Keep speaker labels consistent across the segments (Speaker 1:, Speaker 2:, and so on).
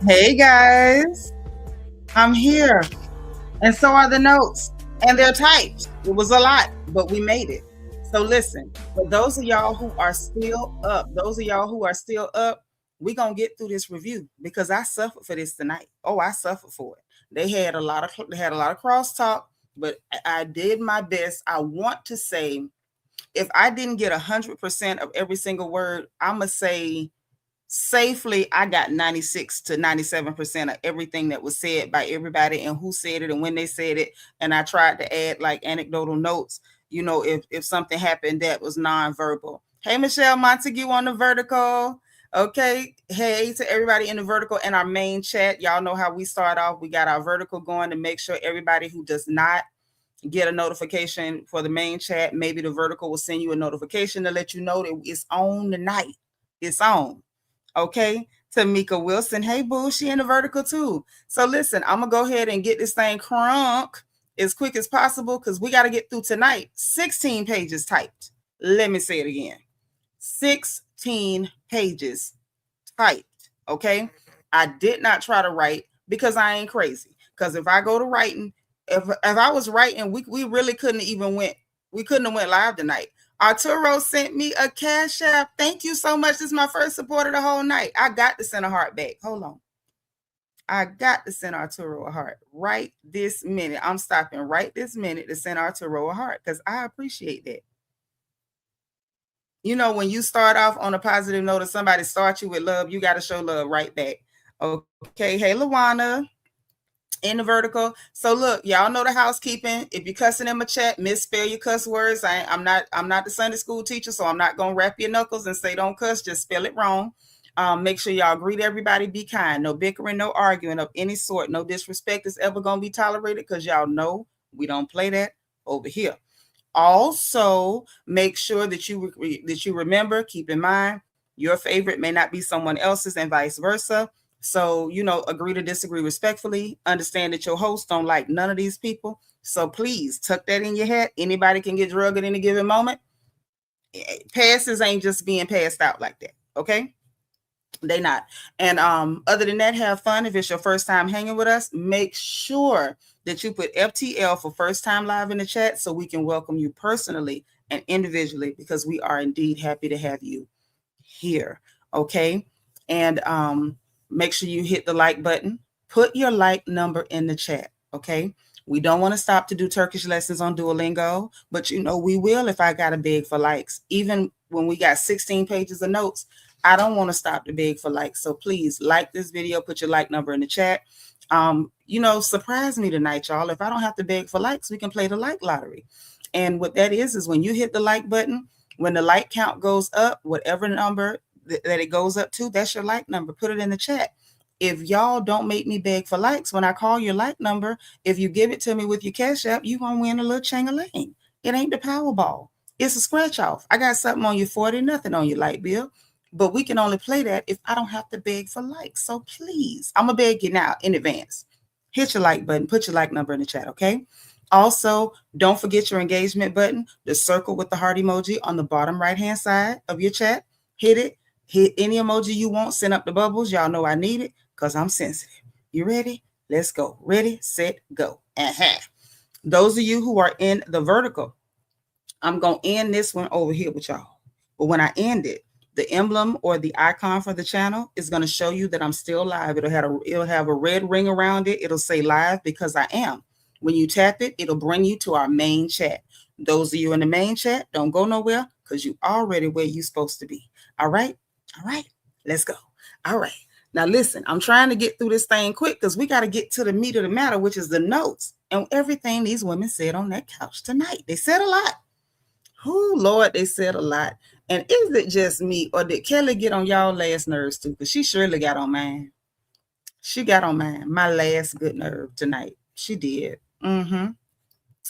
Speaker 1: Hey guys, I'm here. And so are the notes. And they're typed. It was a lot, but we made it. So listen, for those of y'all who are still up, we're gonna get through this review because I suffered for this tonight. Oh, I suffered for it. They had a lot of crosstalk, but I did my best. I want to say if I didn't get 100% of every single word, I'ma say safely I got 96 to 97% of everything that was said by everybody and who said it and when they said it. And I tried to add like anecdotal notes, if something happened that was nonverbal. Hey, Michelle Montague on the vertical. Okay. Hey to everybody in the vertical and our main chat. Y'all know how we start off. We got our vertical going to make sure everybody who does not get a notification for the main chat, maybe the vertical will send you a notification to let you know that it's on tonight. It's on. Okay. Tamika Wilson. Hey, boo, she in the vertical too. So listen, I'm going to go ahead and get this thing crunk as quick as possible because we got to get through tonight. 16 pages typed. Let me say it again. 16 pages typed. Okay. I did not try to write because I ain't crazy. Because if I go to writing, if I was writing, we really couldn't have went live tonight. Arturo sent me a cash app. Thank you so much. This is my first support of the whole night. I got to send a heart back. Hold on. I got to send Arturo a heart right this minute. I'm stopping right this minute to send Arturo a heart because I appreciate that. When you start off on a positive note, if somebody starts you with love, you got to show love right back. Okay. Hey, Lawana in the vertical. So look, y'all know the housekeeping. If you're cussing in my chat, misspell your cuss words. I'm not the Sunday school teacher, so I'm not gonna rap your knuckles and say don't cuss, just spell it wrong. Make sure y'all greet everybody, be kind, no bickering, no arguing of any sort, no disrespect is ever gonna be tolerated because y'all know we don't play that over here. Also, make sure that you remember, keep in mind, your favorite may not be someone else's and vice versa. So, agree to disagree respectfully. Understand that your host don't like none of these people. So please tuck that in your head. Anybody can get drugged at any given moment. Passes ain't just being passed out like that. Okay. They not. And other than that, have fun. If it's your first time hanging with us, make sure that you put FTL for first time live in the chat so we can welcome you personally and individually because we are indeed happy to have you here. Okay. And make sure you hit the like button. Put your like number in the chat. Okay. We don't want to stop to do Turkish lessons on Duolingo, but we will if I got to beg for likes. Even when we got 16 pages of notes, I don't want to stop to beg for likes. So please like this video, put your like number in the chat. Surprise me tonight, y'all. If I don't have to beg for likes, we can play the like lottery. And what that is when you hit the like button, when the like count goes up, whatever number that it goes up to, that's your like number. Put it in the chat. If y'all don't make me beg for likes, when I call your like number, if you give it to me with your cash app, you gonna win a little chang-a-lang. It ain't the Powerball. It's a scratch off. I got something on your 40, nothing on your light bill. But we can only play that if I don't have to beg for likes. So please, I'm going to beg you now in advance. Hit your like button. Put your like number in the chat, okay? Also, don't forget your engagement button, the circle with the heart emoji on the bottom right-hand side of your chat. Hit it. Hit any emoji you want. Send up the bubbles. Y'all know I need it because I'm sensitive. You ready? Let's go. Ready, set, go. Those of you who are in the vertical, I'm going to end this one over here with y'all. But when I end it, the emblem or the icon for the channel is going to show you that I'm still live. It'll have a red ring around it. It'll say live because I am. When you tap it, it'll bring you to our main chat. Those of you in the main chat, don't go nowhere because you already where you're supposed to be. All right? All right. Let's go. All right. Now listen, I'm trying to get through this thing quick because we got to get to the meat of the matter, which is the notes and everything these women said on that couch tonight. They said a lot. Oh, Lord, they said a lot. And is it just me or did Kelly get on y'all last nerves too? Because she surely got on mine. She got on mine. My last good nerve tonight. She did.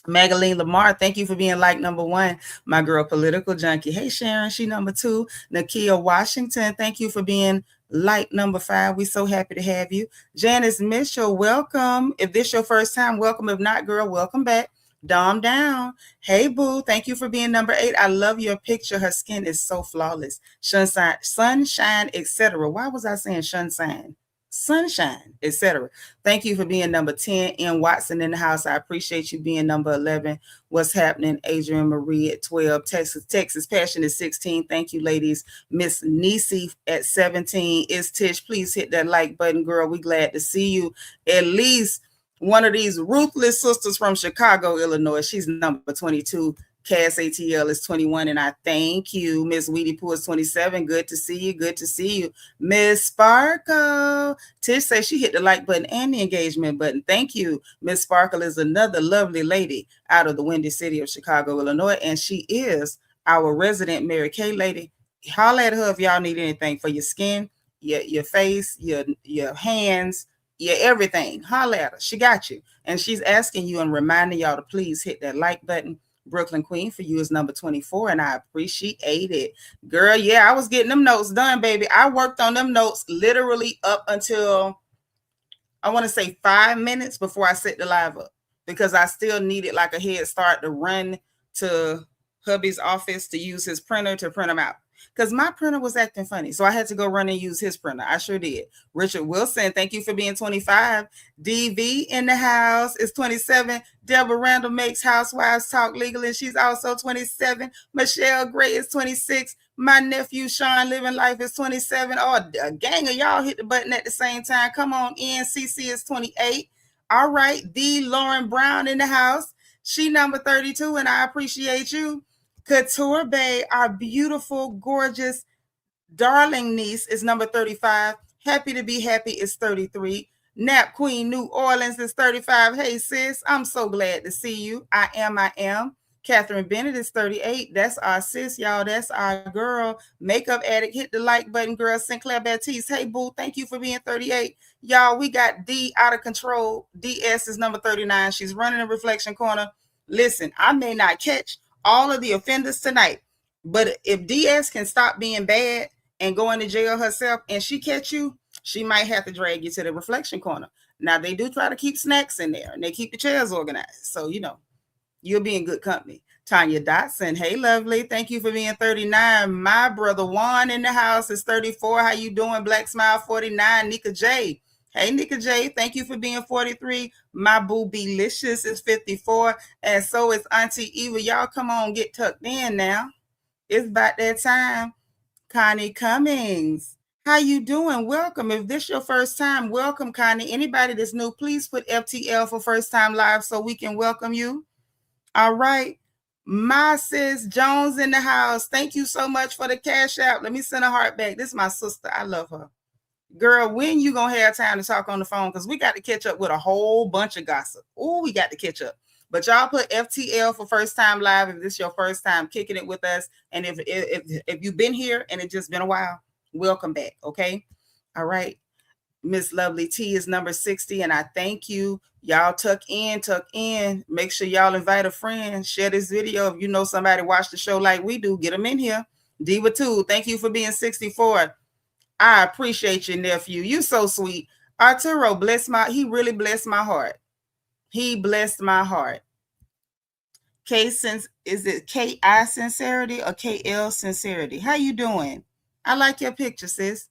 Speaker 1: Magaline Lamar, thank you for being like number 1. My girl, Political Junkie. Hey, Sharon, she number 2. Nakia Washington, thank you for being like number 5. We so happy to have you. Janice Mitchell, welcome. If this your first time, welcome. If not, girl, welcome back. Dom Down. Hey, boo. Thank you for being number 8. I love your picture. Her skin is so flawless. Sunshine, etc. Why was I saying sunshine? sunshine, etc. Thank you for being number 10. In Watson in the house. I appreciate you being number 11. What's happening? Adrian Marie at 12. Texas Passion is 16. Thank you, ladies. Miss Nisi at 17. Is Tish. Please hit that like button, girl. We glad to see you. At least one of these ruthless sisters from Chicago, Illinois. She's number 22. Cass ATL is 21, and I thank you. Miss Weedy Pooh is 27. Good to see you. Good to see you. Miss Sparkle. Tish says she hit the like button and the engagement button. Thank you. Miss Sparkle is another lovely lady out of the Windy City of Chicago, Illinois, and she is our resident Mary Kay lady. Holler at her if y'all need anything for your skin, your face, your hands, your everything. Holler at her. She got you. And she's asking you and reminding y'all to please hit that like button. Brooklyn Queen for you is number 24, and I appreciate it. Girl, yeah, I was getting them notes done, baby. I worked on them notes literally up until, I want to say 5 minutes before I set the live up, because I still needed like a head start to run to hubby's office to use his printer to print them out, because my printer was acting funny. So I had to go run and use his printer. I sure did. Richard Wilson, thank you for being 25. DV in the house is 27. Deborah Randall makes Housewives Talk Legal, and she's also 27. Michelle Gray is 26. My nephew Sean Living Life is 27. Oh, a gang of y'all hit the button at the same time. Come on in. CC is 28. All right. The Lauren Brown in the house. She number 32, and I appreciate you. Couture Bay, our beautiful, gorgeous, darling niece, is number 35. Happy to be happy is 33. Nap Queen New Orleans is 35. Hey, sis, I'm so glad to see you. I am. Catherine Bennett is 38. That's our sis, y'all. That's our girl. Makeup Addict, hit the like button, girl. Sinclair Baptiste, hey, boo, thank you for being 38. Y'all, we got D out of control. DS is number 39. She's running a reflection corner. Listen, I may not catch all of the offenders tonight, but if DS can stop being bad and go into jail herself and she catch you, she might have to drag you to the reflection corner. Now, they do try to keep snacks in there and they keep the chairs organized. So, you know, you'll be in good company. Tanya Dotson, hey, lovely. Thank you for being 39. My brother Juan in the house is 34. How you doing? Black Smile 49. Nika J. Hey, Nika J, thank you for being 43. My boo Belicious is 54. And so is Auntie Eva. Y'all come on, get tucked in now. It's about that time. Connie Cummings, how you doing? Welcome. If this your first time, welcome, Connie. Anybody that's new, please put FTL for first time live so we can welcome you. All right. My sis Jones in the house. Thank you so much for the cash out. Let me send a heart back. This is my sister. I love her. Girl, when you gonna have time to talk on the phone? Because we got to catch up with a whole bunch of gossip. Oh, we got to catch up. But y'all put FTL for first time live if this is your first time kicking it with us. And if you've been here and it's just been a while, welcome back. Okay. All right. Miss Lovely T is number 60, and I thank you. Y'all tuck in. Make sure y'all invite a friend. Share this video. If you know somebody watch the show like we do, get them in here. Diva 2, thank you for being 64. I appreciate your nephew. You so sweet. Arturo, he really blessed my heart. He blessed my heart. Is it K-I sincerity or K-L sincerity? How you doing? I like your picture, sis.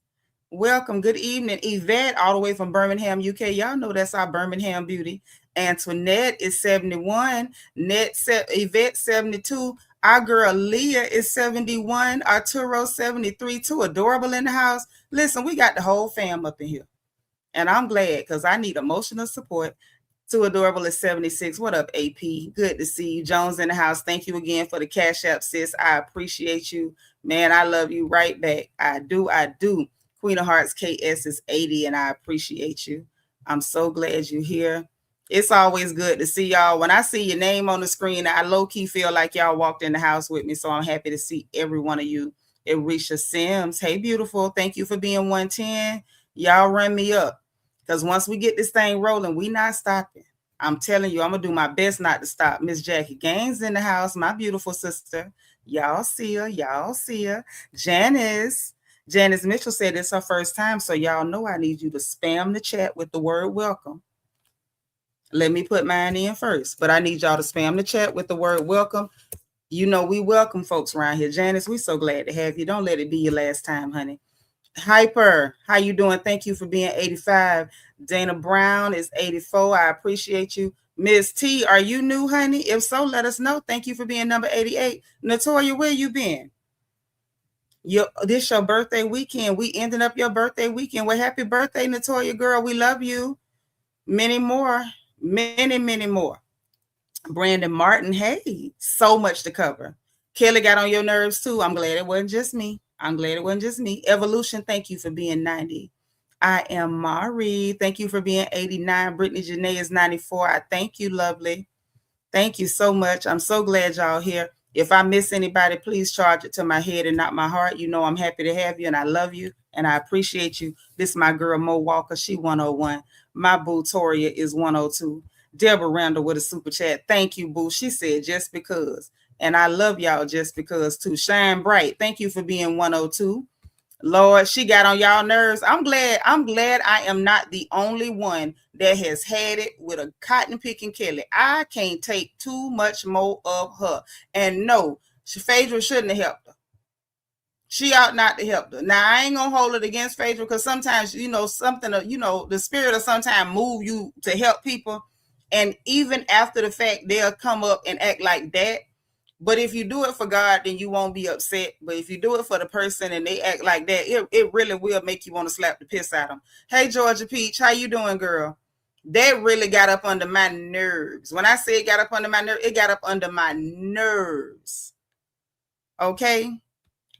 Speaker 1: Welcome. Good evening. Yvette, all the way from Birmingham, UK. Y'all know that's our Birmingham beauty. Antoinette is 71. Yvette, 72. Our girl Leah is 71. Arturo, 73. Too adorable in the house. Listen, we got the whole fam up in here. And I'm glad because I need emotional support. Too adorable is 76. What up, AP? Good to see you. Jones in the house. Thank you again for the cash app, sis. I appreciate you. Man, I love you right back. I do. Queen of Hearts KS is 80, and I appreciate you. I'm so glad you're here. It's always good to see y'all. When I see your name on the screen, I low-key feel like y'all walked in the house with me, so I'm happy to see every one of you. Erisha Sims, hey, beautiful. Thank you for being 110. Y'all run me up, because once we get this thing rolling, we not stopping. I'm telling you, I'm going to do my best not to stop. Miss Jackie Gaines in the house, my beautiful sister. Y'all see her. Janice Mitchell said it's her first time, so y'all know I need you to spam the chat with the word welcome. Let me put mine in first, but I need y'all to spam the chat with the word welcome. You know we welcome folks around here. Janice, we're so glad to have you. Don't let it be your last time, honey. Hyper, how you doing? Thank you for being 85. Dana Brown is 84. I appreciate you. Miss T, are you new, honey? If so, let us know. Thank you for being number 88. Natoya, where you been? This your birthday weekend. We ending up your birthday weekend. Well, happy birthday, Natoya girl. We love you. Many more. Many more. Brandon Martin, hey, so much to cover. Kelly got on your nerves too. I'm glad it wasn't just me. Evolution, thank you for being 90. I am Mari. Thank you for being 89. Brittany Janae is 94. I thank you, lovely. Thank you so much. I'm so glad y'all here. If I miss anybody, please charge it to my head and not my heart. You know I'm happy to have you, and I love you, and I appreciate you. This is my girl, Mo Walker. She 101. My boo, Toria, is 102. Deborah Randall with a super chat. Thank you, boo. She said, just because. And I love y'all just because, too. Shine Bright. Thank you for being 102. Lord, she got on y'all nerves. I'm glad I am not the only one that has had it with a cotton picking Kelly. I can't take too much more of her. And no, Phaedra shouldn't have helped her. She ought not to help her. Now, I ain't going to hold it against Phaedra because sometimes, something, the spirit will sometimes move you to help people. And even after the fact, they'll come up and act like that. But if you do it for God, then you won't be upset. But if you do it for the person and they act like that, it really will make you want to slap the piss out of them. Hey, Georgia Peach, how you doing, girl? That really got up under my nerves. When I say it got up under my nerves, it got up under my nerves. Okay?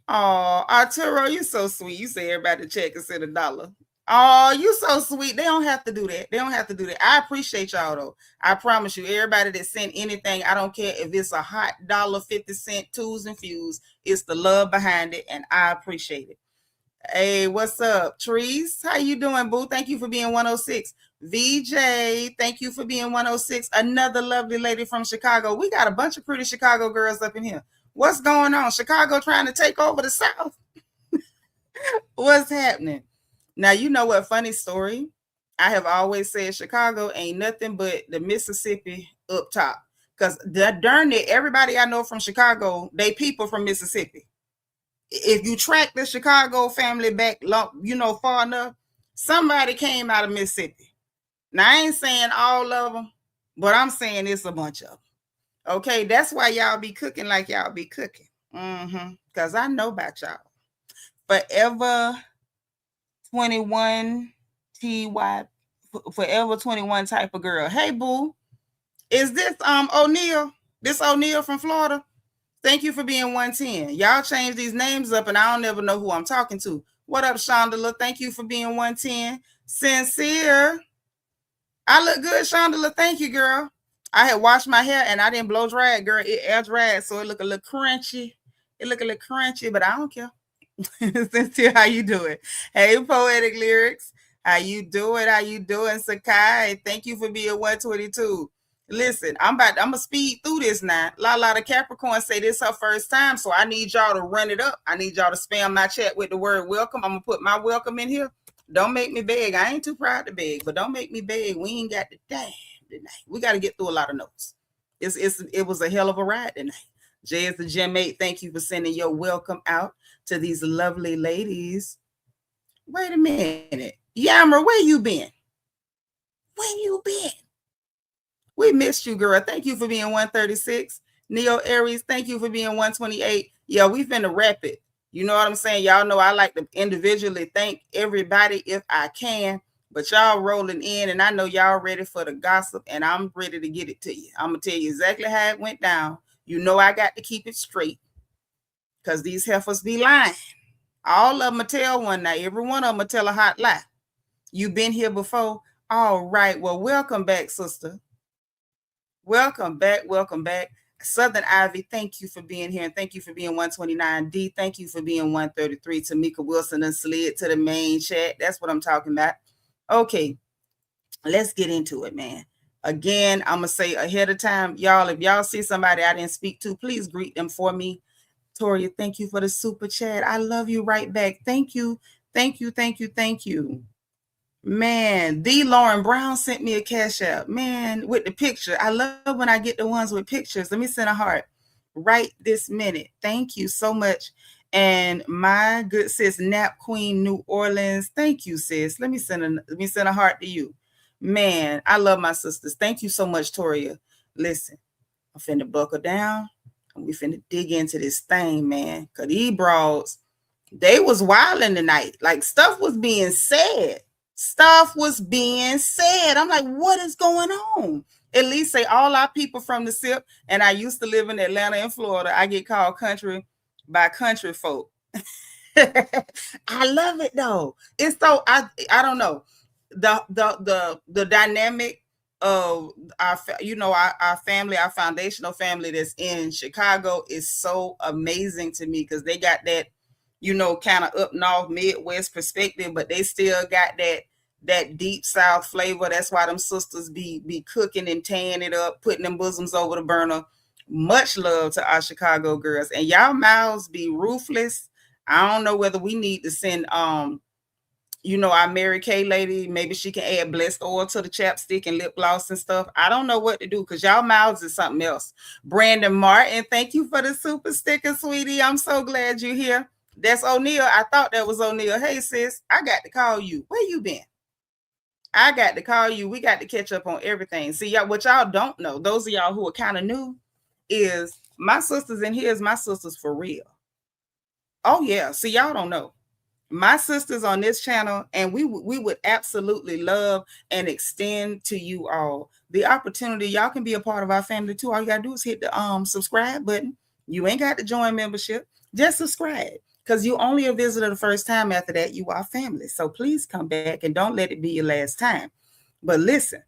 Speaker 1: Oh, Arturo, you so sweet. You say everybody check and send $1. Oh, you so sweet. They don't have to do that. I appreciate y'all though. I promise you, everybody that sent anything, I don't care if it's a hot $1.50 tools and fuse. It's the love behind it, and I appreciate it. Hey, what's up, Trees? How you doing, boo? Thank you for being 106. VJ, thank you for being 106. Another lovely lady from Chicago. We got a bunch of pretty Chicago girls up in here. What's going on? Chicago trying to take over the South? What's happening? Now, you know what? Funny story. I have always said Chicago ain't nothing but the Mississippi up top. Because darn it, everybody I know from Chicago, they people from Mississippi. If you track the Chicago family back, far enough, somebody came out of Mississippi. Now, I ain't saying all of them, but I'm saying it's a bunch of them. Okay, that's why y'all be cooking like y'all be cooking. Because I know about y'all. Forever 21 TY, Forever 21 type of girl. Hey, boo. Is this O'Neill? This O'Neill from Florida? Thank you for being 110. Y'all change these names up, and I don't ever know who I'm talking to. What up, Shondala? Thank you for being 110. Sincere. I look good, Shondala. Thank you, girl. I had washed my hair, and I didn't blow dry it, girl. It air dried, so it look a little crunchy. But I don't care. Sincere, how you doing? Hey, Poetic Lyrics. How you doing, Sakai? Thank you for being 122. Listen, I'm gonna speed through this now. La the Capricorn say this her first time, so I need y'all to run it up. I need y'all to spam my chat with the word welcome. I'm gonna put my welcome in here. Don't make me beg. I ain't too proud to beg, but don't make me beg. We ain't got the damn tonight. We got to get through a lot of notes. It was a hell of a ride tonight. Jay is the gym mate. Thank you for sending your welcome out to these lovely ladies. Wait a minute. Yammer, where you been? We missed you, girl. Thank you for being 136. Neo Aries, thank you for being 128. Yeah, we finna wrap it. You know what I'm saying? Y'all know I like to individually thank everybody if I can, but y'all rolling in, and I know y'all ready for the gossip, and I'm ready to get it to you. I'm going to tell you exactly how it went down. You know I got to keep it straight because these heifers be lying. All of them will tell one now. Every one of them will tell a hot lie. You been here before? All right. Well, welcome back, sister. Welcome back. Southern Ivy, thank you for being here, and thank you for being 129. D, thank you for being 133. Tamika Wilson and slid to the main chat. That's what I'm talking about. Okay, let's get into it, man. Again, I'm going to say ahead of time, y'all, if y'all see somebody I didn't speak to, please greet them for me. Toria, thank you for the super chat. I love you right back. Thank you. Man, the Lauren Brown sent me a cash app, man, with the picture. I love when I get the ones with pictures. Let me send a heart right this minute. Thank you so much. And my good sis, Nap Queen, New Orleans. Thank you, sis. Let me send a heart to you. Man, I love my sisters. Thank you so much, Toria. Listen, I'm finna buckle down and we finna dig into this thing, man. Cause these broads, they was wilding tonight. Like stuff was being said. Stuff was being said. I'm like, what is going on? At least say all our people from the SIP, and I used to live in Atlanta and Florida. I get called country by country folk. I love it though. It's so I don't know. The dynamic of our family, our foundational family that's in Chicago is so amazing to me because they got that, kind of up north Midwest perspective, but they still got that deep South flavor. That's why them sisters be cooking and tearing it up, putting them bosoms over the burner. Much love to our Chicago girls, and y'all mouths be ruthless. I don't know whether we need to send our Mary Kay lady, maybe she can add blessed oil to the chapstick and lip gloss and stuff. I don't know what to do because y'all mouths is something else. Brandon Martin, thank you for the super sticker, sweetie. I'm so glad you're here. That's O'Neill. I thought that was O'Neill. Hey, sis, I got to call you. Where you been? I got to call you. We got to catch up on everything. See, y'all, what y'all don't know, those of y'all who are kind of new, is my sisters in here is my sisters for real. Oh, yeah. See, y'all don't know. My sisters on this channel, and we would absolutely love and extend to you all the opportunity. Y'all can be a part of our family too. All you gotta do is hit the subscribe button. You ain't got to join membership. Just subscribe, because you only a visitor the first time. After that, you are family. So please come back and don't let it be your last time. But listen,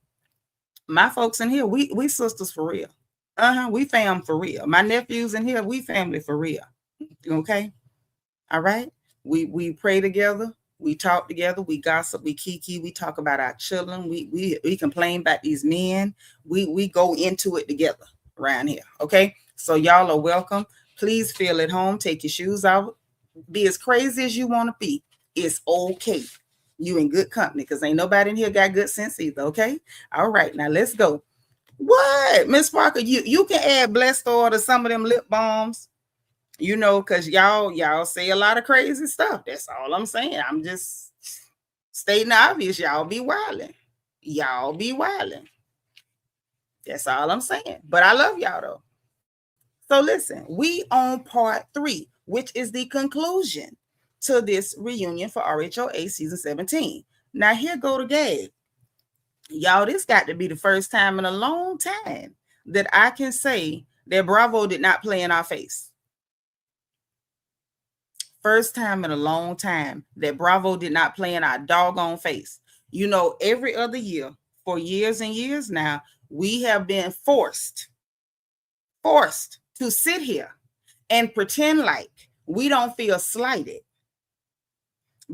Speaker 1: my folks in here, we sisters for real. We fam for real. My nephews in here, we family for real. Okay. All right. We pray together, we talk together, we gossip, we kiki, we talk about our children, we complain about these men, we go into it together around here. Okay, so y'all are welcome. Please feel at home, take your shoes off, be as crazy as you want to be. It's okay. You in good company, because ain't nobody in here got good sense either. Okay, all right, now let's go. What, Miss Parker? You can add blessed oil to some of them lip balms. Because y'all say a lot of crazy stuff. That's all I'm saying. I'm just stating the obvious. Y'all be wilding. Y'all be wilding. That's all I'm saying. But I love y'all though. So listen, we on part 3, which is the conclusion to this reunion for RHOA season 17. Now here go the gag. Y'all, this got to be the first time in a long time that I can say that Bravo did not play in our face. First time in a long time that Bravo did not play in our doggone face. Every other year, for years and years now, we have been forced to sit here and pretend like we don't feel slighted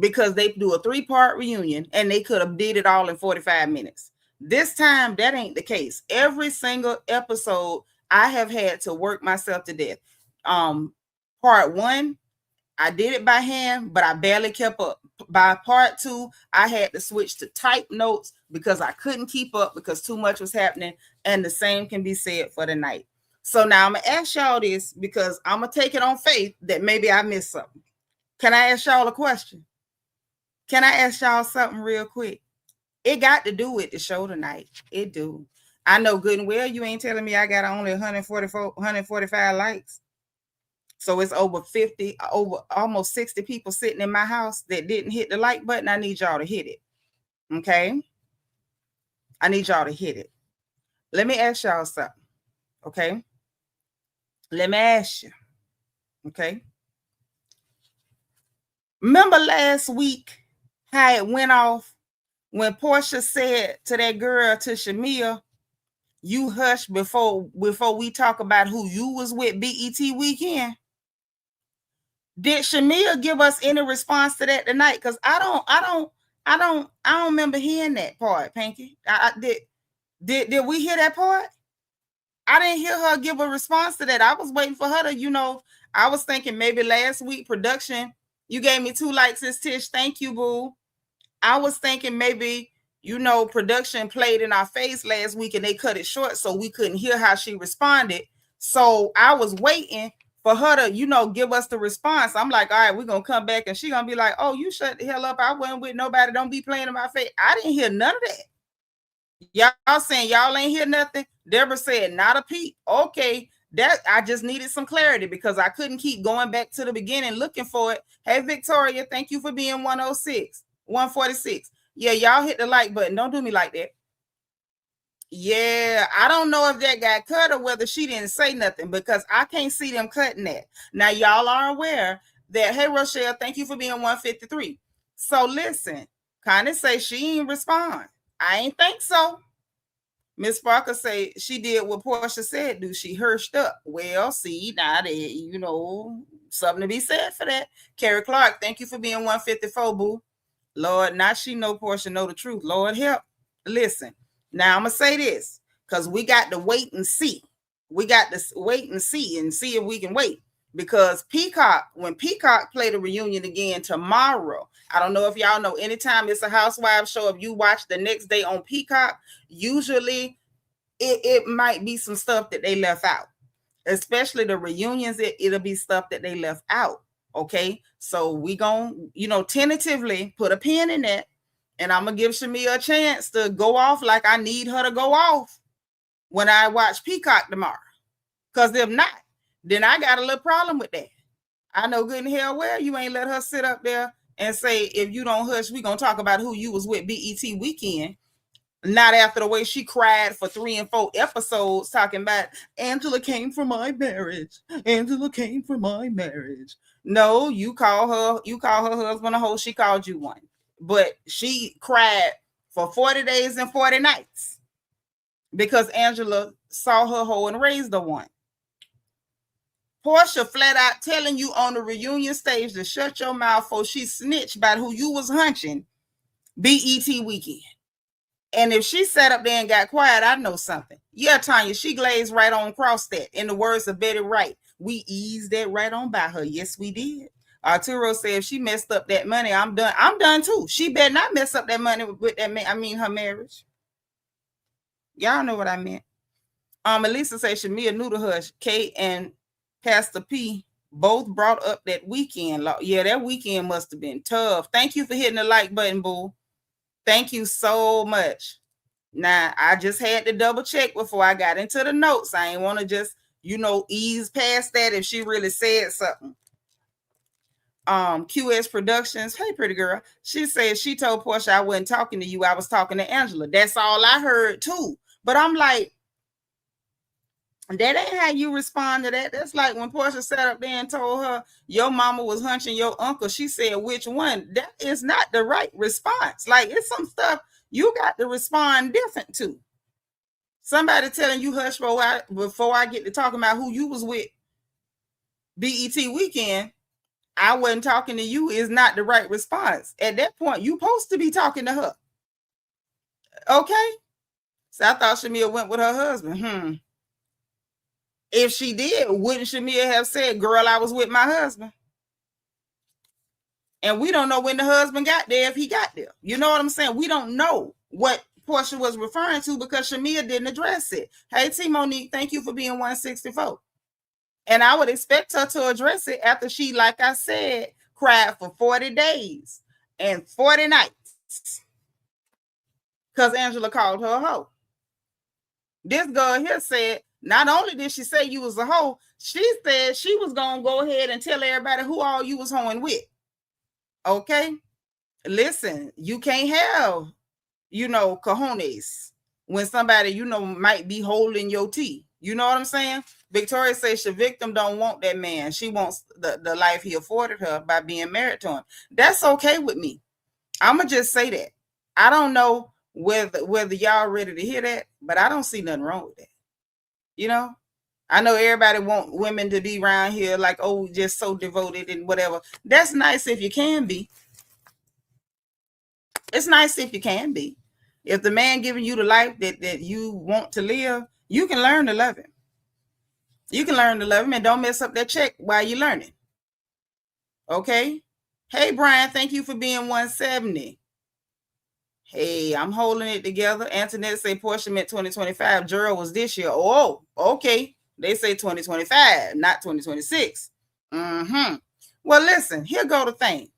Speaker 1: because they do a 3-part reunion and they could have did it all in 45 minutes. This time, that ain't the case. Every single episode, I have had to work myself to death. Part 1, I did it by hand, but I barely kept up. By part 2, I had to switch to type notes because I couldn't keep up because too much was happening. And the same can be said for the night. So now I'm going to ask y'all this because I'm going to take it on faith that maybe I missed something. Can I ask y'all a question? Can I ask y'all something real quick? It got to do with the show tonight. It do. I know good and well you ain't telling me I got only 145 likes. So it's over almost 60 people sitting in my house that didn't hit the like button. I need y'all to hit it. Okay? I need y'all to hit it. Let me ask y'all something. Okay? Let me ask you. Okay? Remember last week how it went off when Portia said to that girl, to Shamia, you hush before we talk about who you was with BET weekend? Did Shamia give us any response to that tonight? Because I don't remember hearing that part, Pinky. Did we hear that part? I didn't hear her give a response to that. I was waiting for her to, I was thinking maybe last week production, you gave me 2 likes, Sis Tish. Thank you, boo. I was thinking maybe, production played in our face last week and they cut it short so we couldn't hear how she responded. So I was waiting for her to, give us the response, I'm like, all right, we're going to come back, and she going to be like, oh, you shut the hell up. I wasn't with nobody. Don't be playing in my face. I didn't hear none of that. Y'all saying y'all ain't hear nothing? Deborah said, not a peep. Okay, that I just needed some clarity because I couldn't keep going back to the beginning looking for it. Hey, Victoria, thank you for being 146. Yeah, y'all hit the like button. Don't do me like that. Yeah, I don't know if that got cut or whether she didn't say nothing because I can't see them cutting that. Now, y'all are aware that, hey, Rochelle, thank you for being 153. So listen, kind of say she ain't respond. I ain't think so. Miss Parker say she did what Portia said, do she hushed up? Well, see, now that, something to be said for that. Carrie Clark, thank you for being 154, boo. Lord, not she know Portia know the truth. Lord help. Listen, now I'm going to say this because we got to wait and see. We got to wait and see if we can wait. Because when Peacock play the reunion again tomorrow, I don't know if y'all know, anytime it's a Housewives show, if you watch the next day on Peacock, usually it might be some stuff that they left out. Especially the reunions, it'll be stuff that they left out. Okay, so we gonna, tentatively put a pin in that, and I'm gonna give Shamia a chance to go off like I need her to go off when I watch Peacock tomorrow. Because if not, then I got a little problem with that. I know good and hell well you ain't let her sit up there and say, if you don't hush, we gonna talk about who you was with BET weekend. Not after the way she cried for 3 and 4 episodes talking about Angela came from my marriage. Angela came from my marriage. No, you call her husband a hoe. She called you one. But she cried for 40 days and 40 nights because Angela saw her hoe and raised her one. Portia flat out telling you on the reunion stage to shut your mouth for she snitched about who you was hunching BET weekend. And if she sat up there and got quiet, I know something. Yeah, Tanya, she glazed right on across that. In the words of Betty Wright, we eased that right on by her. Yes, we did. Arturo said if she messed up that money, I'm done. I'm done too. She better not mess up that money with that man. I mean, her marriage. Y'all know what I meant. Elisa said Shamia knew to hush. Kate and Pastor P both brought up that weekend. Yeah, that weekend must have been tough. Thank you for hitting the like button, boo. Thank you so much. Now, I just had to double check before I got into the notes. I ain't want to just, ease past that if she really said something. QS Productions, hey, pretty girl. She said she told Portia I wasn't talking to you. I was talking to Angela. That's all I heard, too. But I'm like, that ain't how you respond to that. That's like when Portia sat up there and told her your mama was hunching your uncle. She said, which one? That is not the right response. Like, it's some stuff you got to respond different to. Somebody telling you hush before I get to talking about who you was with BET weekend, I wasn't talking to you is not the right response. At that point, you supposed to be talking to her. Okay? So I thought Shamia went with her husband. If she did, wouldn't Shamia have said, girl, I was with my husband? And we don't know when the husband got there, if he got there. You know what I'm saying? We don't know what Portia was referring to because Shamia didn't address it. Hey, T. Monique, thank you for being 164. And I would expect her to address it after she, like I said, cried for 40 days and 40 nights because Angela called her a hoe. This girl here said, not only did she say you was a hoe, she said she was going to go ahead and tell everybody who all you was hoeing with. Okay? Listen, you can't have, cojones when somebody, might be holding your tea. You know what I'm saying? Victoria says the victim don't want that man. She wants the life he afforded her by being married to him. That's okay with me. I'm going to just say that. I don't know whether y'all ready to hear that, but I don't see nothing wrong with that. I know everybody want women to be around here like, oh, just so devoted and whatever. That's nice if you can be. It's nice if you can be. If the man giving you the life that you want to live, you can learn to love him. You can learn to love him and don't mess up that check while you're learning. Okay? Hey, Brian, thank you for being 170. Hey, I'm holding it together. Antoinette say Portia meant 2025. Gerald was this year. Oh, okay. They say 2025, not 2026. Well, listen, here go the thing.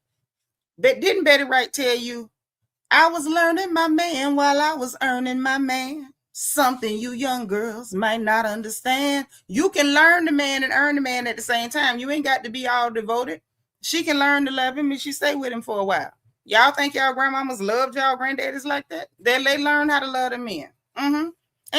Speaker 1: But didn't Betty Wright tell you, I was learning my man while I was earning my man? Something you young girls might not understand. You can learn the man and earn the man at the same time. You ain't got to be all devoted. She can learn to love him and she stay with him for a while. Y'all think y'all grandmamas loved y'all granddaddies like that? They learn how to love the men. Ain't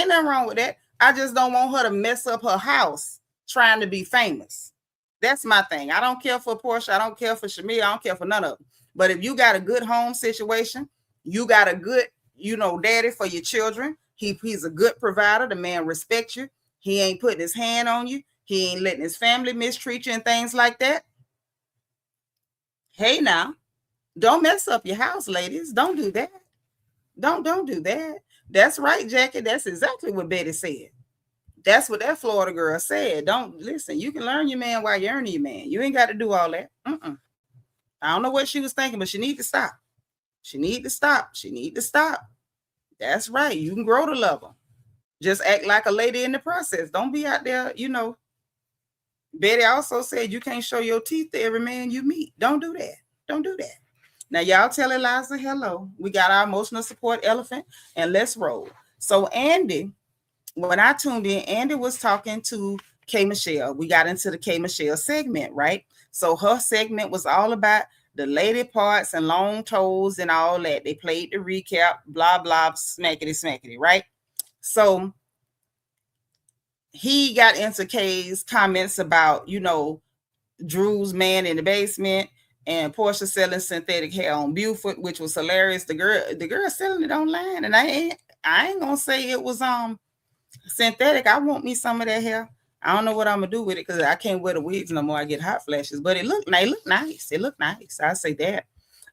Speaker 1: nothing wrong with that. I just don't want her to mess up her house trying to be famous. That's my thing. I don't care for Portia. I don't care for Shamia. I don't care for none of them. But if you got a good home situation, you got a good, daddy for your children. He's a good provider. The man respects you. He ain't putting his hand on you. He ain't letting his family mistreat you and things like that. Hey, now, don't mess up your house, ladies. Don't do that. Don't do that. That's right, Jackie. That's exactly what Betty said. That's what that Florida girl said. Don't listen. You can learn your man while you're earning your man. You ain't got to do all that. I don't know what she was thinking, but she need to stop. She need to stop. She need to stop. That's right. You can grow to love her. Just act like a lady in the process. Don't be out there, Betty also said you can't show your teeth to every man you meet. Don't do that. Don't do that. Now, y'all tell Eliza hello. We got our emotional support elephant, and let's roll. So, Andy, when I tuned in, Andy was talking to K. Michelle. We got into the K. Michelle segment, right? So her segment was all about the lady parts and long toes and all that. They played the recap, blah, blah, smackety, right? So he got into Kay's comments about, Drew's man in the basement and Portia selling synthetic hair on Buford, which was hilarious. The girl selling it online, and I ain't gonna say it was synthetic. I want me some of that hair. I don't know what I'm gonna do with it because I can't wear the wigs no more. I get hot flashes, but it looked nice. It looked nice. I say that.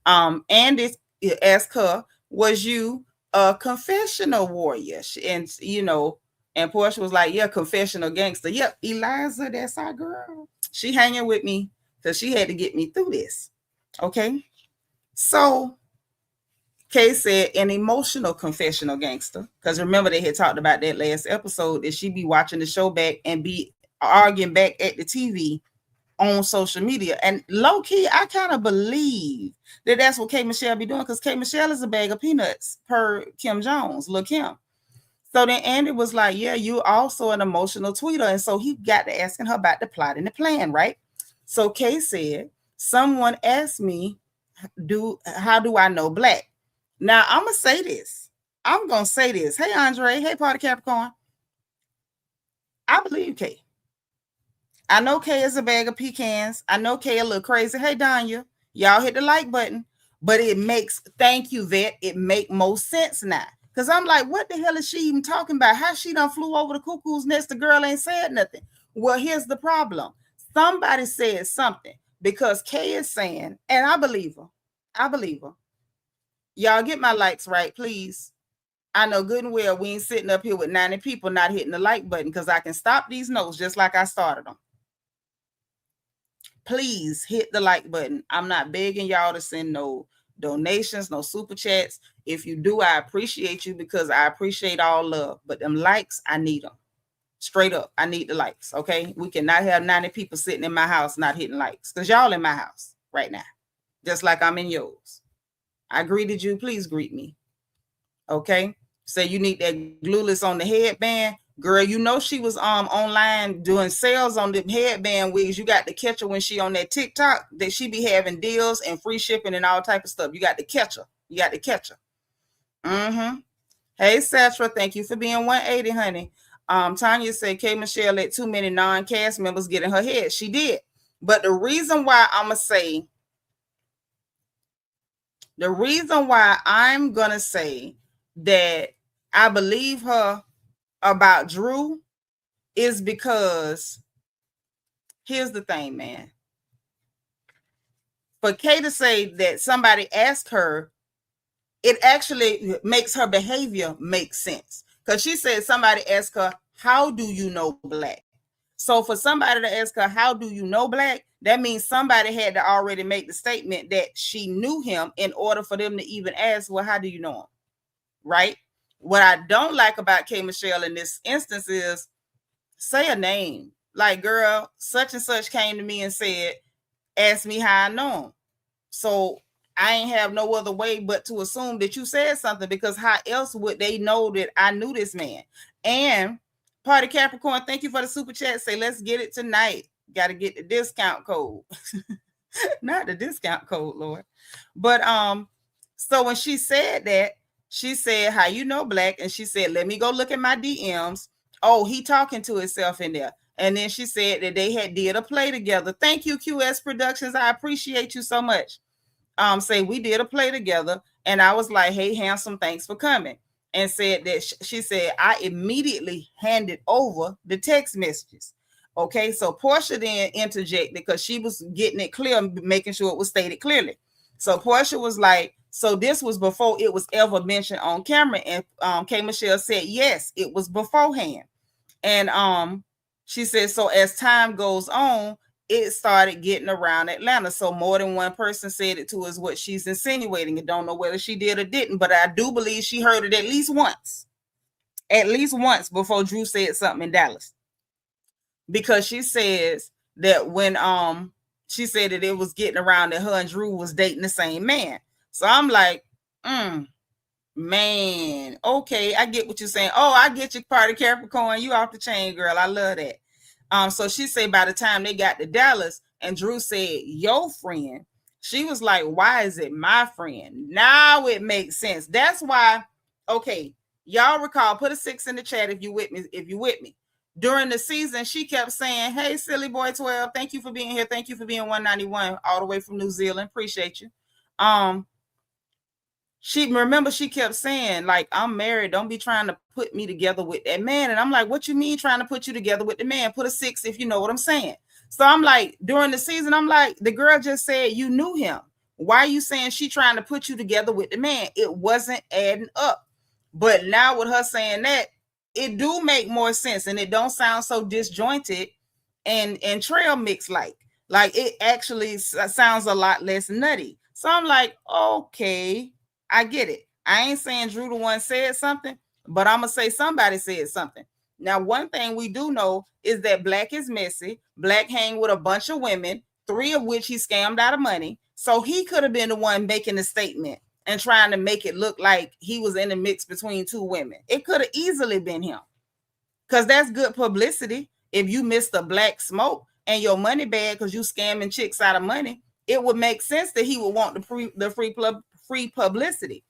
Speaker 1: And it asked her, was you a confessional warrior? And and Portia was like, yeah, confessional gangster. Yep, Eliza, that's our girl. She hanging with me because she had to get me through this. Okay. So Kay said an emotional confessional gangster. Because remember, they had talked about that last episode, that she be watching the show back and be arguing back at the TV on social media. And low key, I kind of believe that that's what K. Michelle be doing, because K. Michelle is a bag of peanuts per Kim Jones, Lil' Kim. So then Andy was like, yeah, you also an emotional tweeter. And so he got to asking her about the plot and the plan, right? So Kay said, someone asked me, how do I know Black? Now, I'm going to say this. Hey, Andre. Hey, Party Capricorn. I believe Kay. I know Kay is a bag of pecans. I know Kay a little crazy. Hey, Danya. Y'all hit the like button. But thank you, Vet. It make more sense now. Because I'm like, what the hell is she even talking about? How she done flew over the cuckoo's nest? The girl ain't said nothing. Well, here's the problem. Somebody said something, because Kay is saying, and I believe her. Y'all get my likes right, please. I know good and well we ain't sitting up here with 90 people not hitting the like button, because I can stop these notes just like I started them. Please hit the like button. I'm not begging y'all to send no donations, no super chats. If you do, I appreciate you, because I appreciate all love. But them likes, I need them. Straight up, I need the likes, okay? We cannot have 90 people sitting in my house not hitting likes, because y'all in my house right now, just like I'm in yours. I greeted you. Please greet me, okay? Say you need that glueless on the headband. Girl, she was online doing sales on the headband wigs. You got to catch her when she on that TikTok, that she be having deals and free shipping and all type of stuff. You got to catch her. Hey, Satra, thank you for being 180, honey. Tanya said K. Michelle let too many non-cast members get in her head. She did. But the reason why I'm going to say that I believe her about Drew is because here's the thing, man. For Kay to say that somebody asked her, it actually makes her behavior make sense. Because she said somebody asked her, how do you know Black? So for somebody to ask her, how do you know Black? That means somebody had to already make the statement that she knew him in order for them to even ask, well, how do you know him? Right? What I don't like about K. Michelle in this instance is say a name. Like, girl, such and such came to me and said, asked me how I know him. So I ain't have no other way but to assume that you said something, because how else would they know that I knew this man? And Party Capricorn, thank you for the super chat. Say, let's get it tonight. Got to get the discount code. Not the discount code, Lord. But so when she said that, she said, how you know Black? And she said, let me go look at my DMs. Oh, he talking to himself in there. And then she said that they had did a play together. Thank you, QS Productions. I appreciate you so much. Say we did a play together, and I was like, hey, handsome, thanks for coming. And said that she said, I immediately handed over the text messages. Okay, so Portia then interjected because she was getting it clear, making sure it was stated clearly. So Portia was like, so this was before it was ever mentioned on camera. And K. Michelle said, yes, it was beforehand. And she said, so as time goes on, it started getting around Atlanta. So more than one person said it to us, what she's insinuating. I don't know whether she did or didn't, but I do believe she heard it at least once before Drew said something in Dallas. Because she says that when she said that it was getting around that her and Drew was dating the same man. So I'm like, man, okay, I get what you're saying. Oh, I get you, Party Capricorn. You off the chain, girl. I love that. So she said by the time they got to Dallas and Drew said, your friend, she was like, why is it my friend? Now it makes sense. That's why, okay, y'all recall, put a 6 in the chat if you with me. During the season, she kept saying, hey, Silly Boy 12, thank you for being here. Thank you for being 191 all the way from New Zealand. Appreciate you. She kept saying, like, I'm married. Don't be trying to put me together with that man. And I'm like, what you mean trying to put you together with the man? Put a 6 if you know what I'm saying. So I'm like, during the season, I'm like, the girl just said you knew him. Why are you saying she trying to put you together with the man? It wasn't adding up. But now with her saying that, it do make more sense, and it don't sound so disjointed and trail mix like it actually sounds a lot less nutty. So I'm like, okay, I get it. I ain't saying Drew the one said something, but I'm gonna say somebody said something. Now, one thing we do know is that Black is messy. Black hang with a bunch of women, 3 of which he scammed out of money. So he could have been the one making the statement and trying to make it look like he was in the mix between 2 women. It could have easily been him, because that's good publicity. If you missed a Black smoke and your money bad because you scamming chicks out of money, it would make sense that he would want the free publicity.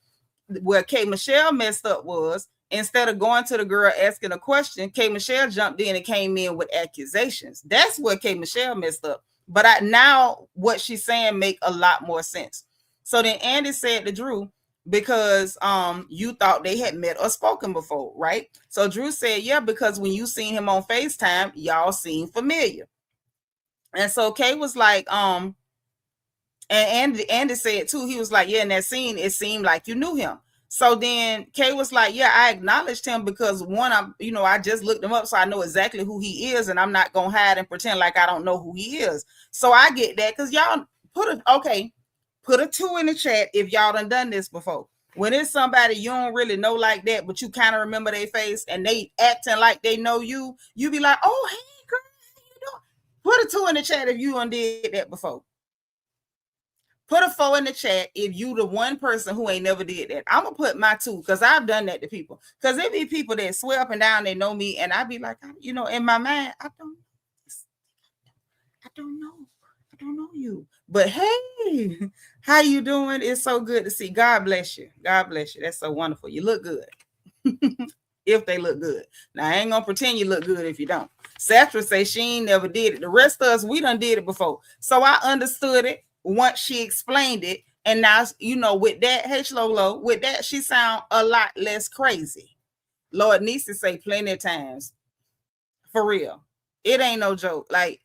Speaker 1: Where K. Michelle messed up was, instead of going to the girl asking a question, K. Michelle jumped in and came in with accusations. That's where K. Michelle messed up. But now what she's saying make a lot more sense. So then Andy said to Drew, because you thought they had met or spoken before, right? So Drew said, yeah, because when you seen him on FaceTime, y'all seemed familiar. And so Kay was like, and Andy said too, he was like, yeah, in that scene, it seemed like you knew him. So then Kay was like, yeah, I acknowledged him because one, I just looked him up, so I know exactly who he is, and I'm not gonna hide and pretend like I don't know who he is. So I get that, because y'all put a 2 in the chat if y'all done this before. When it's somebody you don't really know like that, but you kind of remember their face and they acting like they know you, you be like, oh, hey, girl, how you doing? Put a 2 in the chat if you done did that before. Put a 4 in the chat if you the one person who ain't never did that. I'm going to put my 2, because I've done that to people. Because there be people that swear up and down they know me, and I be like, in my mind, I don't know you. But hey, how you doing? It's so good to see. God bless you. God bless you. That's so wonderful. You look good. If they look good. Now, I ain't going to pretend you look good if you don't. Satra say she ain't never did it. The rest of us, we done did it before. So I understood it once she explained it. And now, with that, hey, Lolo, with that, she sound a lot less crazy. Lord Nisa say plenty of times. For real. It ain't no joke. Like,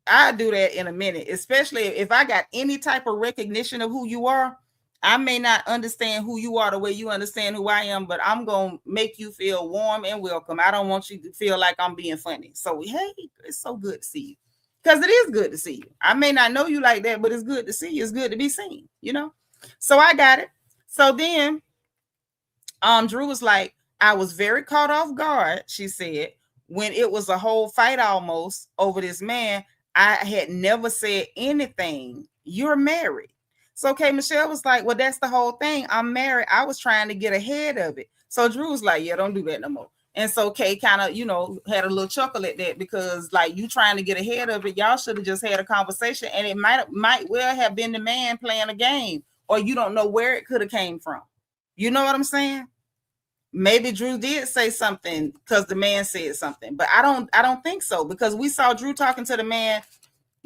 Speaker 1: I do that in a minute, especially if I got any type of recognition of who you are. I may not understand who you are the way you understand who I am, but I'm going to make you feel warm and welcome. I don't want you to feel like I'm being funny. So, hey, it's so good to see you, because it is good to see you. I may not know you like that, but it's good to see you. It's good to be seen, So I got it. So then Drew was like, I was very caught off guard, she said, when it was a whole fight almost over this man, I had never said anything. You're married. So K Michelle was like, well, that's the whole thing. I'm married. I was trying to get ahead of it. So Drew was like, yeah, don't do that no more. And so Kay kind of, had a little chuckle at that, because like, you trying to get ahead of it. Y'all should have just had a conversation, and it might well have been the man playing a game, or you don't know where it could have came from. You know what I'm saying? Maybe Drew did say something because the man said something, but I don't think so, because we saw Drew talking to the man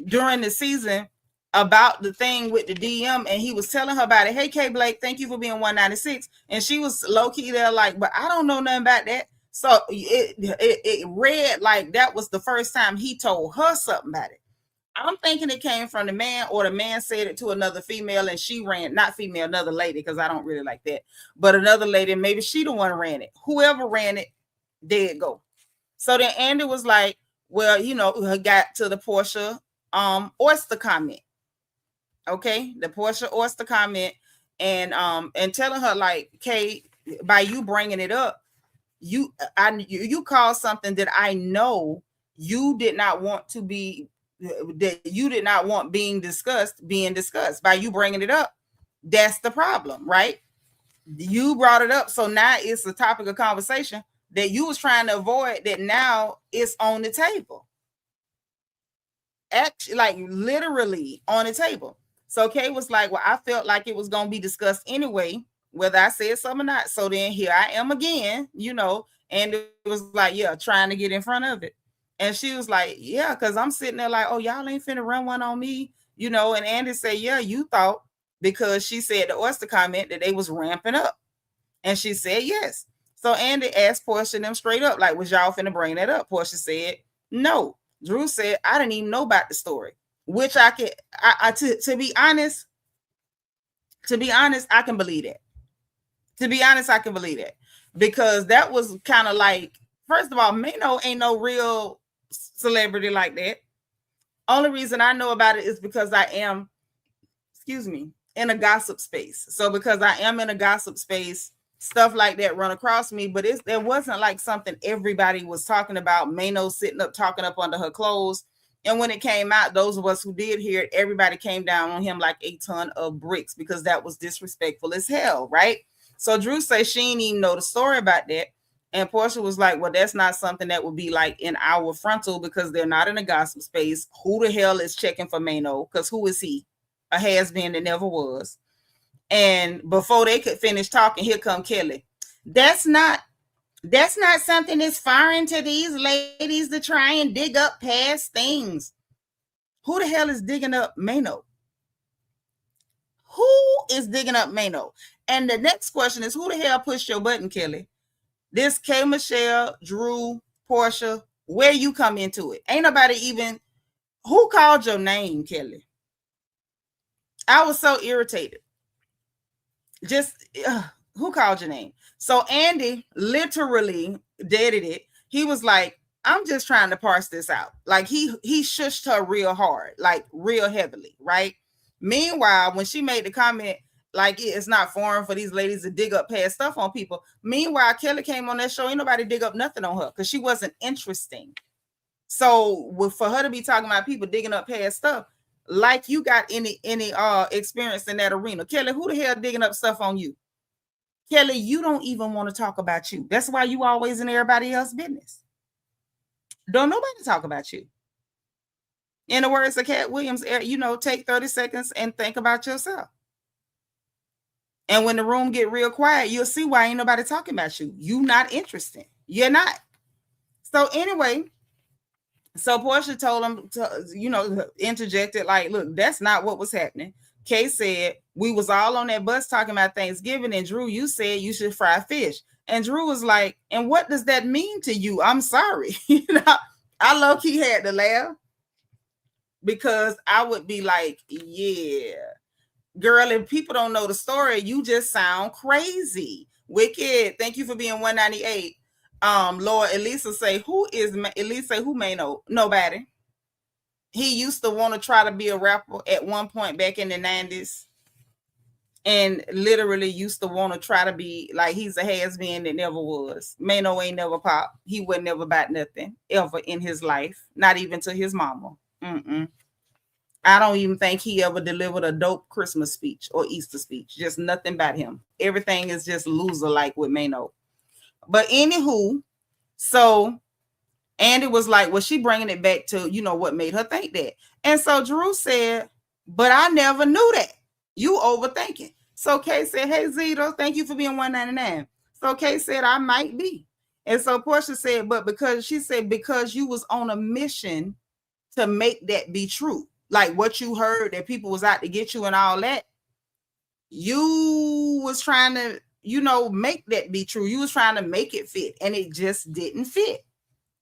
Speaker 1: during the season about the thing with the DM, and he was telling her about it. Hey, K Blake, thank you for being 196. And she was low key there like, but I don't know nothing about that. So it read like that was the first time he told her something about it. I'm thinking it came from the man, or the man said it to another female and she ran, not female, another lady, because I don't really like that, but another lady, maybe she the one ran it. Whoever ran it, there it go. So then Andy was like, well, got to the Portia oyster comment. Okay, the Portia oyster comment, and telling her like, Kay, by you bringing it up, you call something that I know you did not want to be, that you did not want being discussed by you bringing it up. That's the problem, right? You brought it up, so now it's a topic of conversation that you was trying to avoid, that now it's on the table. Actually, like literally on the table. So Kay was like, well, I felt like it was going to be discussed anyway, whether I said something or not. So then here I am again, and it was like, yeah, trying to get in front of it. And she was like, yeah, because I'm sitting there like, oh, y'all ain't finna run one on me, and Andy said, yeah, you thought, because she said the oyster comment that they was ramping up. And she said, yes. So Andy asked Portia them straight up, like, was y'all finna bring that up? Portia said, no. Drew said, I didn't even know about the story, which to be honest, I can believe that. To be honest, I can believe that, because that was kind of like, first of all, Mano ain't no real celebrity like that. Only reason I know about it is because I am, in a gossip space. So because I am in a gossip space, stuff like that run across me, but there wasn't like something everybody was talking about. Mano sitting up talking up under her clothes. And when it came out, those of us who did hear it, everybody came down on him like a ton of bricks, because that was disrespectful as hell, right? So Drew says she didn't even know the story about that. And Portia was like, well, that's not something that would be like in our frontal, because they're not in a gossip space. Who the hell is checking for Mano? Because who is he? A has-been that never was. And before they could finish talking, here come Kelly. That's not something that's foreign to these ladies to try and dig up past things. Who the hell is digging up Mano? Who is digging up Mano? And the next question is, who the hell pushed your button, Kelly? This K Michelle, Drew, Portia, where you come into it? Ain't nobody even, who called your name, Kelly? I was so irritated. Just who called your name? So Andy literally deaded it. He was like, I'm just trying to parse this out. Like he shushed her real hard, like real heavily, right? Meanwhile, when she made the comment, like it's not foreign for these ladies to dig up past stuff on people. Meanwhile, Kelly came on that show, ain't nobody dig up nothing on her because she wasn't interesting. So for her to be talking about people digging up past stuff, like you got any experience in that arena. Kelly, who the hell digging up stuff on you? Kelly, you don't even want to talk about you. That's why you always in everybody else's business. Don't nobody talk about you. In the words of Cat Williams, take 30 seconds and think about yourself. And when the room get real quiet, you'll see why ain't nobody talking about you. You not interesting. You're not. So anyway, so Portia told him to, interjected like, look, that's not what was happening. Kay said, we was all on that bus talking about Thanksgiving, and Drew, you said you should fry fish. And Drew was like, and what does that mean to you? I'm sorry. I low-key had to laugh because I would be like, yeah, girl, if people don't know the story, you just sound crazy. Wicked, thank you for being 198. Lord, Elisa say, who may know? Nobody. He used to want to try to be a rapper at one point back in the 90s. and literally used to want to try to be like he's a has-been that never was. Mano ain't never popped. He would never about nothing ever in his life, not even to his mama. I don't even think he ever delivered a dope Christmas speech or Easter speech. Just nothing about him. Everything is just loser like with Mano. But anywho, so Andy was like, well, she bringing it back to, what made her think that. And so Drew said, but I never knew that. You overthinking. So Kay said, hey, Zito, thank you for being 199. So Kay said, I might be. And so Portia said, but because you was on a mission to make that be true. Like what you heard that people was out to get you and all that. You was trying to, make that be true. You was trying to make it fit and it just didn't fit.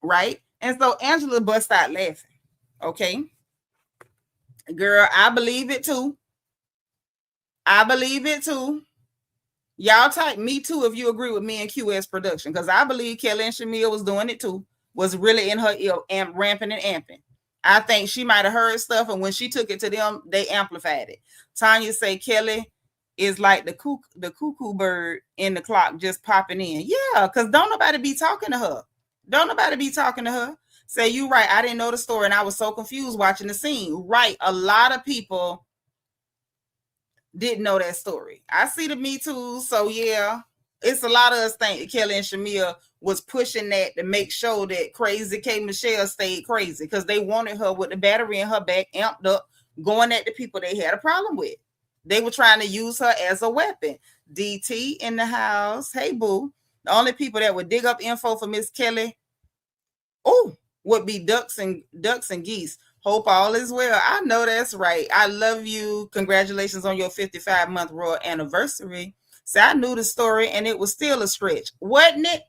Speaker 1: Right? And so Angela bust out laughing. Okay. Girl, I believe it too. Y'all type me too if you agree with me and QS production, because I believe Kelly and Shamil was doing it too, was really in her ear and ramping and amping. I think she might have heard stuff, and when she took it to them, they amplified it. Tanya say Kelly is like the cuckoo bird in the clock just popping in. Yeah, because don't nobody be talking to her. Say, you right, I didn't know the story, and I was so confused watching the scene. Right, a lot of people didn't know that story. I see the Me Too, so yeah, it's a lot of us think Kelly and Shamil was pushing that to make sure that crazy K. Michelle stayed crazy, because they wanted her with the battery in her back, amped up, going at the people they had a problem with. They were trying to use her as a weapon. DT in the house. Hey, boo. The only people that would dig up info for Miss Kelly, would be ducks and geese. Hope all is well. I know that's right. I love you. Congratulations on your 55-month RHOA anniversary. So I knew the story, and it was still a stretch, wasn't it?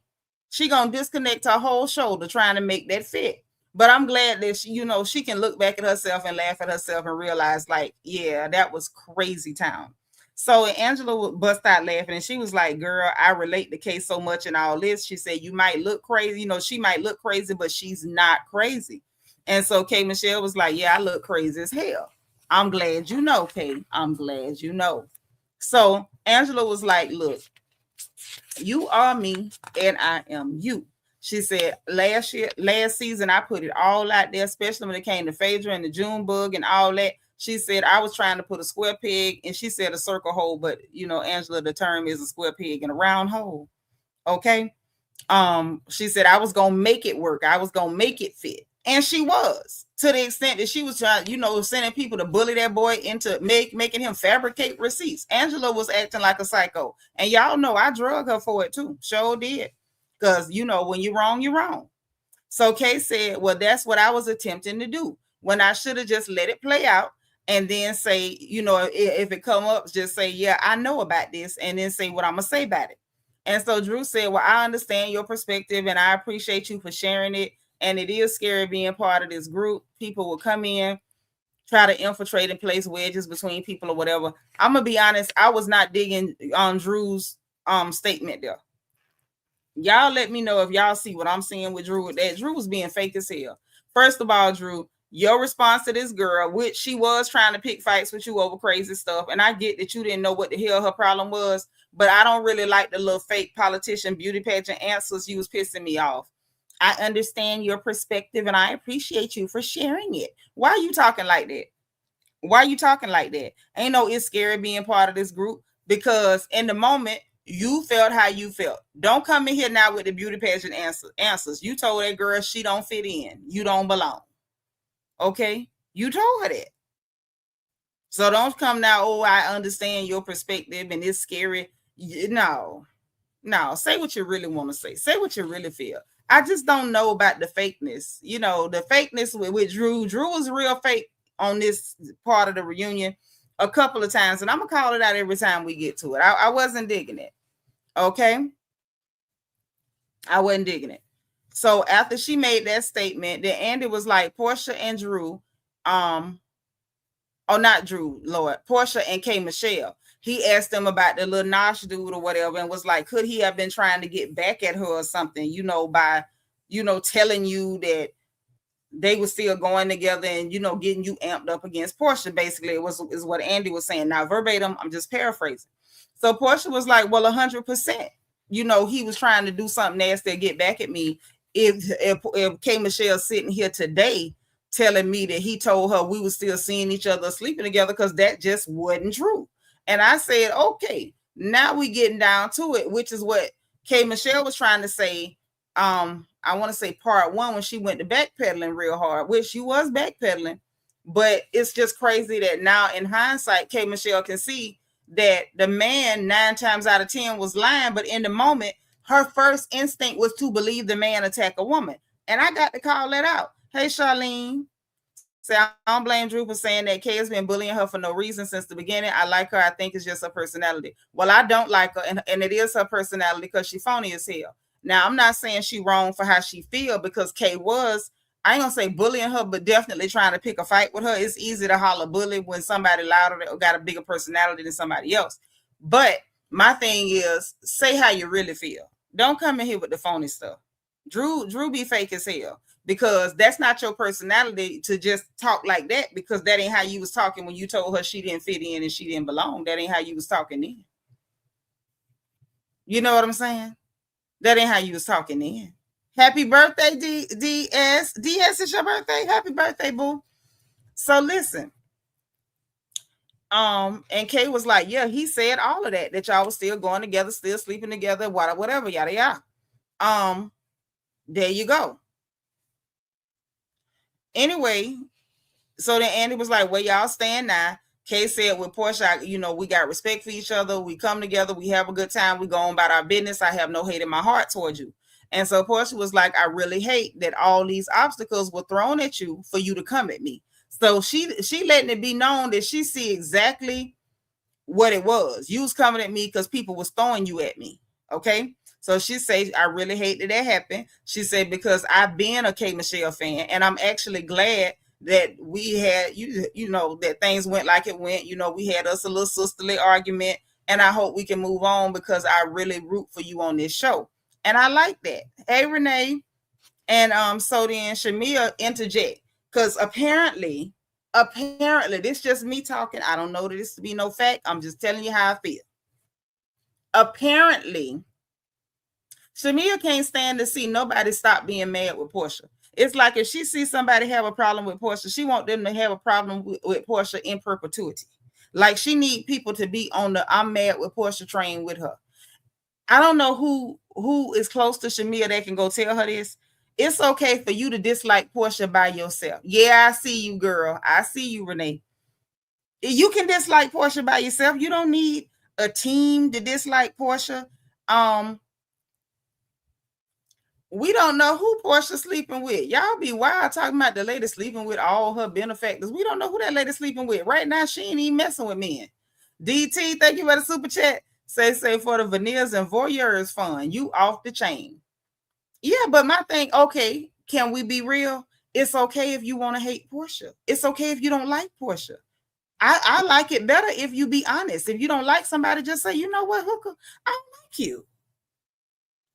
Speaker 1: She gonna disconnect her whole shoulder trying to make that fit. But I'm glad that she can look back at herself and laugh at herself and realize, like, yeah, that was crazy town. So Angela would bust out laughing, and she was like, girl, I relate the case so much in all this. She said, you might look crazy. She might look crazy, but she's not crazy. And so Kay Michelle was like, yeah, I look crazy as hell. I'm glad you know, Kay. I'm glad you know. So Angela was like, look, you are me and I am you. She said, last season, I put it all out there, especially when it came to Phaedra and the June bug and all that. She said, I was trying to put a square peg, and she said a circle hole, but Angela, the term is a square peg in a round hole. Okay. She said, I was going to make it work. I was going to make it fit. And she was, to the extent that she was trying, sending people to bully that boy into making him fabricate receipts. Angela was acting like a psycho. And y'all know I drug her for it too. Sure did. Because, when you're wrong, you're wrong. So Kay said, well, that's what I was attempting to do, when I should have just let it play out and then say, if it come up, just say, yeah, I know about this, and then say what I'm going to say about it. And so Drew said, well, I understand your perspective, and I appreciate you for sharing it. And it is scary being part of this group. People will come in, try to infiltrate and place wedges between people or whatever. I'm going to be honest, I was not digging on Drew's statement there. Y'all let me know if y'all see what I'm seeing with Drew. That Drew was being fake as hell. First of all, Drew, your response to this girl, which she was trying to pick fights with you over crazy stuff, and I get that you didn't know what the hell her problem was, but I don't really like the little fake politician beauty pageant answers. You was pissing me off. I understand your perspective, and I appreciate you for sharing it. Why are you talking like that? Ain't no it's scary being part of this group, because in the moment, you felt how you felt. Don't come in here now with the beauty pageant answers. You told that girl she don't fit in. You don't belong. Okay? You told her that. So don't come now, I understand your perspective and it's scary. No. Say what you really want to say. Say what you really feel. I just don't know about the fakeness. The fakeness with Drew. Drew was real fake on this part of the reunion a couple of times, and I'm going to call it out every time we get to it. I wasn't digging it. Okay? I wasn't digging it. So after she made that statement, then Andy was like, Portia and Drew, not Drew, Lord, Portia and K. Michelle. He asked them about the little Nosh dude or whatever, and was like, could he have been trying to get back at her or something, by, telling you that they were still going together and, getting you amped up against Portia. Basically, is what Andy was saying. Now, verbatim, I'm just paraphrasing. So Portia was like, well, 100%, he was trying to do something nasty to get back at me. If K. Michelle sitting here today telling me that he told her we were still seeing each other sleeping together, because that just wasn't true. And I said, okay, now we getting down to it, which is what K. Michelle was trying to say. I want to say part one, when she went to backpedaling real hard, which she was backpedaling, but it's just crazy that now in hindsight, K. Michelle can see that the man 9 times out of 10 was lying, but in the moment, her first instinct was to believe the man attack a woman. And I got to call that out. Hey, Charlene. Say, I don't blame Drew for saying that Kay has been bullying her for no reason since the beginning. I like her. I think it's just her personality. Well, I don't like her, and it is her personality because she phony as hell. Now, I'm not saying she wrong for how she feel, because Kay was, I ain't gonna say bullying her, but definitely trying to pick a fight with her. It's easy to holler bully when somebody louder or got a bigger personality than somebody else. But my thing is, say how you really feel. Don't come in here with the phony stuff. Drew be fake as hell, because that's not your personality to just talk like that, because that ain't how you was talking when you told her she didn't fit in and she didn't belong. That ain't how you was talking then. You know what I'm saying? That ain't how you was talking then. Happy birthday, DS. DS, it's your birthday. Happy birthday, boo. So listen. And Kay was like, yeah, he said all of that y'all was still going together, still sleeping together, whatever, yada yada. There you go. Anyway, so then Andy was like, where y'all stand now? Kay said with Portia, we got respect for each other. We come together. We have a good time. We go on about our business. I have no hate in my heart towards you. And so Portia was like, I really hate that all these obstacles were thrown at you for you to come at me. So she letting it be known that she see exactly what it was. You was coming at me because people was throwing you at me. Okay. So she said, I really hate that happened. She said, because I've been a K. Michelle fan, and I'm actually glad that we had, that things went like it went. We had us a little sisterly argument, and I hope we can move on, because I really root for you on this show. And I like that. Hey, Renee. And so then Shamia interject, because apparently, this just me talking. I don't know that this to be no fact. I'm just telling you how I feel. Apparently, Shamia can't stand to see nobody stop being mad with Portia. It's like if she sees somebody have a problem with Portia, she wants them to have a problem with Portia in perpetuity. Like she need people to be on the I'm mad with Portia train with her. I don't know who is close to Shamia that can go tell her this. It's okay for you to dislike Portia by yourself. Yeah, I see you, girl. I see you, Renee. You can dislike Portia by yourself. You don't need a team to dislike Portia. We don't know who Portia sleeping with. Y'all be wild talking about the lady sleeping with all her benefactors. We don't know who that lady sleeping with. Right now, she ain't even messing with men. DT, thank you for the super chat. Say for the veneers and voyeurs fun. You off the chain. Yeah, but my thing, okay, can we be real? It's okay if you want to hate Portia. It's okay if you don't like Portia. I like it better if you be honest. If you don't like somebody, just say, you know what, hooker, I don't like you.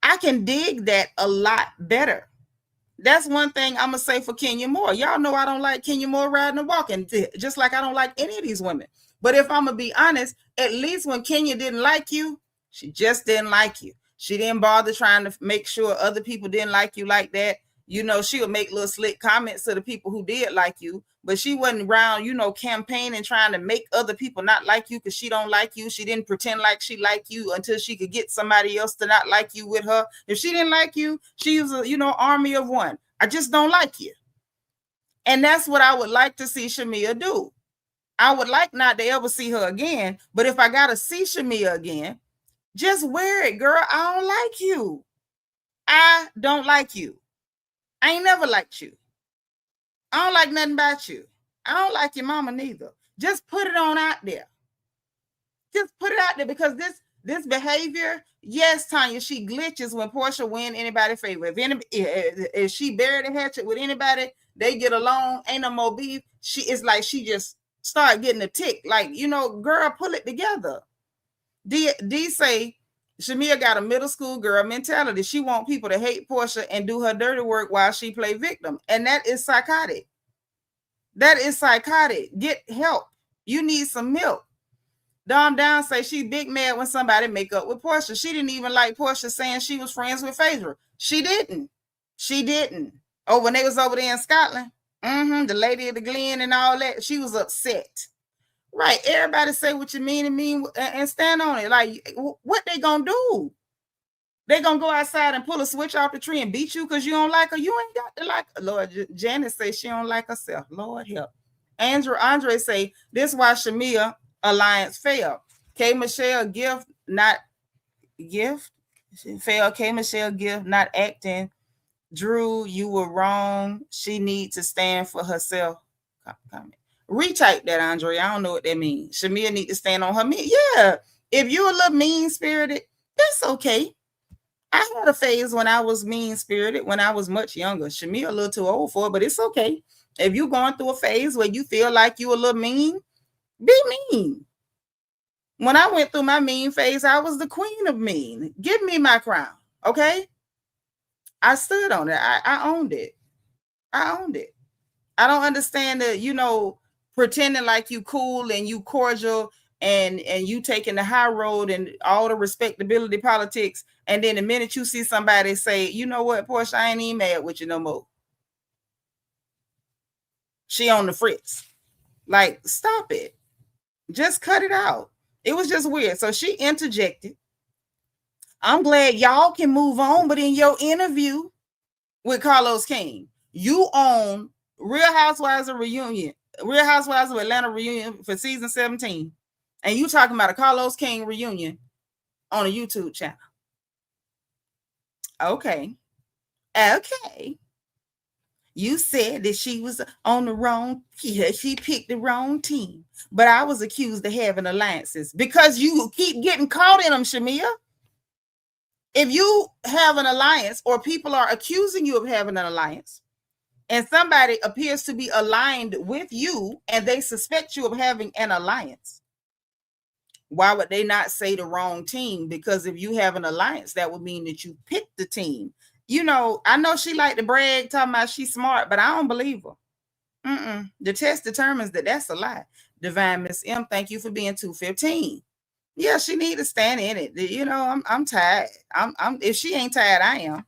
Speaker 1: I can dig that a lot better. That's one thing I'm going to say for Kenya Moore. Y'all know I don't like Kenya Moore riding and walking, just like I don't like any of these women. But if I'm going to be honest, at least when Kenya didn't like you, she just didn't like you. She didn't bother trying to make sure other people didn't like you like that. She would make little slick comments to the people who did like you, but she wasn't around, campaigning, trying to make other people not like you because she don't like you. She didn't pretend like she liked you until she could get somebody else to not like you with her. If she didn't like you, she was a, army of one. I just don't like you. And that's what I would like to see Shamia do. I would like not to ever see her again, but if I got to see Shamia again, just wear it, girl. I don't like you. I don't like you. I ain't never liked you. I don't like nothing about you. I don't like your mama neither. Just put it on out there. Just put it out there, because this behavior, yes, Tanya, she glitches when Portia win anybody's favor. If she buried a hatchet with anybody, they get along, ain't no more beef. It's like she just start getting a tick. Like, girl, pull it together. D say Shamia got a middle school girl mentality. She want people to hate Portia and do her dirty work while she play victim. And that is psychotic. That is psychotic. Get help. You need some milk. Dom Down say she big mad when somebody make up with Portia. She didn't even like Portia saying she was friends with Phaedra. She didn't. Oh, when they was over there in Scotland, the lady of the Glen and all that, she was upset. Right. Everybody say what you mean and stand on it. Like, what they gonna do? They gonna go outside and pull a switch off the tree and beat you because you don't like her. You ain't got to like her. Lord, Janet say she don't like herself. Lord help. Andre say this why Shamia alliance failed. K Michelle gift not gift. She failed. K Michelle gift not acting. Drew, you were wrong. She needs to stand for herself. Comment. Retype that, Andre. I don't know what that means. Shamia need to stand on her mean. Yeah. If you're a little mean-spirited, that's okay. I had a phase when I was mean-spirited when I was much younger. Shamia a little too old for it, but it's okay. If you're going through a phase where you feel like you a little mean, be mean. When I went through my mean phase, I was the queen of mean. Give me my crown, okay? I stood on it. I owned it. I owned it. I don't understand that, pretending like you cool and you cordial and you taking the high road and all the respectability politics. And then the minute you see somebody say, you know what, Portia, I ain't even mad with you no more. She on the fritz. Like, stop it. Just cut it out. It was just weird. So she interjected. I'm glad y'all can move on, but in your interview with Carlos King, you own Real Housewives of Atlanta reunion for season 17. And you talking about a Carlos King reunion on a YouTube channel. Okay. You said that she was on the wrong, she picked the wrong team. But I was accused of having alliances because you keep getting caught in them, Shamia. If you have an alliance or people are accusing you of having an alliance, and somebody appears to be aligned with you and they suspect you of having an alliance, why would they not say the wrong team? Because if you have an alliance, that would mean that you picked the team. I know she like to brag, talking about she's smart, but I don't believe her. The test determines that that's a lie. Divine Miss M, thank you for being 215. Yeah, she need to stand in it. I'm tired. If she ain't tired, I am.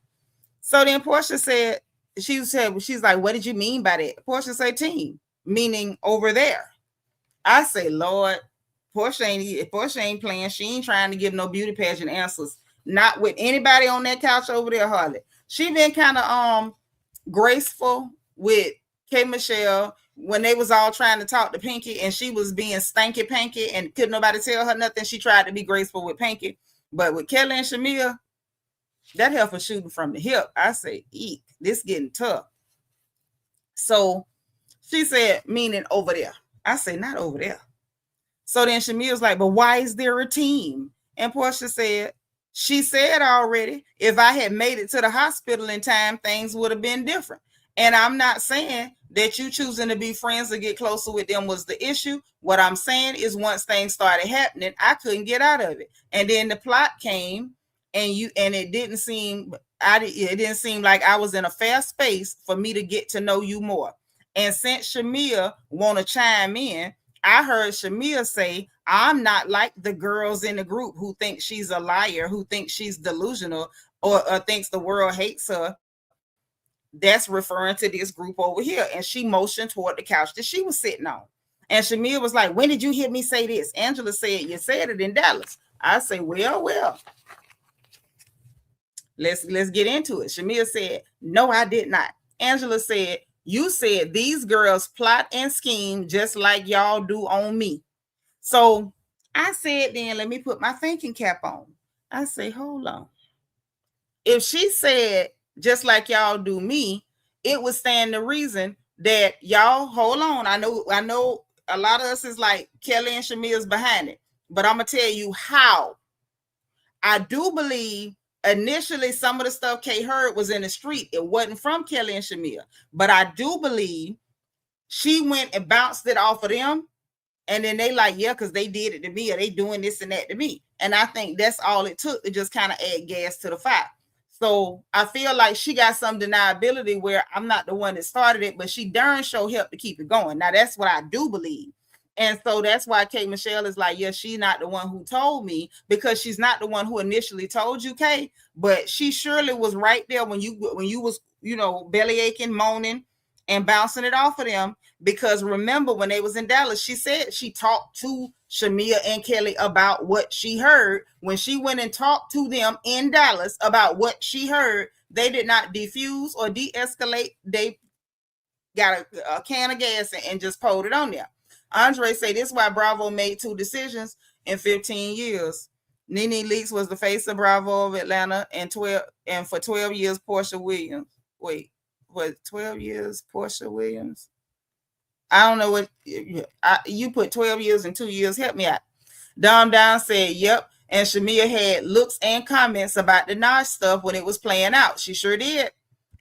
Speaker 1: So then Portia said, she's like, what did you mean by that? Portia say team, meaning over there. I say, Lord, Portia ain't playing. She ain't trying to give no beauty pageant answers. Not with anybody on that couch over there, hardly. She been kind of graceful with K Michelle when they was all trying to talk to Pinky and she was being stanky Pinky and couldn't nobody tell her nothing. She tried to be graceful with Pinky. But with Kelly and Shamia, that heifer shooting from the hip. I say, eek, this getting tough. So she said, meaning over there. I say, not over there. So then Shamia's like, but why is there a team? And Portia said, she said already, if I had made it to the hospital in time, things would have been different. And I'm not saying that you choosing to be friends or get closer with them was the issue. What I'm saying is once things started happening, I couldn't get out of it. And then the plot came and it didn't seem like I was in a fair space for me to get to know you more. And since Shamia want to chime in, I heard Shamia say, I'm not like the girls in the group who think she's a liar, who think she's delusional or thinks the world hates her. That's referring to this group over here. And she motioned toward the couch that she was sitting on. And Shamia was like, when did you hear me say this? Angela said, you said it in Dallas. I say, well, let's get into it. Shamia said, no, I did not. Angela said, you said these girls plot and scheme just like y'all do on me. So I said, then let me put my thinking cap on. I say, hold on. If she said, just like y'all do me, it would stand the reason that y'all, hold on. I know a lot of us is like Kelly and Shamia's behind it, but I'm going to tell you how. I do believe initially some of the stuff Kay heard was in the street. It wasn't from Kelly and Shamia, but I do believe she went and bounced it off of them And then they like, yeah, because they did it to me, or they doing this and that to me. And I think that's all it took to just kind of add gas to the fire. So I feel like she got some deniability where I'm not the one that started it, but she darn sure helped to keep it going. Now that's what I do believe. And so that's why Kay Michelle is like, yeah, she's not the one who told me, because she's not the one who initially told you, Kay, but she surely was right there when you was, belly aching, moaning, and bouncing it off of them. Because remember, when they was in Dallas, she said she talked to Shamia and Kelly about what she heard. When she went and talked to them in Dallas about what she heard, they did not defuse or de-escalate. They got a can of gas and just poured it on there. Andre say this is why Bravo made 2 decisions in 15 years. Nene Leakes was the face of Bravo of Atlanta, and for 12 years, Portia Williams. Wait, what? 12 years, Portia Williams? I don't know what you put 12 years and 2 years. Help me out. Dom Down said, yep. And Shamia had looks and comments about the Naj stuff when it was playing out. She sure did.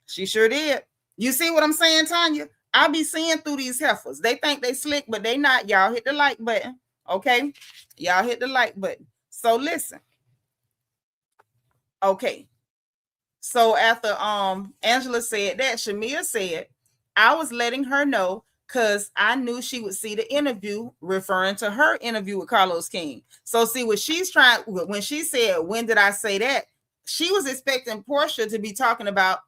Speaker 1: She sure did. You see what I'm saying, Tanya? I be seeing through these heifers. They think they slick, but they not. Y'all hit the like button. Okay? Y'all hit the like button. So listen. Okay. So after Angela said that, Shamia said, I was letting her know because I knew she would see the interview, referring to her interview with Carlos King. So see what she's trying, when she said, when did I say that? She was expecting Portia to be talking about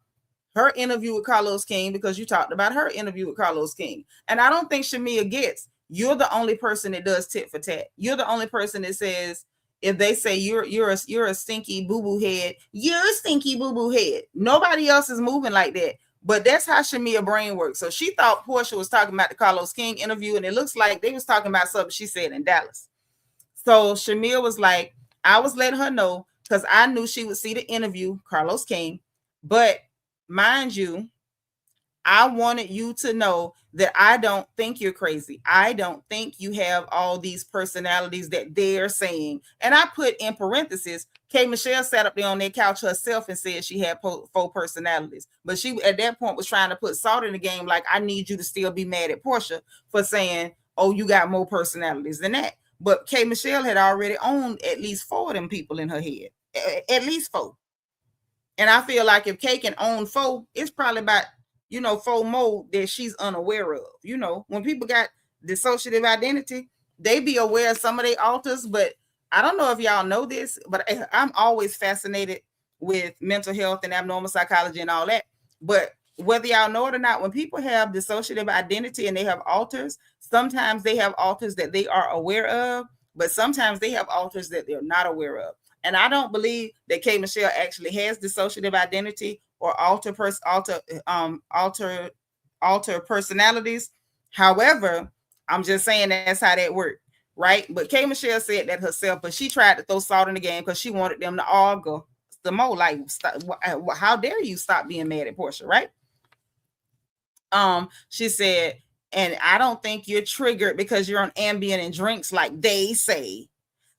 Speaker 1: her interview with Carlos King, because you talked about her interview with Carlos King. And I don't think Shamia gets, you're the only person that does tit for tat. You're the only person that says, if they say you're a stinky boo-boo head, you're a stinky boo-boo head. Nobody else is moving like that. But that's how Shamia brain works. So she thought Portia was talking about the Carlos King interview, and it looks like they was talking about something she said in Dallas. So Shamia was like, I was letting her know because I knew she would see the interview, Carlos King. But mind you, I wanted you to know that I don't think you're crazy. I don't think you have all these personalities that they're saying. And I put in parentheses, Kay Michelle sat up there on that couch herself and said she had 4 personalities. But she, at that point, was trying to put salt in the game, like, I need you to still be mad at Portia for saying, oh, you got more personalities than that. But Kay Michelle had already owned at least 4 of them people in her head. At least 4. And I feel like if Kay can own 4, it's probably about 4 more that she's unaware of. When people got dissociative identity, they be aware of some of their alters, but I don't know if y'all know this, but I'm always fascinated with mental health and abnormal psychology and all that. But whether y'all know it or not, when people have dissociative identity and they have alters, sometimes they have alters that they are aware of, but sometimes they have alters that they're not aware of. And I don't believe that Kay Michelle actually has dissociative identity or alter personalities. However, I'm just saying that's how that worked, right? But Kay Michelle said that herself, but she tried to throw salt in the game because she wanted them to argue the more, like, how dare you stop being mad at Portia, right? She said, and I don't think you're triggered because you're on Ambien and drinks like they say.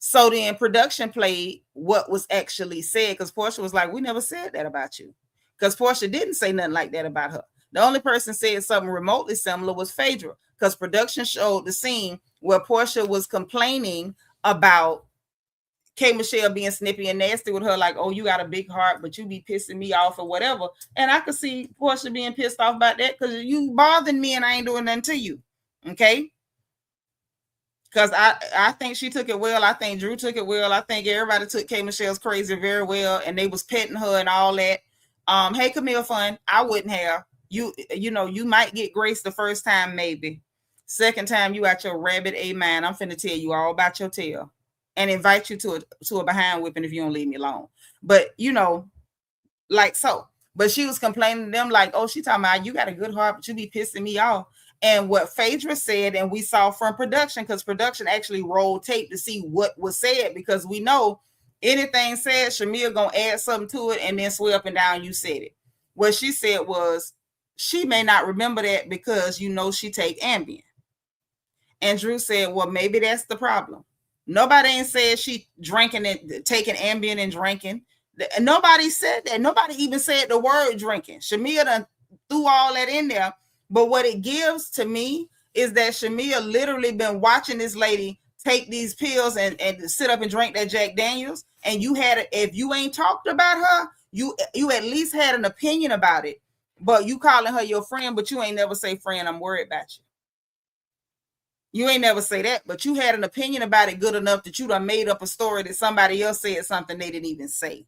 Speaker 1: So then production played what was actually said, because Portia was like, we never said that about you. Because Portia didn't say nothing like that about her. The only person said something remotely similar was Phaedra, because production showed the scene where Portia was complaining about Kay Michelle being snippy and nasty with her, like, oh, you got a big heart, but you be pissing me off or whatever. And I could see Portia being pissed off about that, because you bothering me and I ain't doing nothing to you. Okay? Because I think she took it well. I think Drew took it well. I think everybody took Kay Michelle's crazy very well, and they was petting her and all that. Hey, Camille Fun, I wouldn't have. You might get grace the first time, maybe. Second time, you out your rabbit A man. I'm finna tell you all about your tail and invite you to a behind whipping if you don't leave me alone. But, like so. But she was complaining to them like, oh, she talking about, you got a good heart, but you be pissing me off. And what Phaedra said, and we saw from production, because production actually rolled tape to see what was said, because we know anything said, Shamia gonna add something to it and then swear up and down you said it. What she said was, she may not remember that because she take Ambien. And Drew said, well, maybe that's the problem. Nobody ain't said she drinking and taking Ambien and drinking. Nobody said that. Nobody even said the word drinking. Shamia done threw all that in there. But what it gives to me is that Shamia literally been watching this lady take these pills and sit up and drink that Jack Daniels. And you had, if you ain't talked about her, you at least had an opinion about it. But you calling her your friend, but you ain't never say, friend, I'm worried about you. You ain't never say that, but you had an opinion about it good enough that you done made up a story that somebody else said something they didn't even say.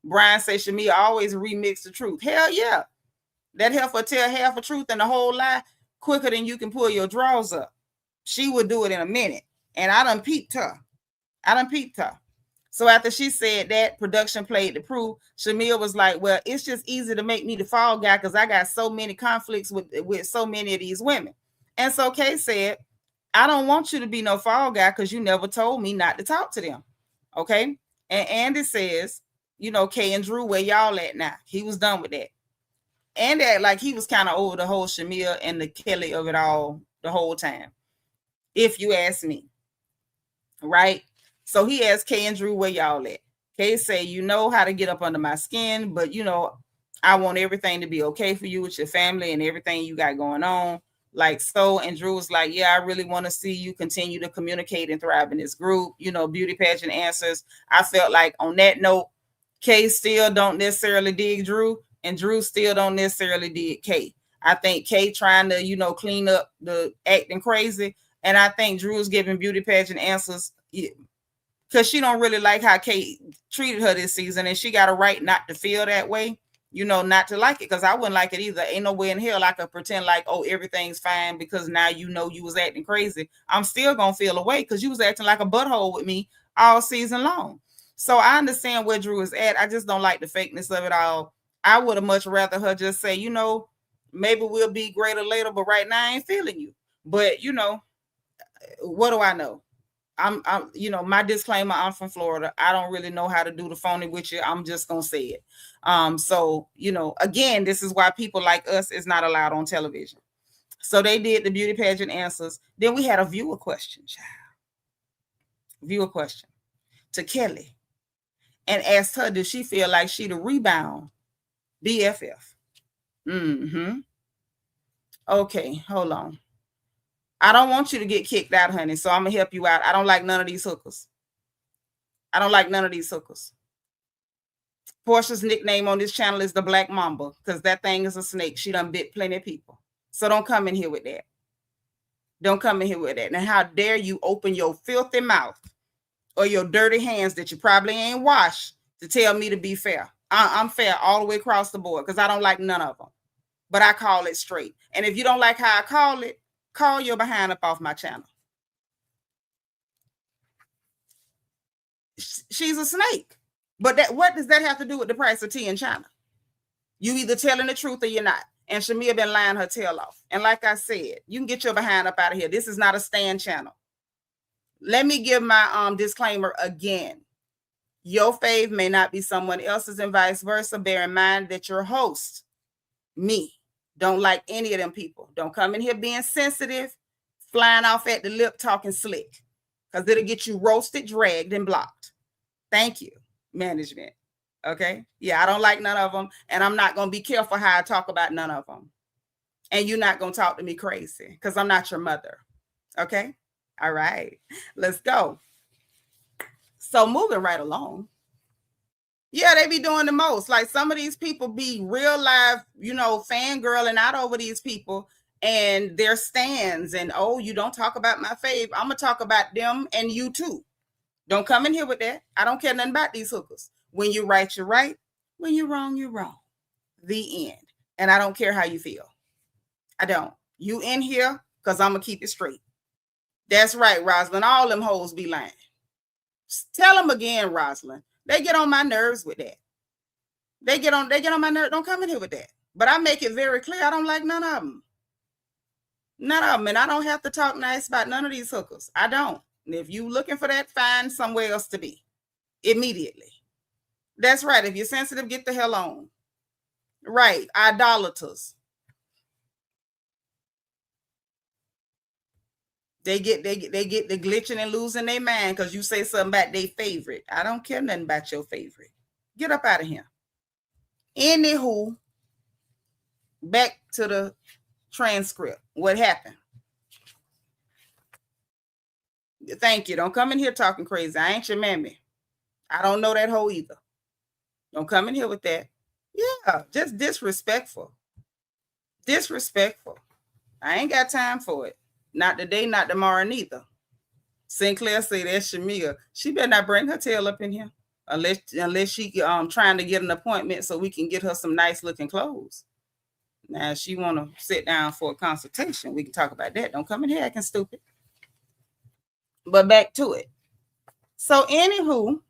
Speaker 1: Brian says Shamia always remix the truth. Hell yeah. That heifer tell half a truth and the whole lie quicker than you can pull your drawers up. She would do it in a minute. And I done peeped her. So after she said that, production played the proof. Shamia was like, well, it's just easy to make me the fall guy because I got so many conflicts with so many of these women. And so Kay said, I don't want you to be no fall guy because you never told me not to talk to them. Okay. And Andy says, you know, Kay and Drew, where y'all at now? He was done with that. Andy act like he was kind of over the whole Shamia and the Kelly of it all the whole time, if you ask me. Right? So he asked Kay and Drew, where y'all at? Kay say, you know how to get up under my skin, but you know, I want everything to be okay for you with your family and everything you got going on. Like so, and Drew was like, yeah, I really want to see you continue to communicate and thrive in this group, you know, beauty pageant answers. I felt like on that note, Kay still don't necessarily dig Drew, and Drew still don't necessarily dig Kay. I think Kay trying to, you know, clean up the acting crazy, and I think Drew's giving beauty pageant answers because she don't really like how Kay treated her this season, and she got a right not to feel that way. You know, not to like it, because I wouldn't like it either. Ain't no way in hell I could pretend like, oh, everything's fine because now you know you was acting crazy. I'm still gonna feel away because you was acting like a butthole with me all season long. So I understand where Drew is at. I just don't like the fakeness of it all. I would have much rather her just say, you know, maybe we'll be greater later, but right now I ain't feeling you. But you know, what do I know? I'm, you know, my disclaimer, I'm from Florida. I don't really know how to do the phony with you. I'm just going to say it. So, you know, again, this is why people like us is not allowed on television. So they did the beauty pageant answers. Then we had a viewer question, child. Viewer question to Kelly and asked her, did she feel like she the rebound BFF? Mm-hmm. Okay, hold on. I don't want you to get kicked out, honey, so I'm going to help you out. I don't like none of these hookers. Portia's nickname on this channel is the Black Mamba because that thing is a snake. She done bit plenty of people. So don't come in here with that. Now, how dare you open your filthy mouth or your dirty hands that you probably ain't washed to tell me to be fair. I'm fair all the way across the board because I don't like none of them. But I call it straight. And if you don't like how I call it, call your behind up off my channel. She's a snake. But what does that have to do with the price of tea in China? You either telling the truth or you're not. And Shamia been lying her tail off. And like I said, you can get your behind up out of here. This is not a stand channel. Let me give my disclaimer again. Your fave may not be someone else's and vice versa. Bear in mind that your host, me, don't like any of them people. Don't come in here being sensitive, flying off at the lip, talking slick, because it'll get you roasted, dragged, and blocked. Thank you, management. Okay? Yeah, I don't like none of them, and I'm not going to be careful how I talk about none of them. And you're not going to talk to me crazy because I'm not your mother. Okay? All right. Let's go. So moving right along. Yeah, they be doing the most. Like some of these people be real live, you know, fangirling out over these people and their stands. And, oh, you don't talk about my fave. I'm going to talk about them and you too. Don't come in here with that. I don't care nothing about these hookers. When you're right, you're right. When you're wrong, you're wrong. The end. And I don't care how you feel. I don't. You in here because I'm going to keep it straight. That's right, Rosalind. All them hoes be lying. Tell them again, Rosalind. They get on my nerves with that. They get on my nerves. Don't come in here with that. But I make it very clear I don't like none of them. None of them. And I don't have to talk nice about none of these hookers. I don't. And if you looking for that, find somewhere else to be. Immediately. That's right. If you're sensitive, get the hell on. Right. Idolaters. They get the glitching and losing their mind because you say something about their favorite. I don't care nothing about your favorite. Get up out of here. Anywho, back to the transcript. What happened? Thank you. Don't come in here talking crazy. I ain't your mammy. I don't know that hoe either. Don't come in here with that. Yeah, just disrespectful. Disrespectful. I ain't got time for it. Not today, not tomorrow, neither. Sinclair say that's Shamia. She better not bring her tail up in here. Unless she trying to get an appointment so we can get her some nice looking clothes. Now, if she want to sit down for a consultation, we can talk about that. Don't come in here acting stupid. But back to it. So, anywho,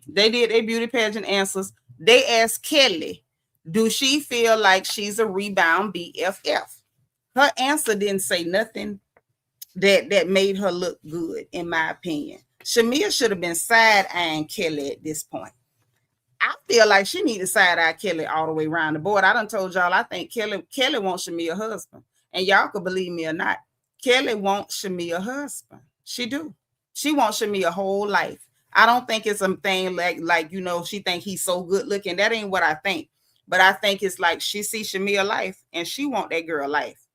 Speaker 1: they did a beauty pageant answers. They asked Kelly, do she feel like she's a rebound BFF? Her answer didn't say nothing that made her look good, in my opinion. Shamia should have been side-eyeing Kelly at this point. I feel like she need to side-eye Kelly all the way around the board. I done told y'all I think Kelly wants Shamia a husband. And y'all could believe me or not. Kelly wants Shamia a husband. She do. She wants Shamia a whole life. I don't think it's a thing like she think he's so good looking. That ain't what I think. But I think it's like she sees Shamia life and she want that girl life.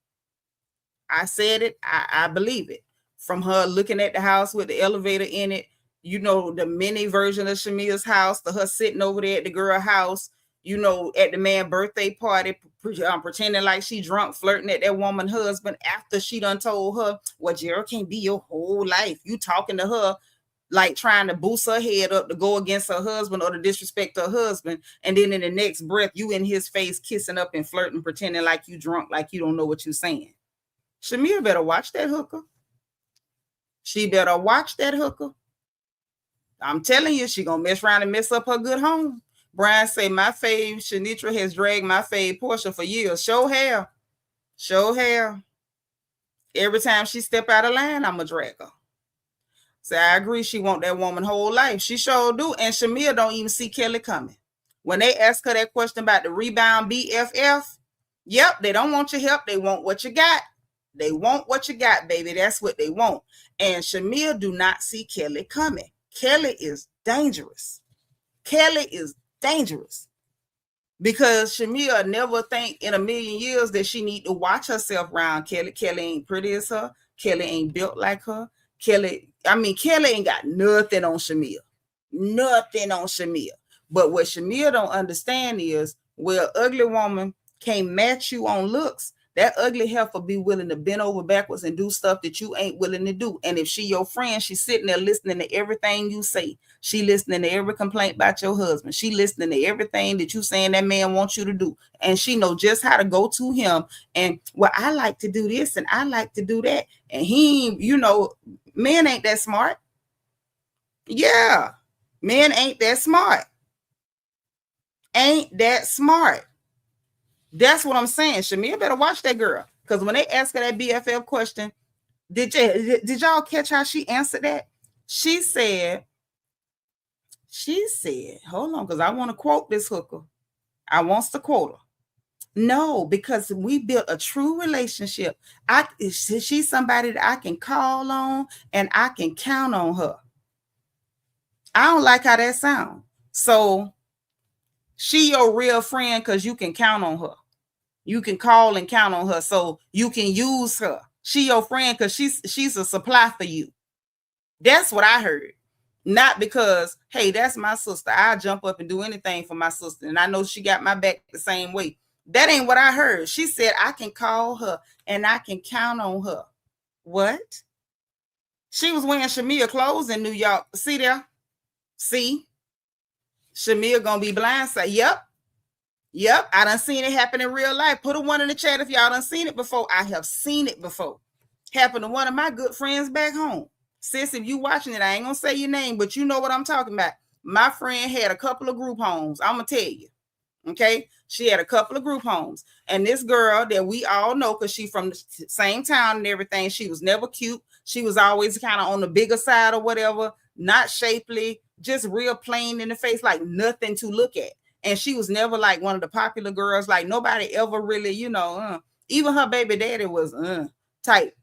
Speaker 1: I said it. I believe it. From her looking at the house with the elevator in it, the mini version of Shamia's house, to her sitting over there at the girl house, at the man birthday party, pretending like she drunk, flirting at that woman husband after she done told her, well, Gerald can't be your whole life. You talking to her like trying to boost her head up to go against her husband or to disrespect her husband. And then in the next breath, you in his face kissing up and flirting, pretending like you drunk, like you don't know what you're saying. Shamia better watch that hooker. She better watch that hooker. I'm telling you, she gonna mess around and mess up her good home. Brian say, my fave, Seanitra has dragged my fave Portia for years. Show hair. Every time she step out of line, I'm a drag her. So I agree, she want that woman whole life. She sure do. And Shamia don't even see Kelly coming. When they ask her that question about the rebound BFF, yep, they don't want your help. They want what you got. They want what you got, baby. That's what they want. And Shamia do not see Kelly coming. Kelly is dangerous. Because Shamia never think in a million years that she need to watch herself around Kelly. Kelly ain't pretty as her. Kelly ain't built like her. Kelly ain't got nothing on Shamia. But what Shamia don't understand is, well, ugly woman can't match you on looks. That ugly heifer be willing to bend over backwards and do stuff that you ain't willing to do. And if she your friend, she's sitting there listening to everything you say. She listening to every complaint about your husband. She listening to everything that you saying that man wants you to do. And she know just how to go to him. And, well, I like to do this and I like to do that. And he, men ain't that smart. Yeah. Men ain't that smart. That's what I'm saying. Shamia better watch that girl. Because when they ask her that BFF question, did y'all catch how she answered that? She said, hold on, because I want to quote this hooker. I wants to quote her. No, because we built a true relationship. She's somebody that I can call on and I can count on her. I don't like how that sounds. So she your real friend because you can count on her. You can call and count on her, so you can use her. She your friend because she's a supply for you. That's what I heard. Not because, hey, that's my sister. I jump up and do anything for my sister, and I know she got my back the same way. That ain't what I heard. She said I can call her and I can count on her. What? She was wearing Shamia clothes in New York. See there? See? Shamia gonna be blindsided. Yep, I done seen it happen in real life. Put a one in the chat if y'all done seen it before. I have seen it before. Happened to one of my good friends back home. Sis, if you watching it, I ain't gonna say your name, but you know what I'm talking about. My friend had a couple of group homes. I'm gonna tell you. Okay, she had a couple of group homes, and this girl that we all know, because she from the same town and everything, she was never cute. She was always kind of on the bigger side or whatever, not shapely, just real plain in the face, like nothing to look at. And she was never like one of the popular girls. Like nobody ever really, even her baby daddy was type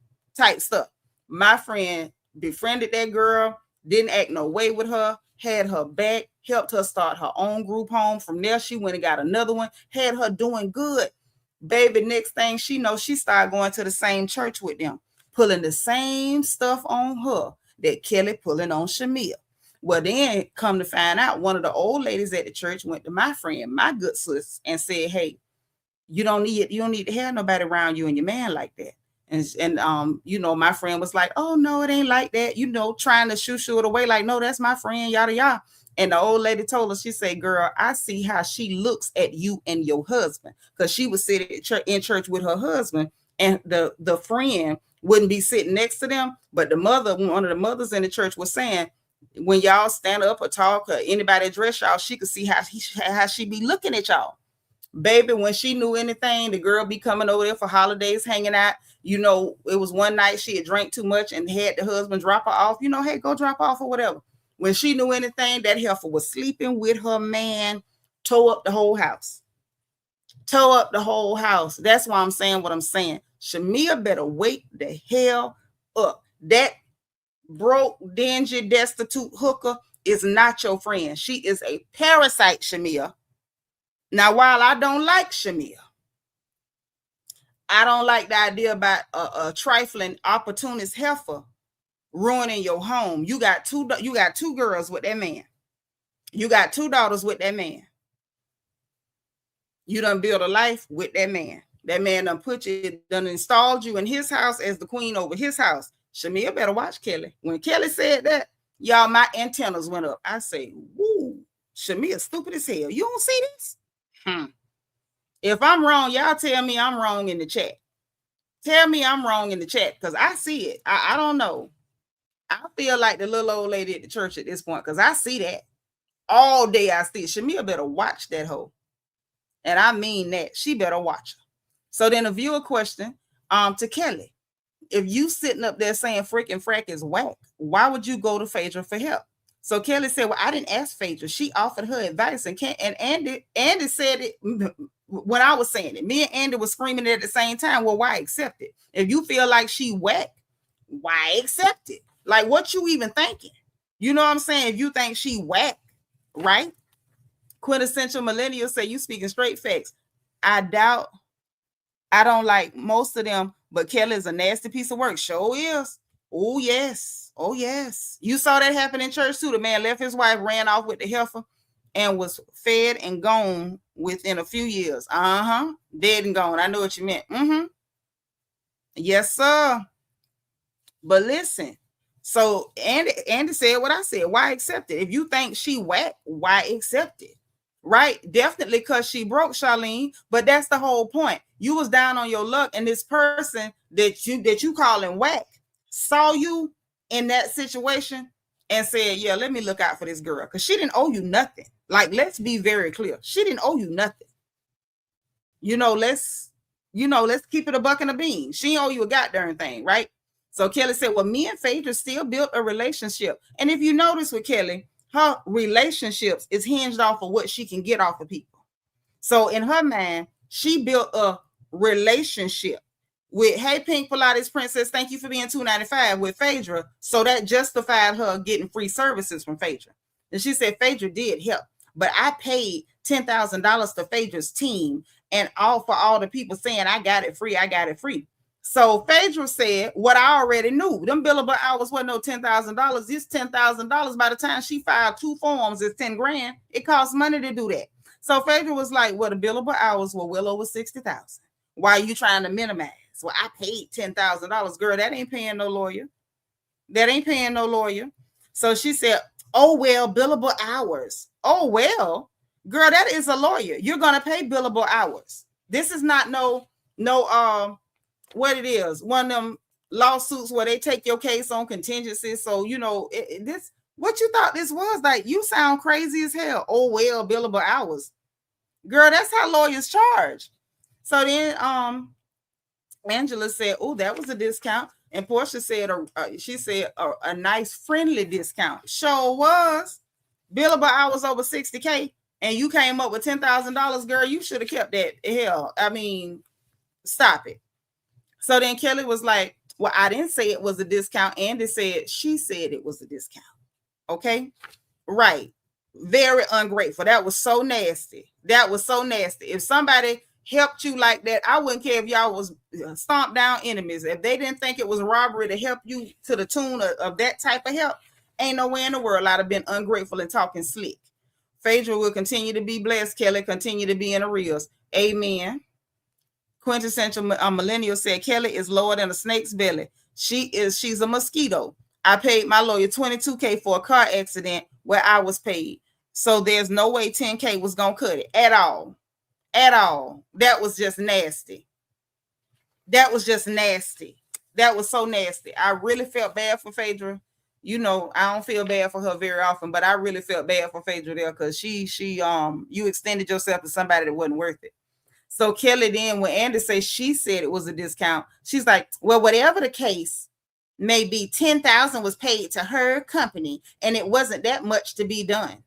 Speaker 1: stuff. My friend befriended that girl, didn't act no way with her, had her back, helped her start her own group home. From there, she went and got another one, had her doing good. Baby, next thing she knows, she started going to the same church with them. pulling the same stuff on her that Kelly pulling on Shamia. Well, then come to find out, one of the old ladies at the church went to my friend, my good sis, and said, hey, you don't need to have nobody around you and your man like that. And my friend was like, oh no, it ain't like that, trying to shoo it away, like, no, that's my friend, yada yada. And the old lady told her, she said, girl, I see how she looks at you and your husband, because she was sitting in church with her husband, and the friend wouldn't be sitting next to them, but one of the mothers in the church was saying, when y'all stand up or talk or anybody address y'all, she could see how she be looking at y'all. Baby, when she knew anything, the girl be coming over there for holidays, hanging out. It was one night she had drank too much and had the husband drop her off. Hey, go drop off or whatever. When she knew anything, that heifer was sleeping with her man, tore up the whole house. That's why I'm saying what I'm saying. Shamia better wake the hell up. That broke, dingy, destitute hooker is not your friend. She is a parasite, Shamia. Now, while I don't like Shamia, I don't like the idea about a trifling opportunist heifer ruining your home. You got two girls with that man. You got 2 daughters with that man. You done build a life with that man. That man done installed you in his house as the queen over his house. Shamia better watch Kelly. When Kelly said that, y'all, my antennas went up. I say, woo, Shamia stupid as hell. You don't see this? If I'm wrong, y'all tell me I'm wrong in the chat. Tell me I'm wrong in the chat, because I see it. I don't know. I feel like the little old lady at the church at this point, because I see that all day. I see it. Shamia better watch that hoe. And I mean that. She better watch her. So then a viewer question to Kelly. If you sitting up there saying freaking frack is whack, why would you go to Phaedra for help? So Kelly said, well, I didn't ask Phaedra. She offered her advice, and Andy said it when I was saying it. Me and Andy was screaming it at the same time. Well, why accept it? If you feel like she whack, why accept it? Like, what you even thinking? You know what I'm saying? If you think she whack, right? Quintessential millennial say, you speaking straight facts. I don't like most of them, but Kelly is a nasty piece of work. Sure is. Oh, yes. Oh, yes. You saw that happen in church too. The man left his wife, ran off with the heifer, and was fed and gone within a few years. Dead and gone. I know what you meant. Yes, sir. But listen. So Andy said what I said. Why accept it? If you think she whack, why accept it? Right? Definitely because she broke, Charlene. But that's the whole point. You was down on your luck, and this person that you calling whack saw you in that situation and said, yeah, let me look out for this girl, because she didn't owe you nothing. Like, let's be very clear. She didn't owe you nothing. Let's keep it a buck and a bean. She didn't owe you a goddamn thing, right? So Kelly said, well, me and Phaedra still built a relationship. And if you notice with Kelly, her relationships is hinged off of what she can get off of people. So in her mind, she built a relationship with, hey, Pink Pilates Princess, thank you for being $2.95 with Phaedra. So that justified her getting free services from Phaedra. And she said Phaedra did help, but I paid $10,000 to Phaedra's team, and all for all the people saying I got it free. So Phaedra said what I already knew. Them billable hours wasn't no $10,000. This $10,000 by the time she filed 2 forms is $10,000. It costs money to do that. So Phaedra was like, well, the billable hours were well over 60,000. Why are you trying to minimize? Well, I paid $10,000. Girl, that ain't paying no lawyer. So she said, oh, well, billable hours. Oh, well, girl, that is a lawyer. You're going to pay billable hours. This is not no, what it is. One of them lawsuits where they take your case on contingency. So, this, what you thought this was? Like, you sound crazy as hell. Oh, well, billable hours. Girl, that's how lawyers charge. So then, Angela said, oh, that was a discount. And Portia said, she said a nice friendly discount. Sure was. Billable hours over 60K, and you came up with $10,000, girl. You should have kept that. Hell, I mean, stop it. So then Kelly was like, well, I didn't say it was a discount. Andy said, she said it was a discount. Okay. Right. Very ungrateful. That was so nasty. If somebody helped you like that, I wouldn't care if y'all was stomped down enemies. If they didn't think it was robbery to help you to the tune of that type of help, ain't no way in the world I'd have been ungrateful and talking slick. Phaedra will continue to be blessed. Kelly continue to be in the reels. Amen. Quintessential millennial said Kelly is lower than a snake's belly. She's a mosquito. I paid my lawyer $22K for a car accident where I was paid. So there's no way $10K was gonna cut it at all. At all. That was just nasty. That was just nasty. That was so nasty. I really felt bad for Phaedra. You know, I don't feel bad for her very often, but I really felt bad for Phaedra there because you extended yourself to somebody that wasn't worth it. So Kelly then, when Andy said she said it was a discount, she's like, well, whatever the case may be, $10,000 was paid to her company, and it wasn't that much to be done.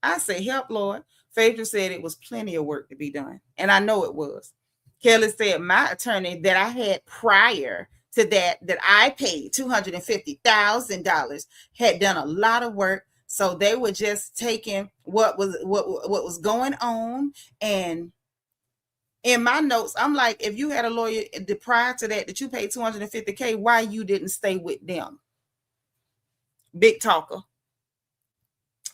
Speaker 1: I say, help, Lord. Phaedra said it was plenty of work to be done, and I know it was. Kelly said my attorney that I had prior to that I paid $250,000 had done a lot of work. So they were just taking what was going on. And in my notes, I'm like, if you had a lawyer prior to that you paid $250K, why you didn't stay with them? Big talker.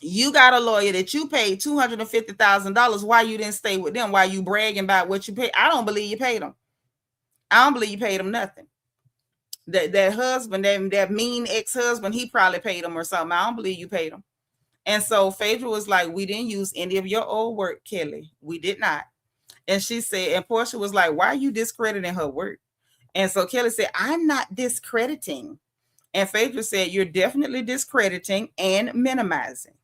Speaker 1: You got a lawyer that you paid $250,000. Why you didn't stay with them? Why you bragging about what you paid? I don't believe you paid them. I don't believe you paid them nothing. That husband, that mean ex-husband, he probably paid him or something. I don't believe you paid him. And so Phaedra was like, we didn't use any of your old work, Kelly. We did not. And she said, and Portia was like, why are you discrediting her work? And so Kelly said, I'm not discrediting. And Phaedra said, you're definitely discrediting and minimizing.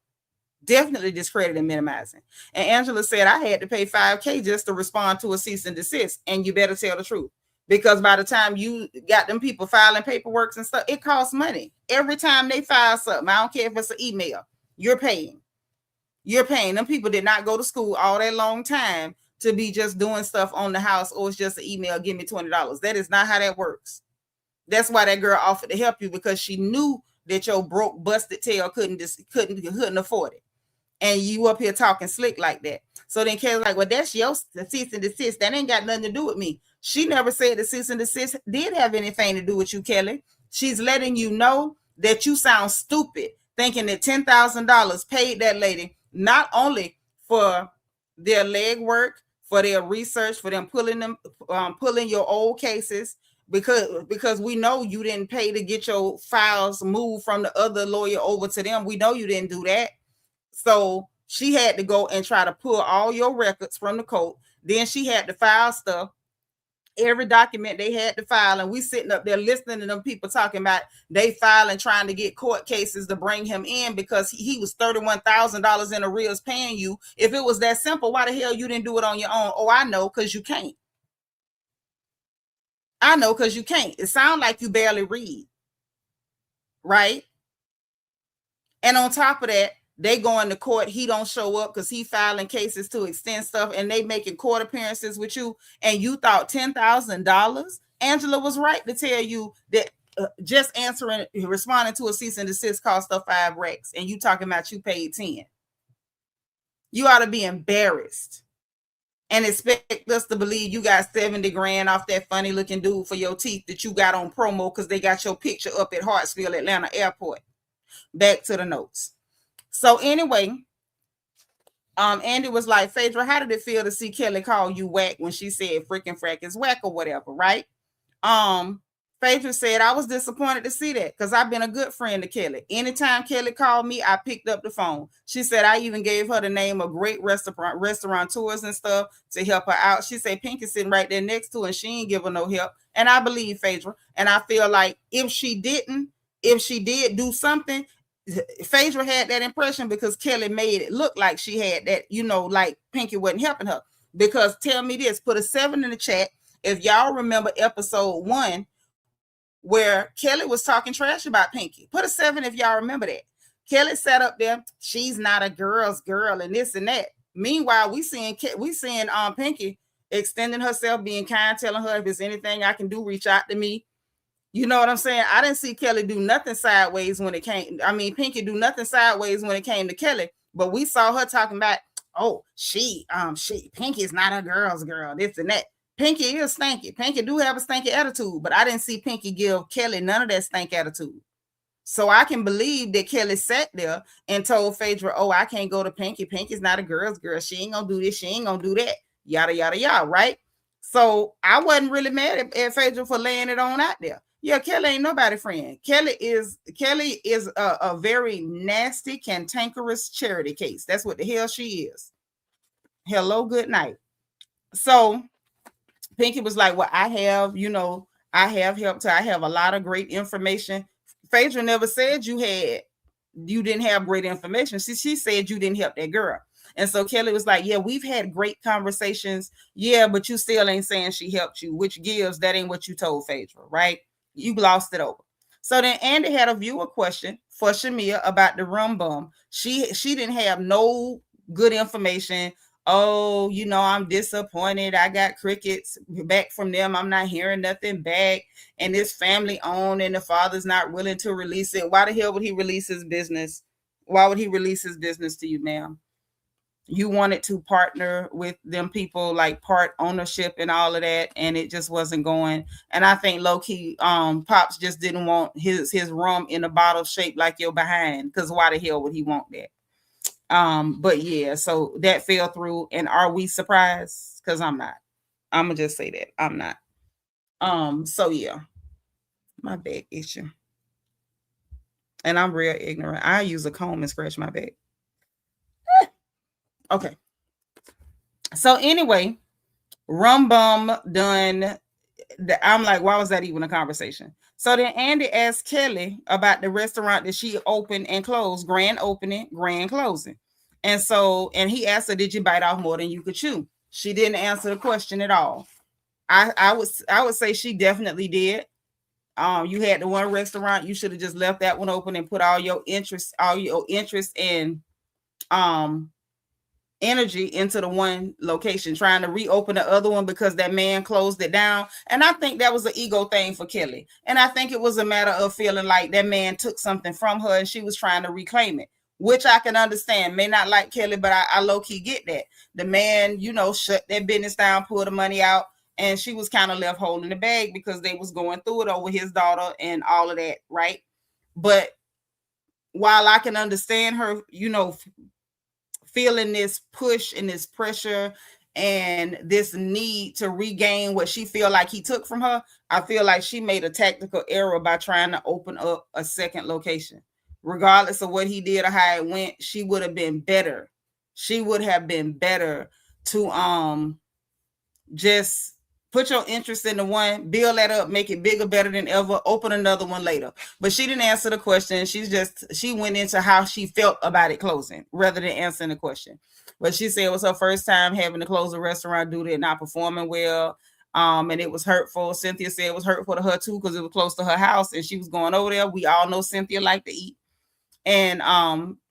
Speaker 1: Definitely discrediting and minimizing. And Angela said, I had to pay $5K just to respond to a cease and desist. And you better tell the truth. Because by the time you got them people filing paperwork and stuff, it costs money. Every time they file something, I don't care if it's an email, you're paying. You're paying. Them people did not go to school all that long time to be just doing stuff on the house, or it's just an email, give me $20. That is not how that works. That's why that girl offered to help you, because she knew that your broke, busted tail couldn't afford it. And you up here talking slick like that. So then Kelly's like, well, that's your cease and desist. That ain't got nothing to do with me. She never said the cease and desist did have anything to do with you, Kelly. She's letting you know that you sound stupid thinking that $10,000 paid that lady not only for their legwork, for their research, for them pulling your old cases, because we know you didn't pay to get your files moved from the other lawyer over to them. We know you didn't do that. So she had to go and try to pull all your records from the court. Then she had to file stuff, every document they had to file. And we sitting up there listening to them people talking about they filing, trying to get court cases to bring him in because he was $31,000 in arrears paying you. If it was that simple, why the hell you didn't do it on your own? Oh, I know, because you can't. I know, because you can't. It sounds like you barely read. Right? And on top of that, they going to court. He don't show up because he filing cases to extend stuff, and they making court appearances with you. And you thought $10,000. Angela was right to tell you that just responding to a cease and desist cost her $5 and you talking about you paid 10. You ought to be embarrassed and expect us to believe you got 70 grand off that funny looking dude for your teeth that you got on promo because they got your picture up at Hartsfield Atlanta Airport. Back to the notes. So anyway, Andy was like, Phaedra, how did it feel to see Kelly call you whack when she said freaking frack is whack or whatever, right? Phaedra said, I was disappointed to see that because I've been a good friend to Kelly. Anytime Kelly called me, I picked up the phone. She said, I even gave her the name of great restaurateurs and stuff to help her out. She said, Pinky's sitting right there next to her and she ain't give her no help. And I believe Phaedra. And I feel like if she did do something, Phaedra had that impression because Kelly made it look like she had that, like Pinky wasn't helping her. Because tell me this, put a 7 in the chat if y'all remember episode 1 where Kelly was talking trash about Pinky. Put a 7 if y'all remember that. Kelly sat up there, she's not a girl's girl and this and that. Meanwhile, we seeing Pinky extending herself, being kind, telling her if there's anything I can do, reach out to me. You know what I'm saying? I didn't see Kelly do nothing sideways when it came. Pinky do nothing sideways when it came to Kelly, but we saw her talking about, oh, Pinky is not a girl's girl, this and that. Pinky is stanky. Pinky do have a stanky attitude, but I didn't see Pinky give Kelly none of that stank attitude. So I can believe that Kelly sat there and told Phaedra, oh, I can't go to Pinky. Pinky's not a girl's girl. She ain't gonna do this. She ain't gonna do that. Yada, yada, yada, right? So I wasn't really mad at Phaedra for laying it on out there. Yeah, Kelly ain't nobody friend. Kelly is a very nasty, cantankerous charity case. That's what the hell she is. Hello, good night. So Pinky was like, well, I have helped her. I have a lot of great information. Phaedra never said you didn't have great information. She said you didn't help that girl. And so Kelly was like, yeah, we've had great conversations. Yeah, but you still ain't saying she helped you, which gives that ain't what you told Phaedra, right? You glossed it over. So then Andy had a viewer question for Shamia about the rum bum. She didn't have no good information. Oh, I'm disappointed. I got crickets back from them. I'm not hearing nothing back. And it's family owned and the father's not willing to release it. Why the hell would he release his business? Why would he release his business to you, ma'am? You wanted to partner with them people, like part ownership and all of that, and it just wasn't going. And I think low-key, Pops just didn't want his rum in a bottle shaped like your behind, because why the hell would he want that? But yeah, so that fell through. And are we surprised? Because I'm not. I'm gonna just say that I'm not. So yeah, my back issue, and I'm real ignorant. I use a comb and scratch my back. Okay. So anyway, rum bum done. I'm like, why was that even a conversation? So then Andy asked Kelly about the restaurant that she opened and closed, grand opening, grand closing. And he asked her, did you bite off more than you could chew? She didn't answer the question at all. I would say she definitely did. You had the one restaurant, you should have just left that one open and put all your interest and energy into the one location, trying to reopen the other one because that man closed it down. And I think that was an ego thing for Kelly. And I think it was a matter of feeling like that man took something from her and she was trying to reclaim it, which I can understand. May not like Kelly, but I low-key get that. The man, shut that business down, pulled the money out, and she was kind of left holding the bag because they was going through it over his daughter and all of that, right? But while I can understand her, feeling this push and this pressure and this need to regain what she feel like he took from her, I feel like she made a tactical error by trying to open up a second location. Regardless of what he did or how it went, she would have been better. She would have been better to just put your interest in the one, build that up, make it bigger, better than ever, open another one later. But she didn't answer the question. She went into how she felt about it closing rather than answering the question. But she said it was her first time having to close a restaurant due to it not performing well. And it was hurtful. Cynthia said it was hurtful to her too because it was close to her house and she was going over there. We all know Cynthia liked to eat. And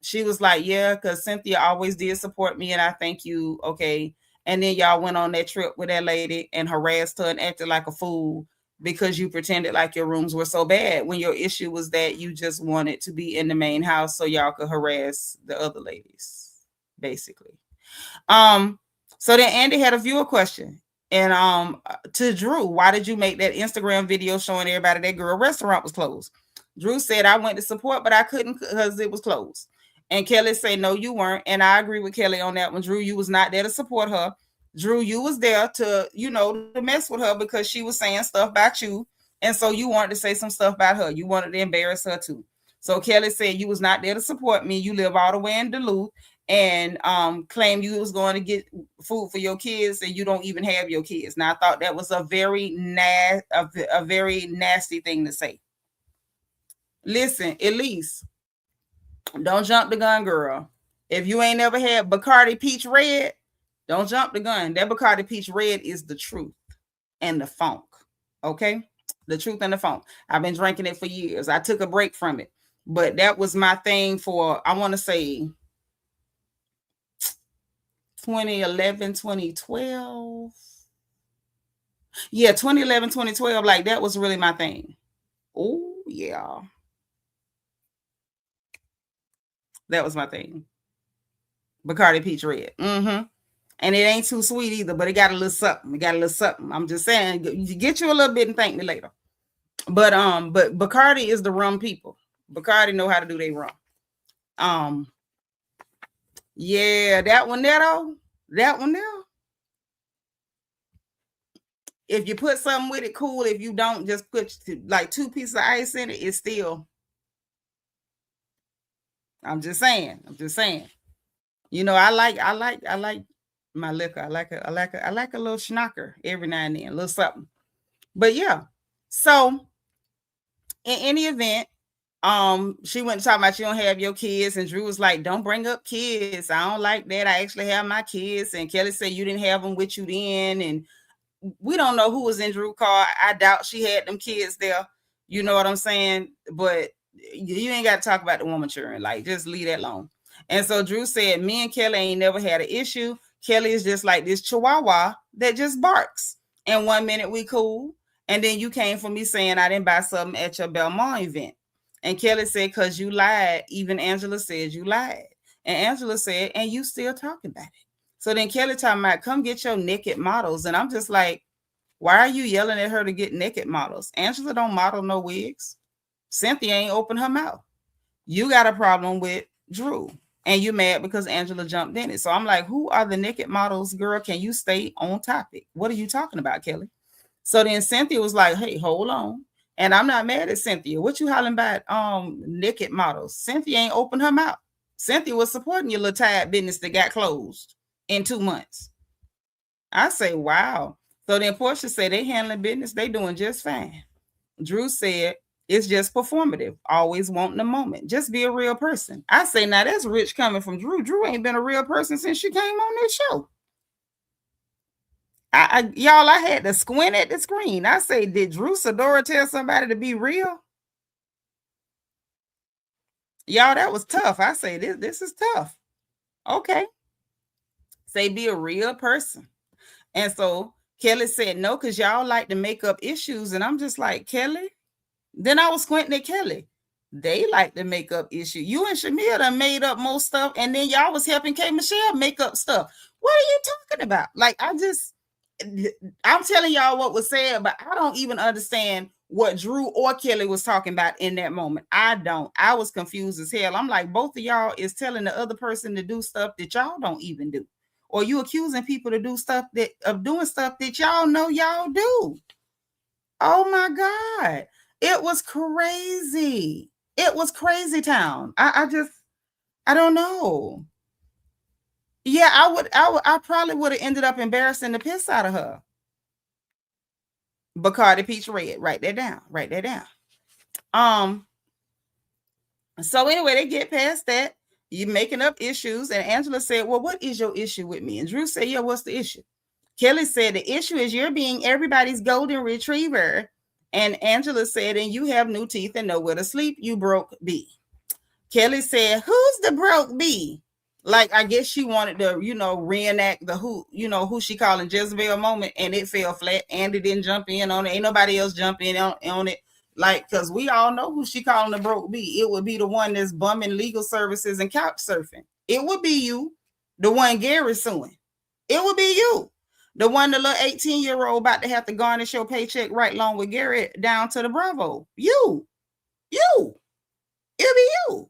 Speaker 1: she was like, yeah, because Cynthia always did support me and I thank you. Okay. And then y'all went on that trip with that lady and harassed her and acted like a fool because you pretended like your rooms were so bad when your issue was that you just wanted to be in the main house so y'all could harass the other ladies, basically. So then Andy had a viewer question. And to Drew, why did you make that Instagram video showing everybody that girl restaurant was closed? Drew said, I went to support, but I couldn't because it was closed. And Kelly said, no, you weren't. And I agree with Kelly on that one. Drew, you was not there to support her. Drew, you was there to, to mess with her because she was saying stuff about you. And so you wanted to say some stuff about her. You wanted to embarrass her too. So Kelly said you was not there to support me. You live all the way in Duluth and claimed you was going to get food for your kids and you don't even have your kids. Now, I thought that was a very nasty thing to say. Listen, Elise, don't jump the gun, girl. If you ain't never had Bacardi Peach Red, don't jump the gun. That Bacardi Peach Red is the truth and the funk. Okay? The truth and the funk. I've been drinking it for years. I took a break from it. But that was my thing for, I want to say, 2011, 2012. Yeah, 2011, 2012. Like, that was really my thing. Oh, yeah. That was my thing. Bacardi Peach Red. And it ain't too sweet either, but it got a little something. It got a little something. I'm just saying, you get you a little bit and thank me later. But Bacardi is the rum people. Bacardi know how to do their rum. Yeah, that one there though. That one there. If you put something with it, cool. If you don't, just put like 2 pieces of ice in it. It's still. I'm just saying. You know, I like my liquor. I like a little schnocker every now and then, a little something. But yeah. So in any event, she went to talk about you don't have your kids, and Drew was like, don't bring up kids. I don't like that. I actually have my kids. And Kelly said you didn't have them with you then. And we don't know who was in Drew's car. I doubt she had them kids there. You know what I'm saying? But you ain't got to talk about the woman children. Like, just leave that alone. And so Drew said, me and Kelly ain't never had an issue. Kelly is just like this chihuahua that just barks. And 1 minute we cool. And then you came for me saying I didn't buy something at your Belmont event. And Kelly said, because you lied. Even Angela said you lied. And Angela said, and you still talking about it. So then Kelly talking about, come get your naked models. And I'm just like, why are you yelling at her to get naked models? Angela don't model no wigs. Cynthia ain't open her mouth. You got a problem with Drew. And you mad because Angela jumped in it. So I'm like, who are the naked models, girl? Can you stay on topic? What are you talking about, Kelly? So then Cynthia was like, hey, hold on. And I'm not mad at Cynthia. What you hollering about naked models? Cynthia ain't open her mouth. Cynthia was supporting your little tired business that got closed in 2 months. I say, wow. So then Portia said they handling business. They doing just fine. Drew said, it's just performative. Always wanting a moment. Just be a real person. I say, now that's rich coming from Drew. Drew ain't been a real person since she came on this show. Y'all, I had to squint at the screen. I say, did Drew Sidora tell somebody to be real? Y'all, that was tough. I say, this is tough. Okay. Say, be a real person. And so Kelly said, no, because y'all like to make up issues. And I'm just like, Kelly? Then I was squinting at Kelly. They like to make up issues. You and Shamir done made up most stuff. And then y'all was helping K. Michelle make up stuff. What are you talking about? Like, I'm telling y'all what was said, but I don't even understand what Drew or Kelly was talking about in that moment. I don't. I was confused as hell. I'm like, both of y'all is telling the other person to do stuff that y'all don't even do. Or you accusing people to do stuff of doing stuff that y'all know y'all do. Oh my God. It was crazy. It was crazy town. I don't know. Yeah, I probably would have ended up embarrassing the piss out of her. Bacardi Peach Red. Write that down. So anyway, they get past that. You making up issues. And Angela said, well, what is your issue with me? And Drew said, yeah, what's the issue? Kelly said, the issue is you're being everybody's golden retriever. And Angela said, and you have new teeth and nowhere to sleep. You broke B. Kelly said, who's the broke B? Like, I guess she wanted to, reenact the who she calling Jezebel moment, and it fell flat. Andy didn't jump in on it. Ain't nobody else jump in on it. Like, because we all know who she calling the broke B. It would be the one that's bumming legal services and couch surfing. It would be you, the one Gary's suing. It would be you. The one, the little 18-year-old about to have to garnish your paycheck right along with Gary down to the Bravo. You. It'll be you.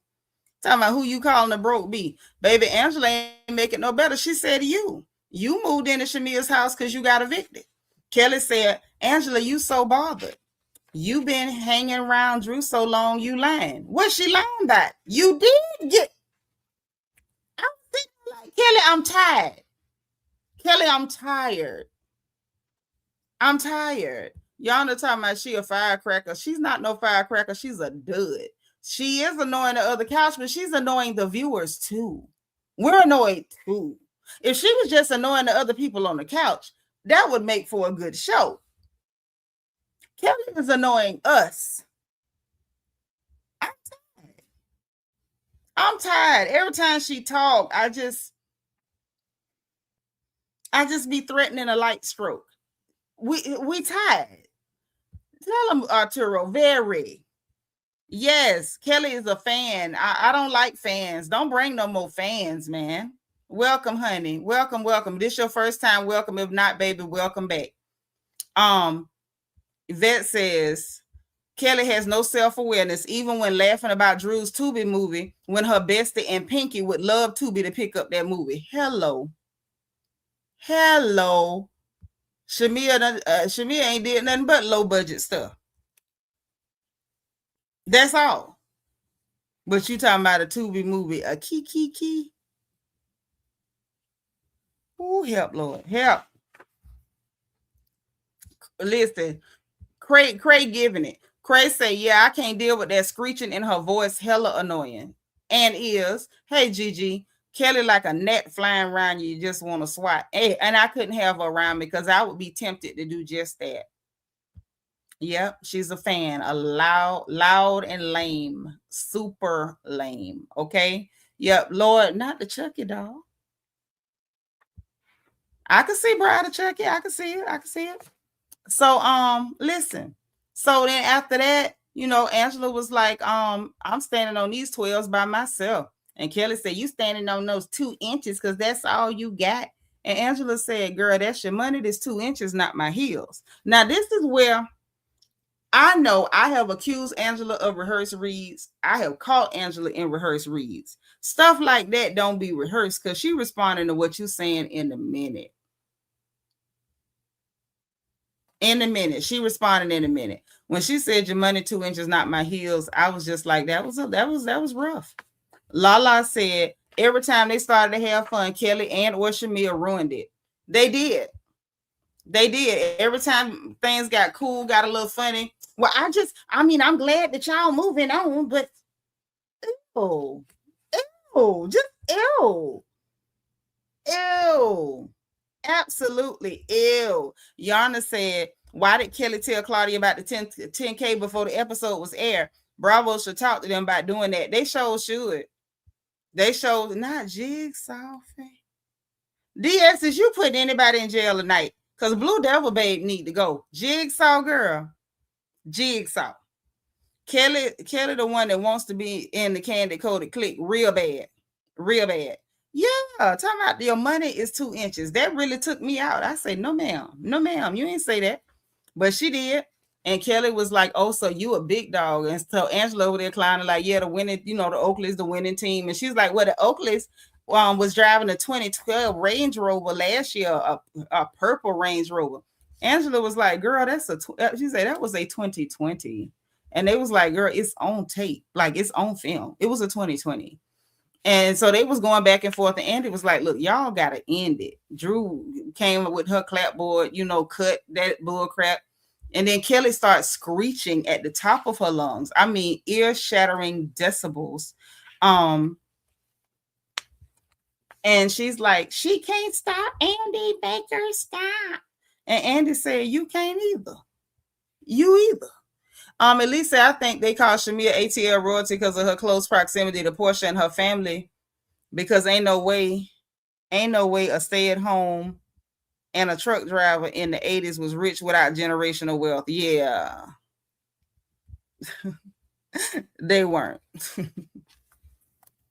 Speaker 1: Talking about who you calling the broke B. Baby, Angela ain't make it no better. She said you. You moved into Shamir's house because you got evicted. Kelly said, Angela, you so bothered. You been hanging around Drew so long, you lying. What's she lying about? You did get. I'm thinking like, Kelly, I'm tired. Kelly, I'm tired. Y'all know talking about she a firecracker. She's not no firecracker. She's a dud. She is annoying the other couch, but she's annoying the viewers too. We're annoyed too. If she was just annoying the other people on the couch, that would make for a good show. Kelly is annoying us. I'm tired. Every time she talk, I just be threatening a light stroke. We tired. Tell them, Arturo, very. Yes, Kelly is a fan. I don't like fans. Don't bring no more fans, man. Welcome, honey. Welcome. This your first time. Welcome. If not, baby, welcome back. Yvette says Kelly has no self-awareness, even when laughing about Drew's Tubi movie, when her bestie and Pinky would love Tubi to pick up that movie. Hello. Shamia ain't did nothing but low budget stuff. That's all. But you talking about a Tubi movie, a key. Oh, help, Lord, help. Listen, Craig giving it. Craig say, yeah, I can't deal with that screeching in her voice. Hella annoying. And is, hey, Gigi, Kelly like a gnat flying around you just want to swat. Hey, and I couldn't have her around because I would be tempted to do just that. Yep, she's a fan. A loud and lame. Super lame. Okay. Yep, Lord, not the Chucky doll. I can see Bride of Chucky. I can see it. So listen. So then after that, Angela was like, I'm standing on these 12s by myself. And Kelly said, you standing on those 2 inches because that's all you got. And Angela said, girl, that's your money. This 2 inches, not my heels. Now, this is where I know I have accused Angela of rehearsed reads. I have caught Angela in rehearsed reads. Stuff like that don't be rehearsed because she responding to what you're saying in a minute. She responded in a minute. When she said your money 2 inches, not my heels, I was just like, that was rough. Lala said every time they started to have fun, Kelly and or Shamia ruined it. They did. Every time things got cool, got a little funny. Well, I'm glad that y'all moving on, but ew. Absolutely ew. Yana said, why did Kelly tell Claudia about the 10K before the episode was aired? Bravo should talk to them about doing that. They should. Not Jigsaw. DX, is you putting anybody in jail tonight? Because Blue Devil Babe need to go. Jigsaw girl. Jigsaw. Kelly the one that wants to be in the Candy Coated clique real bad. Yeah, talking about your money is 2 inches. That really took me out. I say, no, ma'am, you ain't say that. But she did. And Kelly was like, oh, so you a big dog. And so Angela over there climbing like, yeah, the winning, the Oakley's the winning team. And she's like, well, the Oakley's was driving a 2012 Range Rover last year, a purple Range Rover. Angela was like, girl, she said that was a 2020. And they was like, girl, it's on tape. Like, it's on film. It was a 2020. And so they was going back and forth, and Andy was like, look, y'all got to end it. Drew came with her clapboard, cut that bull crap. And then Kelly starts screeching at the top of her lungs. I mean, ear-shattering decibels. And she's like, she can't stop. Andy Baker, stop. And Andy said, you can't either. You either. Elisa, I think they call Shamia ATL royalty because of her close proximity to Portia and her family, because ain't no way a stay-at-home and a truck driver in the 80s was rich without generational wealth. Yeah. They weren't.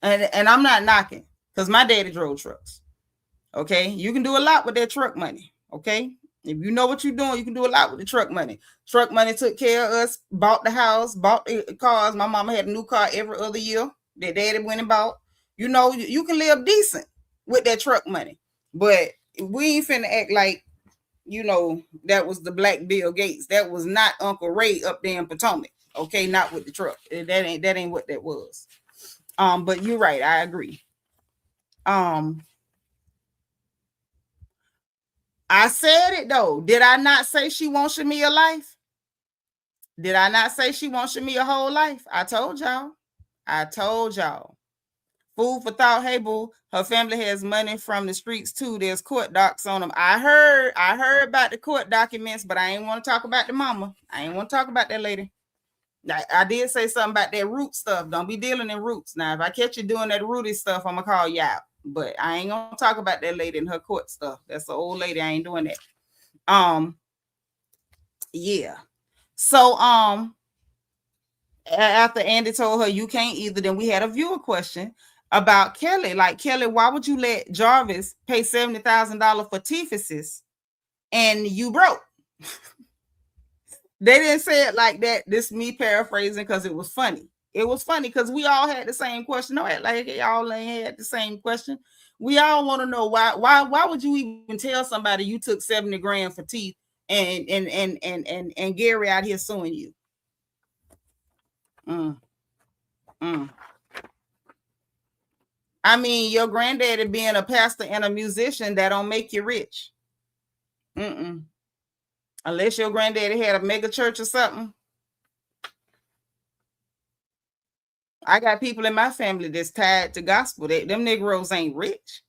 Speaker 1: and I'm not knocking, because my daddy drove trucks. Okay? You can do a lot with that truck money. Okay? If you know what you're doing, you can do a lot with the truck money. Truck money took care of us, bought the house, bought the cars. My mama had a new car every other year that daddy went and bought. You can live decent with that truck money. But we ain't finna act like, that was the Black Bill Gates. That was not Uncle Ray up there in Potomac. Okay, not with the truck. That ain't what that was. But you're right, I agree. I said it though. Did I not say she wants Shamia life? Did I not say she wants Shamia whole life? I told y'all. Food for thought. Hey boo, her family has money from the streets too. There's court docs on them. I heard about the court documents, but I ain't want to talk about the mama. I ain't want to talk about that lady. I did say something about that root stuff. Don't be dealing in roots. Now, if I catch you doing that rooty stuff, I'm gonna call you out. But I ain't gonna talk about that lady and her court stuff. That's an old lady. I ain't doing that. Yeah. So after Andy told her you can't either, then we had a viewer question. about Kelly. Like, Kelly, why would you let Jarvis pay $70,000 for Tiffany's and you broke? They didn't say it like that. This me paraphrasing because it was funny. It was funny because we all had the same question. No, like y'all ain't had the same question. We all want to know why would you even tell somebody you took 70 grand for teeth and Gary out here suing you? I mean, your granddaddy being a pastor and a musician, that don't make you rich. Unless your granddaddy had a mega church or something. I got people in my family that's tied to gospel. Them Negroes ain't rich.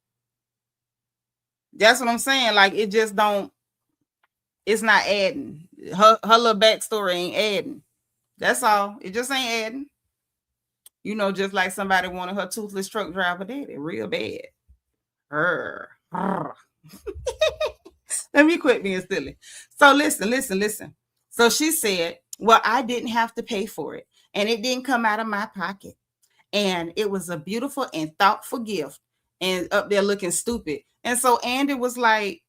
Speaker 1: That's what I'm saying. Like, it just don't, it's not adding. Her little backstory ain't adding. That's all. It just ain't adding. You know, just like somebody wanted her toothless truck driver daddy real bad. Let me quit being silly. So listen. So she said, well, I didn't have to pay for it, and it didn't come out of my pocket. And it was a beautiful and thoughtful gift, and up there looking stupid. And so Andy was like,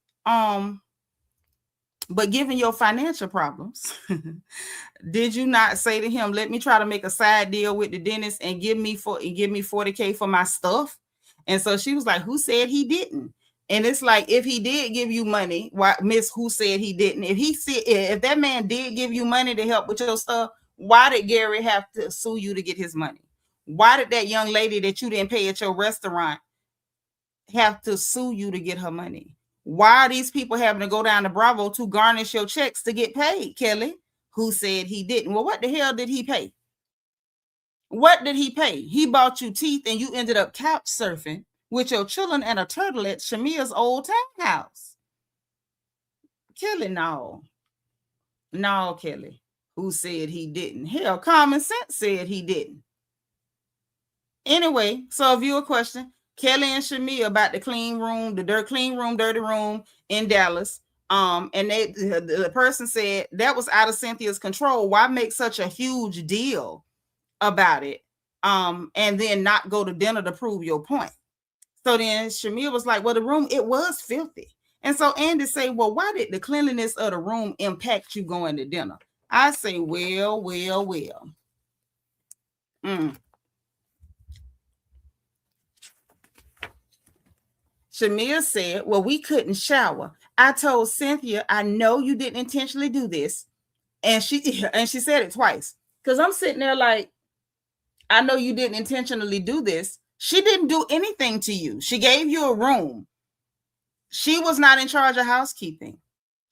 Speaker 1: but given your financial problems, did you not say to him, let me try to make a side deal with the dentist and give me $40K for my stuff? And so she was like, who said he didn't? And it's like, if he did give you money, why, Miss, who said he didn't? If that man did give you money to help with your stuff, why did Gary have to sue you to get his money? Why did that young lady that you didn't pay at your restaurant have to sue you to get her money? Why are these people having to go down to Bravo to garnish your checks to get paid, Kelly? Who said he didn't? Well, what the hell did he pay? What did he pay? He bought you teeth and you ended up couch surfing with your children and a turtle at Shamia's old townhouse. Kelly, no, Kelly. Who said he didn't? Hell, common sense said he didn't. Anyway, so a viewer question. Kelly and Shamia about the clean room, dirty room in Dallas. And the person said that was out of Cynthia's control. Why make such a huge deal about it? And then not go to dinner to prove your point. So then Shamia was like, well, the room, it was filthy. And so Andy say, well, why did the cleanliness of the room impact you going to dinner? I say, well. Shamia said, well, we couldn't shower. I told Cynthia, I know you didn't intentionally do this. And she said it twice. Because I'm sitting there like, I know you didn't intentionally do this. She didn't do anything to you. She gave you a room. She was not in charge of housekeeping.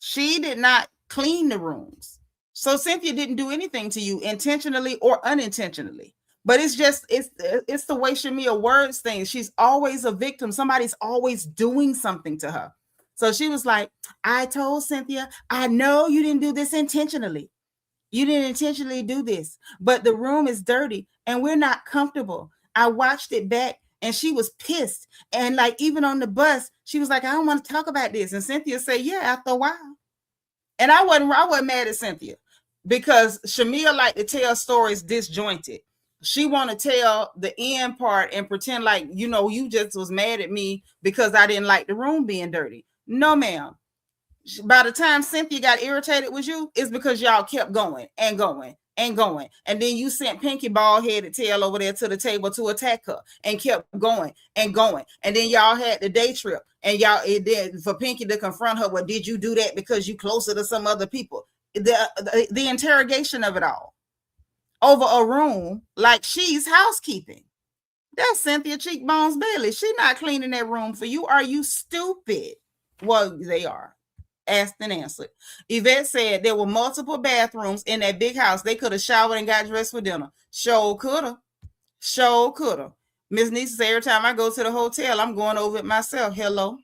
Speaker 1: She did not clean the rooms. So Cynthia didn't do anything to you intentionally or unintentionally. But it's the way Shamia words things. She's always a victim. Somebody's always doing something to her. So she was like, I told Cynthia, I know you didn't do this intentionally. You didn't intentionally do this, but the room is dirty and we're not comfortable. I watched it back and she was pissed. And like, even on the bus, she was like, I don't want to talk about this. And Cynthia said, yeah, after a while. And I wasn't mad at Cynthia because Shamia liked to tell stories disjointed. She want to tell the end part and pretend like, you know, you just was mad at me because I didn't like the room being dirty. No, ma'am. By the time Cynthia got irritated with you, it's because y'all kept going and going and going. And then you sent Pinky bald-headed tail over there to the table to attack her and kept going and going. And then y'all had the day trip and for Pinky to confront her, well, did you do that because you closer to some other people? The interrogation of it all over a room like she's housekeeping. That's Cynthia Cheekbones Bailey. She's not cleaning that room for you. Are you stupid? Well, they are. Asked and answered. Yvette said there were multiple bathrooms in that big house. They could have showered and got dressed for dinner. Sure could have. Miss Nisa said every time I go to the hotel, I'm going over it myself. Hello.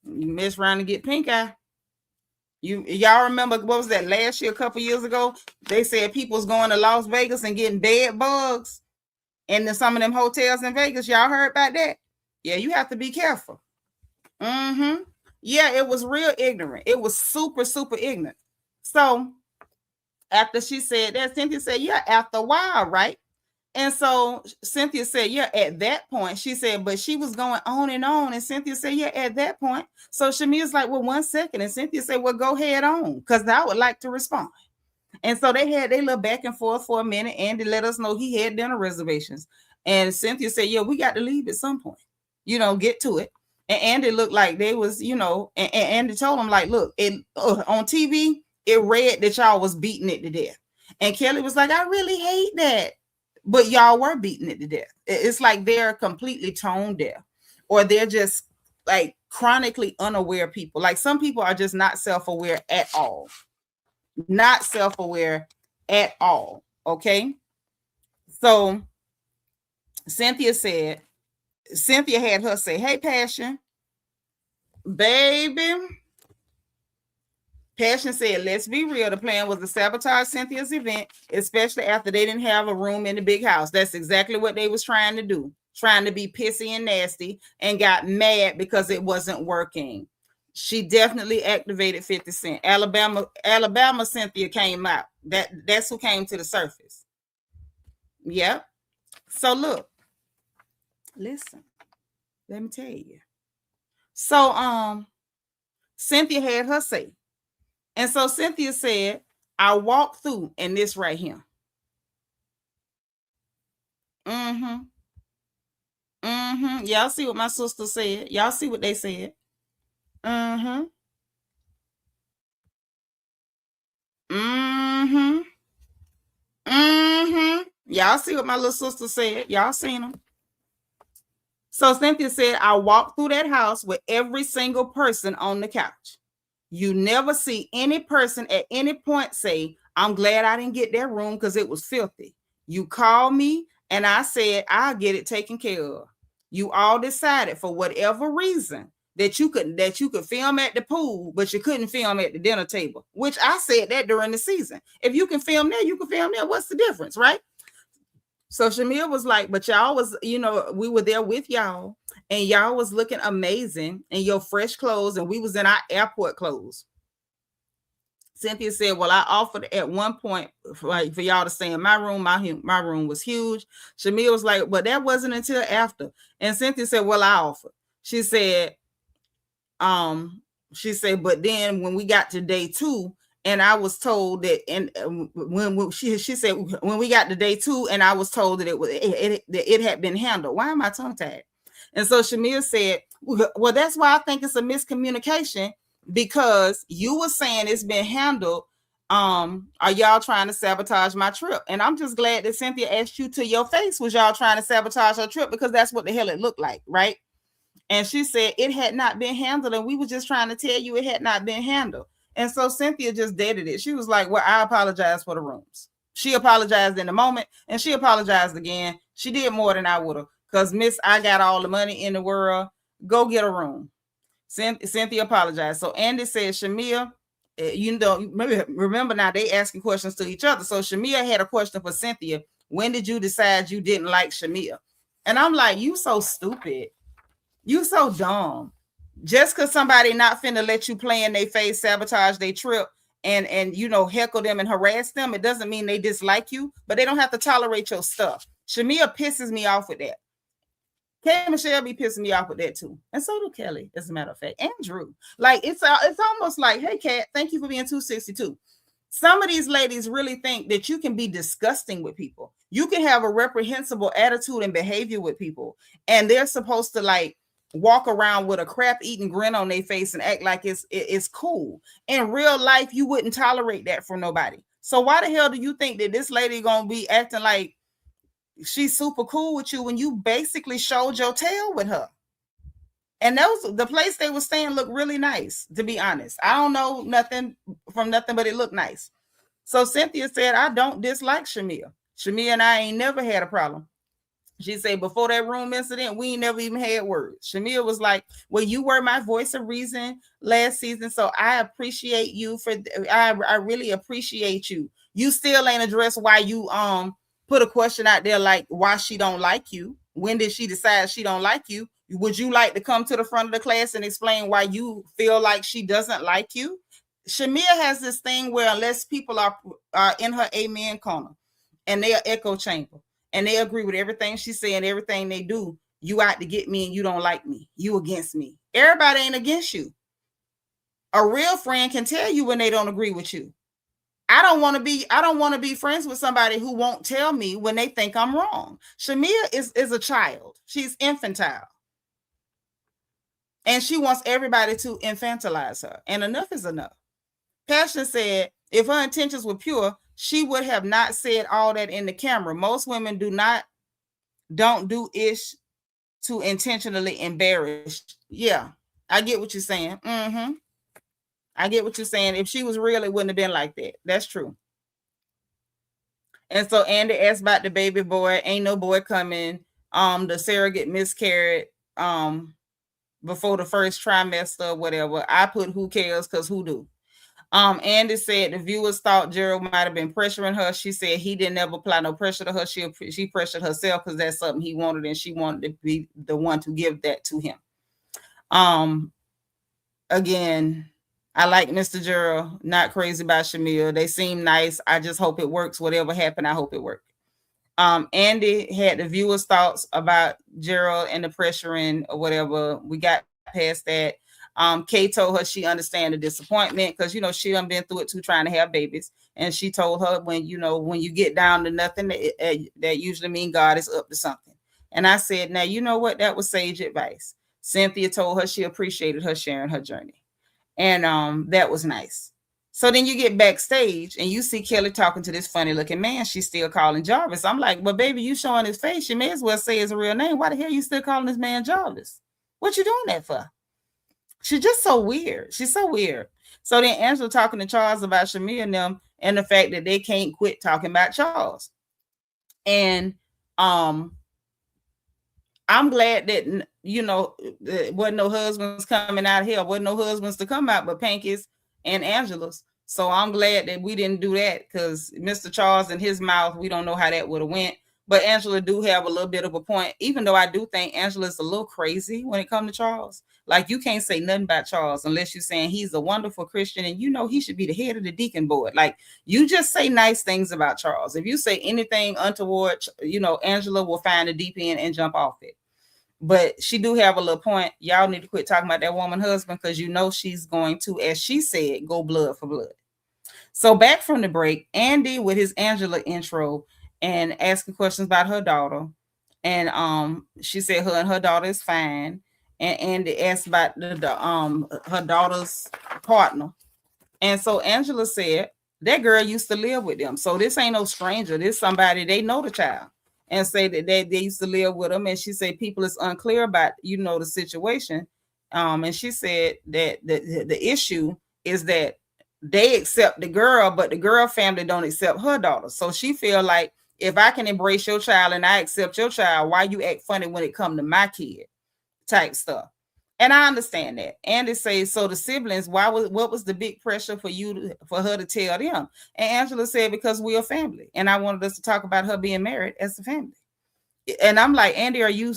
Speaker 1: You mess around and get pink eye. Y'all remember, what was that, last year, a couple years ago? They said people was going to Las Vegas and getting bed bugs in some of them hotels in Vegas. Y'all heard about that? Yeah, you have to be careful. Yeah, it was real ignorant. It was super, super ignorant. So after she said that, Cynthia said, yeah, after a while, right? And so Cynthia said, yeah, at that point, she said, but she was going on. And Cynthia said, yeah, at that point. So Shamia's like, well, 1 second. And Cynthia said, well, go head on, because I would like to respond. And so they had their little back and forth for a minute. Andy let us know he had dinner reservations. And Cynthia said, yeah, we got to leave at some point, get to it. And Andy looked like they was, and Andy told him, like, look, on TV, it read that y'all was beating it to death. And Kelly was like, I really hate that. But y'all were beating it to death. It's like they're completely tone deaf, or they're just like chronically unaware people. Like some people are just not self-aware at all. Not self-aware at all. Okay. So Cynthia had her say, hey, Passion, baby. Passion said, let's be real. The plan was to sabotage Cynthia's event, especially after they didn't have a room in the big house. That's exactly what they was trying to do, trying to be pissy and nasty, and got mad because it wasn't working. She definitely activated 50 Cent. Alabama Cynthia came out. That's who came to the surface. Yep. So look, listen, let me tell you. So Cynthia had her say. And so Cynthia said, I walked through, and this right here. Y'all see what my sister said? Y'all see what they said? Y'all see what my little sister said? Y'all seen them? So Cynthia said, I walked through that house with every single person on the couch. You never see any person at any point say, I'm glad I didn't get that room because it was filthy. You called me and I said, I'll get it taken care of. You all decided for whatever reason that you could film at the pool, but you couldn't film at the dinner table, which I said that during the season. If you can film there, you can film there. What's the difference, right? So Shamia was like, but y'all was, we were there with y'all, and y'all was looking amazing in your fresh clothes, and we was in our airport clothes. Cynthia said, well, I offered at one point for y'all to stay in my room. My room was huge. Shamia was like, but that wasn't until after. And Cynthia said, well, I offered. She said, but then when we got to day 2, and I was told that, and when she said, when we got to day 2, and I was told that it had been handled. Why am I tongue tied? And so Shamia said, well, that's why I think it's a miscommunication, because you were saying it's been handled. Are y'all trying to sabotage my trip? And I'm just glad that Cynthia asked you to your face, was y'all trying to sabotage her trip? Because that's what the hell it looked like, right? And she said it had not been handled, and we were just trying to tell you it had not been handled. And so Cynthia just deaded it. She was like, well, I apologize for the rooms. She apologized in the moment, and she apologized again. She did more than I would have, because Miss, I got all the money in the world. Go get a room. Cynthia apologized. So Andy said, Shamia, remember now they asking questions to each other. So Shamia had a question for Cynthia. When did you decide you didn't like Shamia? And I'm like, you so stupid. You so dumb. Just because somebody not finna let you play in their face, sabotage their trip, and heckle them and harass them, it doesn't mean they dislike you, but they don't have to tolerate your stuff. Shamia pisses me off with that. Kay Michelle be pissing me off with that too. And so do Kelly, as a matter of fact, and Drew. Like, it's almost like, hey, Kat, thank you for being 262. Some of these ladies really think that you can be disgusting with people. You can have a reprehensible attitude and behavior with people, and they're supposed to like walk around with a crap eating grin on their face and act like it's cool. In real life, you wouldn't tolerate that from nobody. So why the hell do you think that this lady gonna be acting like she's super cool with you when you basically showed your tail with her? And the place they were staying looked really nice, to be honest. I don't know nothing from nothing, but it looked nice. So Cynthia said, I don't dislike Shamia. Shamia and I ain't never had a problem. She said, before that room incident, we ain't never even had words. Shamia was like, well, you were my voice of reason last season, so I appreciate you I really appreciate you. You still ain't addressed why you put a question out there like why she don't like you. When did she decide she don't like you? Would you like to come to the front of the class and explain why you feel like she doesn't like you? Shamia has this thing where unless people are in her amen corner and they are echo chamber, and they agree with everything she say and everything they do, you out to get me and you don't like me. You against me. Everybody ain't against you. A real friend can tell you when they don't agree with you. I don't want to be friends with somebody who won't tell me when they think I'm wrong. Shamia is a child. She's infantile. And she wants everybody to infantilize her. And enough is enough. Passion said, if her intentions were pure, she would have not said all that in the camera. Most women don't do ish to intentionally embarrass. Yeah, I get what you're saying. I get what you're saying. If she was real, it wouldn't have been like that. That's true. And so Andy asked about the baby boy. Ain't no boy coming. The surrogate miscarried before the first trimester or whatever. I put who cares because who do? Andy said the viewers thought Gerald might have been pressuring her. She said he didn't ever apply no pressure to her. She pressured herself because that's something he wanted, and she wanted to be the one to give that to him. Again, I like Mr. Gerald, not crazy about Shamil. They seem nice. I just hope it works. Whatever happened, I hope it worked. Andy had the viewers' thoughts about Gerald and the pressuring or whatever. We got past that. Kay told her she understand the disappointment because she done been through it too, trying to have babies. And she told her when you get down to nothing, that usually means God is up to something. And I said, now you know what? That was sage advice. Cynthia told her she appreciated her sharing her journey. And that was nice. So then you get backstage and you see Kelly talking to this funny looking man. She's still calling Jarvis. I'm like, well, baby, you showing his face. You may as well say his real name. Why the hell you still calling this man Jarvis? What you doing that for? She's just so weird. She's so weird. So then Angela talking to Charles about Shamia and them and the fact that they can't quit talking about Charles. And I'm glad that, there wasn't no husbands coming out here. Wasn't no husbands to come out but Panky's and Angela's. So I'm glad that we didn't do that because Mr. Charles and his mouth, we don't know how that would have went. But Angela do have a little bit of a point, even though I do think Angela's a little crazy when it comes to Charles. Like, you can't say nothing about Charles unless you're saying he's a wonderful Christian and he should be the head of the deacon board. Like, you just say nice things about Charles. If you say anything untoward, Angela will find a deep end and jump off it. But she do have a little point. Y'all need to quit talking about that woman husband because she's going to, as she said, go blood for blood. So back from the break, Andy with his Angela intro and asking questions about her daughter. And she said her daughter is fine. And Andy asked about her daughter's partner. And so Angela said that girl used to live with them. So this ain't no stranger. This somebody they know the child. And say that they used to live with them. And she said people is unclear about, the situation. And she said that the issue is that they accept the girl, but the girl family don't accept her daughter. So she feel like if I can embrace your child and I accept your child, why you act funny when it come to my kid type stuff. And I understand that. And it says, so the siblings, what was the big pressure for her to tell them? And Angela said, because we're a family. And I wanted us to talk about her being married as a family. And I'm like, Andy, are you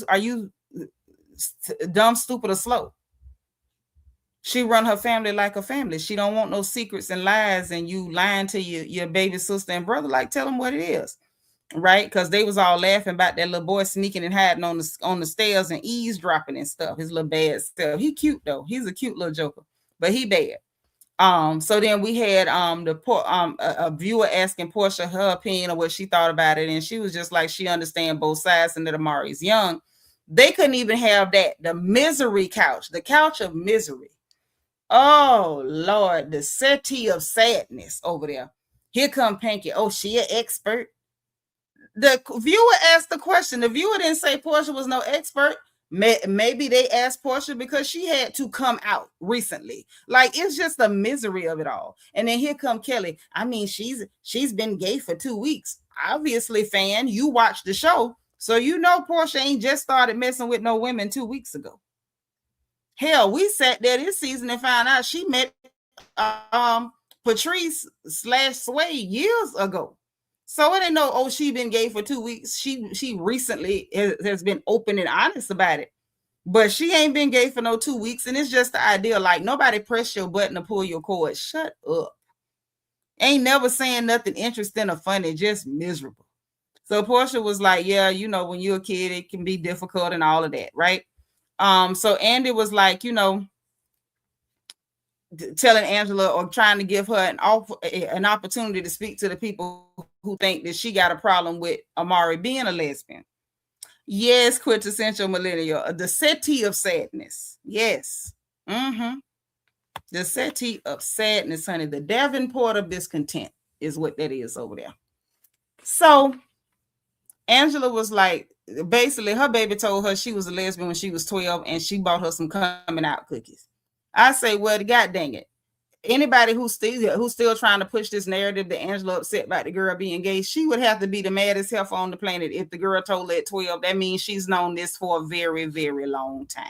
Speaker 1: dumb, stupid, or slow? She run her family like a family. She don't want no secrets and lies and you lying to your baby sister and brother. Like, tell them what it is. Right? Because they was all laughing about that little boy sneaking and hiding on the stairs and eavesdropping and stuff. His little bad self. He cute though. He's a cute little joker, but he bad. So then we had a viewer asking Portia her opinion of what she thought about it, and she was just like she understand both sides and that Amari's young. They couldn't even have that. The misery couch, the couch of misery. Oh Lord, the settee of sadness over there. Here come Panky. Oh, she an expert. The viewer asked the question. The viewer didn't say Portia was no expert. Maybe they asked Portia because she had to come out recently. Like, it's just the misery of it all. And then here come Kelly. I mean, she's been gay for 2 weeks. Obviously, fan, you watched the show. So Portia ain't just started messing with no women 2 weeks ago. Hell, we sat there this season and found out she met Patrice / Sway years ago. So it ain't no, she been gay for 2 weeks. She recently has been open and honest about it. But she ain't been gay for no 2 weeks. And it's just the idea, like, nobody press your button to pull your cord. Shut up. Ain't never saying nothing interesting or funny, just miserable. So Portia was like, yeah, you know, when you're a kid, it can be difficult and all of that, right? So Andy was like, you know, telling Angela or trying to give her an opportunity to speak to the people who think that she got a problem with Amari being a lesbian. Yes, quintessential millennial, the settee of sadness. Yes. The settee of sadness, honey. The Davenport of discontent is what that is over there. So Angela was like, basically, her baby told her she was a lesbian when she was 12, and she bought her some coming out cookies. I say, well, God dang it. Anybody who's still trying to push this narrative that Angela upset about the girl being gay, she would have to be the maddest heifer on the planet if the girl told her at 12. That means she's known this for a very, very long time.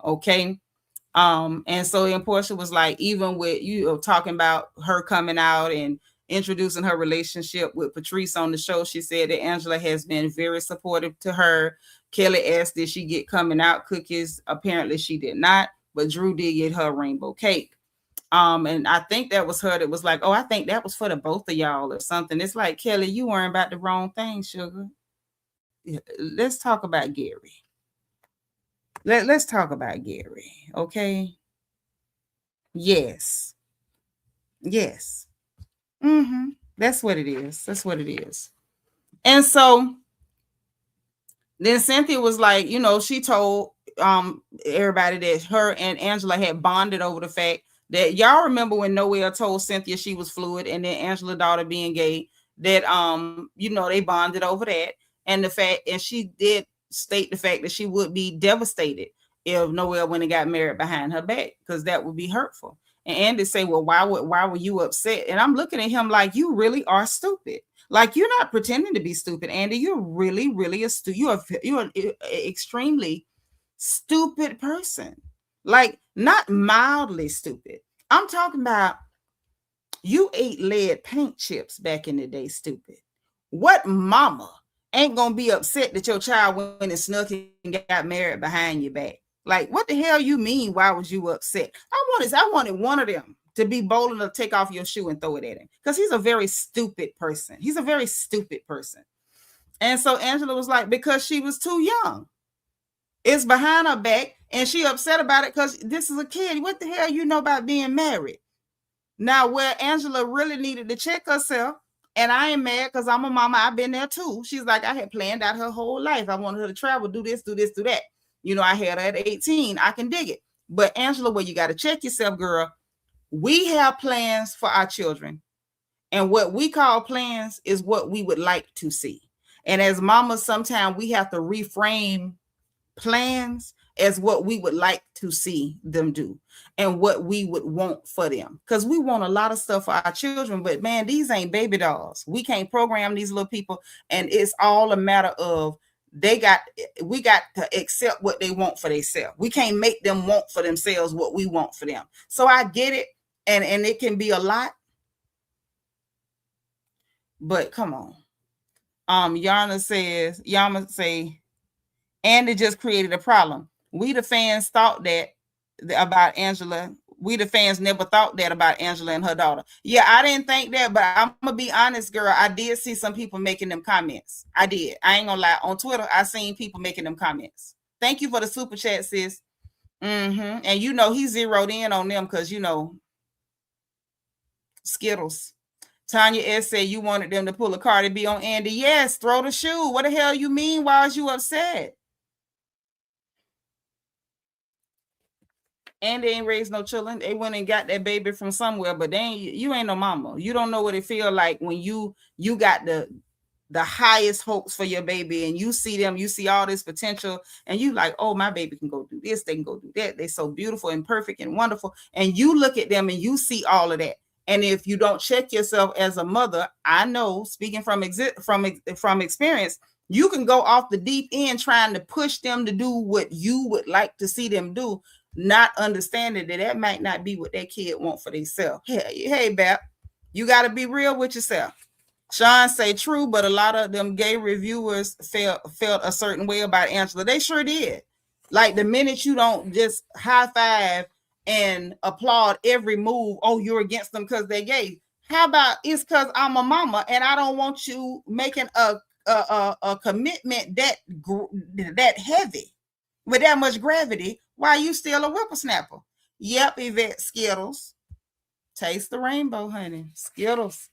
Speaker 1: Okay. And so then Portia was like, even with talking about her coming out and introducing her relationship with Patrice on the show, she said that Angela has been very supportive to her. Kelly asked, did she get coming out cookies? Apparently she did not, but Drew did get her rainbow cake. And I think that was her that was like, oh, I think that was for the both of y'all or something. It's like, Kelly, you worrying about the wrong thing, sugar. Let's talk about Gary. Let's talk about Gary, okay? Yes. That's what it is. That's what it is. And so then Cynthia was like, you know, she told everybody that her and Angela had bonded over the fact that, y'all remember when Noelle told Cynthia she was fluid, and then Angela's daughter being gay, that you know, they bonded over that. And the fact, and she did state the fact that she would be devastated if Noelle went and got married behind her back, because that would be hurtful. And Andy say, well, why were you upset? And I'm looking at him like, you really are stupid. Like, you're not pretending to be stupid, Andy. You're really, really you're an extremely stupid person. Like, not mildly stupid. I'm talking about you ate lead paint chips back in the day, stupid. What mama ain't gonna be upset that your child went and snuck and got married behind your back? Like, what the hell you mean? Why was you upset? I wanted one of them to be bold enough to take off your shoe and throw it at him, because he's a very stupid person. He's a very stupid person. And so Angela was like, because she was too young. It's behind her back, and she upset about it because this is a kid. What the hell you know about being married? Now, where Angela really needed to check herself, and I ain't mad because I'm a mama, I've been there too. She's like, I had planned out her whole life. I wanted her to travel, do this, do that. You know, I had her at 18. I can dig it. But Angela, well, you got to check yourself, girl. We have plans for our children. And what we call plans is what we would like to see. And as mamas, sometimes we have to reframe plans as what we would like to see them do and what we would want for them. Because we want a lot of stuff for our children, but man, these ain't baby dolls. We can't program these little people, and it's all a matter of we got to accept what they want for themselves. We can't make them want for themselves what we want for them. So I get it, and it can be a lot, but come on. Yama say, Andy just created a problem. We the fans thought that about Angela. We the fans never thought that about Angela and her daughter. Yeah, I didn't think that, but I'm gonna be honest, girl. I did see some people making them comments. I did. I ain't gonna lie. On Twitter, I seen people making them comments. Thank you for the super chat, sis. And you know he zeroed in on them because you know Skittles. Tanya S said you wanted them to pull a Cardi B on Andy. Yes, throw the shoe. What the hell you mean? Why was you upset? And they ain't raised no children. They went and got that baby from somewhere, but you ain't no mama. You don't know what it feel like when you got the highest hopes for your baby, and you see them, you see all this potential, and you like, oh, my baby can go do this, they can go do that. They're so beautiful and perfect and wonderful. And you look at them and you see all of that. And if you don't check yourself as a mother, I know, speaking from experience, you can go off the deep end trying to push them to do what you would like to see them do, not understanding that might not be what that kid want for themselves. Hey, Bap, you got to be real with yourself. Sean say true, but a lot of them gay reviewers felt a certain way about Angela. They sure did. Like the minute you don't just high five and applaud every move, oh, you're against them because they're gay. How about it's because I'm a mama and I don't want you making a a commitment that heavy with that much gravity, why you still a whippersnapper? Yep, Yvette, Skittles. Taste the rainbow, honey. Skittles.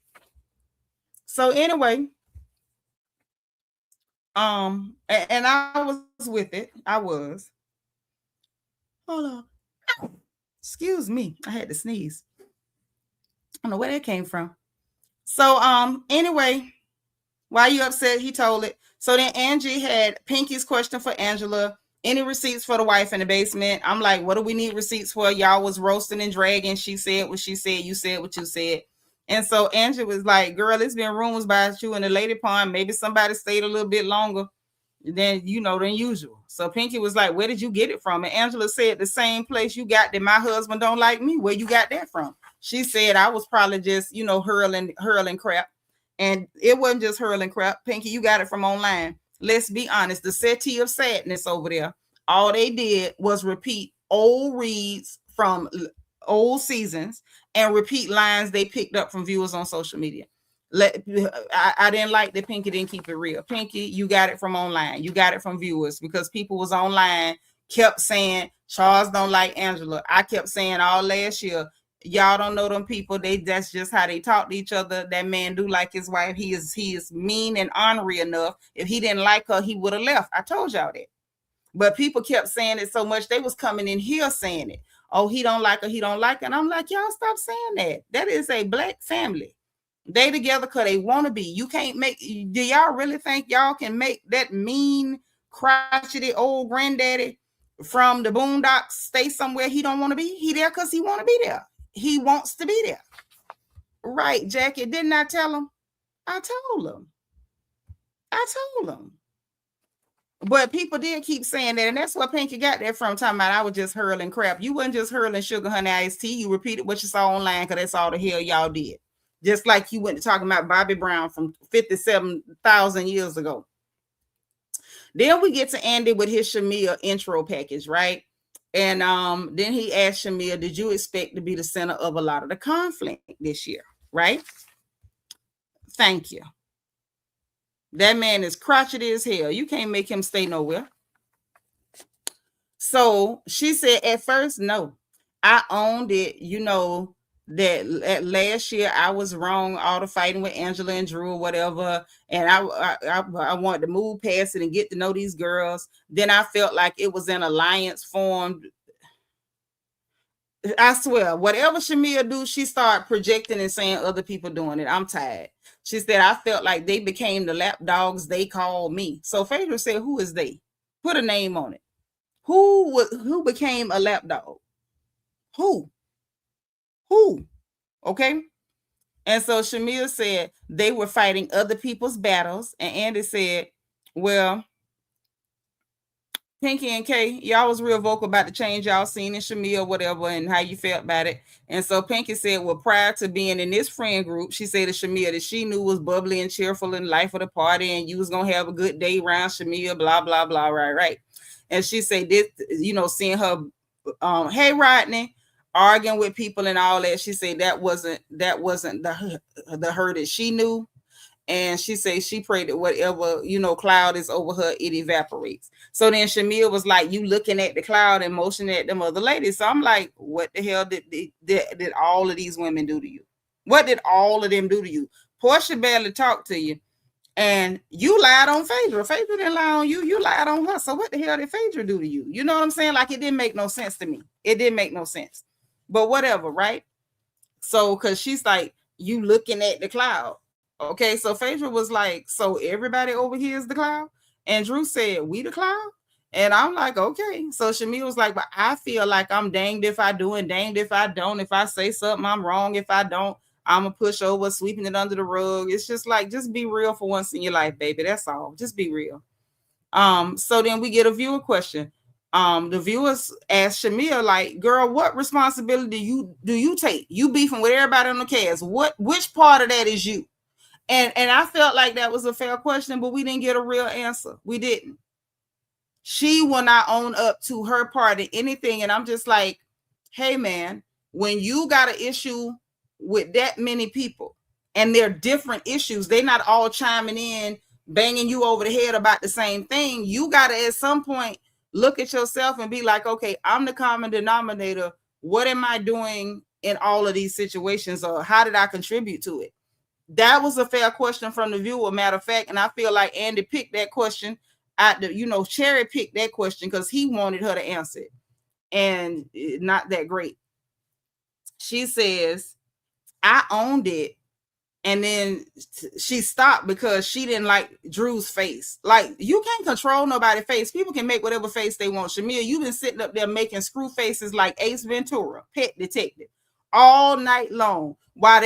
Speaker 1: So anyway, and I was with it. I was. Hold on. Excuse me. I had to sneeze. I don't know where that came from. So anyway, why you upset? He told it. So then Angie had Pinky's question for Angela. Any receipts for the wife in the basement? I'm like, what do we need receipts for? Y'all was roasting and dragging. She said what she said. You said what you said. And so Angie was like, girl, it's been rumors about you in the lady pond. Maybe somebody stayed a little bit longer than usual. So Pinky was like, where did you get it from? And Angela said, the same place you got that my husband don't like me. Where you got that from? She said, I was probably just, hurling crap. And it wasn't just hurling crap. Pinky, you got it from online. Let's be honest. The settee of sadness over there, all they did was repeat old reads from old seasons and repeat lines they picked up from viewers on social media. I didn't like that Pinky didn't keep it real. Pinky, you got it from online. You got it from viewers because people was online, kept saying Charles don't like Angela. I kept saying all last year, y'all don't know them people. That's just how they talk to each other. That man do like his wife. He is mean and ornery enough. If he didn't like her, he would have left. I told y'all that. But people kept saying it so much, they was coming in here saying it. Oh, he don't like her. He don't like her. And I'm like, y'all stop saying that. That is a black family. They together because they want to be. You can't make. Do y'all really think y'all can make that mean, crotchety old granddaddy from the Boondocks stay somewhere he don't want to be? He there because he want to be there. He wants to be there. Right, Jackie. Didn't I tell him? I told him. But people did keep saying that, and that's what Pinky got that from, talking about I was just hurling crap. You wasn't just hurling sugar honey iced tea. You repeated what you saw online because that's all the hell y'all did. Just like you went to talking about Bobby Brown from 57,000 years ago. Then we get to Andy with his Shamia intro package, right? And then he asked Shamia, did you expect to be the center of a lot of the conflict this year, right? Thank you. That man is crotchety as hell. You can't make him stay nowhere. So she said at first, no. I owned it, that last year I was wrong, all the fighting with Angela and Drew or whatever, and I wanted to move past it and get to know these girls. Then I felt like it was an alliance formed. I swear, whatever Shamia do, she started projecting and saying other people doing it. I'm tired. She said, I felt like they became the lap dogs they called me. So Phaedra said, who is they? Put a name on it. Who became a lap dog? Who? Okay. And so Shamia said they were fighting other people's battles. And Andy said, well, Pinky and Kay, y'all was real vocal about the change y'all seen in Shamia or whatever and how you felt about it. And so Pinky said, well, prior to being in this friend group, she said to Shamia that she knew was bubbly and cheerful in life of the party and you was going to have a good day around Shamia, blah, blah, blah, right. And she said this, seeing her, hey, Rodney, arguing with people and all that. She said that wasn't the her that she knew. And she said she prayed that whatever, cloud is over her, it evaporates. So then Shamia was like, you looking at the cloud and motioning at them other ladies. So I'm like, what the hell did all of these women do to you? What did all of them do to you? Portia barely talked to you. And you lied on Phaedra. Phaedra didn't lie on you. You lied on her. So what the hell did Phaedra do to you? You know what I'm saying? Like, it didn't make no sense to me. It didn't make no sense. But whatever, right? So, because she's like, you looking at the cloud. Okay, so Phaedra was like, so everybody over here is the cloud? And Drew said, we the cloud? And I'm like, okay. So Shamia was like, but I feel like I'm danged if I do and danged if I don't. If I say something, I'm wrong. If I don't, I'm a push over, sweeping it under the rug. It's just like, just be real for once in your life, baby. That's all. Just be real. So then we get a viewer question. The viewers asked Shamia, like, girl, what responsibility do you take? You beefing with everybody on the cast. Which part of that is you? And I felt like that was a fair question, but we didn't get a real answer. We didn't. She will not own up to her part in anything. And I'm just like, hey, man, when you got an issue with that many people and they're different issues, they're not all chiming in banging you over the head about the same thing. You got to at some point look at yourself and be like, okay, I'm the common denominator. What am I doing in all of these situations, or how did I contribute to it? That was a fair question from the viewer, matter of fact, and I feel like Andy picked that question at the, cherry picked that question because he wanted her to answer it, and not that great. She says, I owned it, and then she stopped because she didn't like Drew's face. Like, you can't control nobody's face. People can make whatever face they want. Shamia, you've been sitting up there making screw faces like Ace Ventura, Pet Detective, all night long. While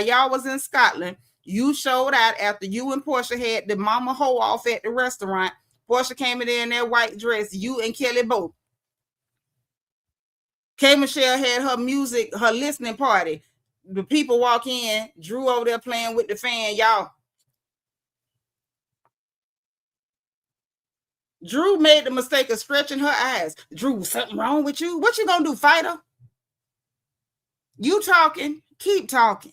Speaker 1: y'all was in Scotland, you showed out after you and Portia had the mama hoe off at the restaurant. Portia came in that white dress. You and Kelly both. K. Michelle had her music, her listening party. The people walk in, Drew over there playing with the fan, y'all. Drew made the mistake of stretching her eyes. Drew, something wrong with you? What you gonna do, fight her? You talking, keep talking.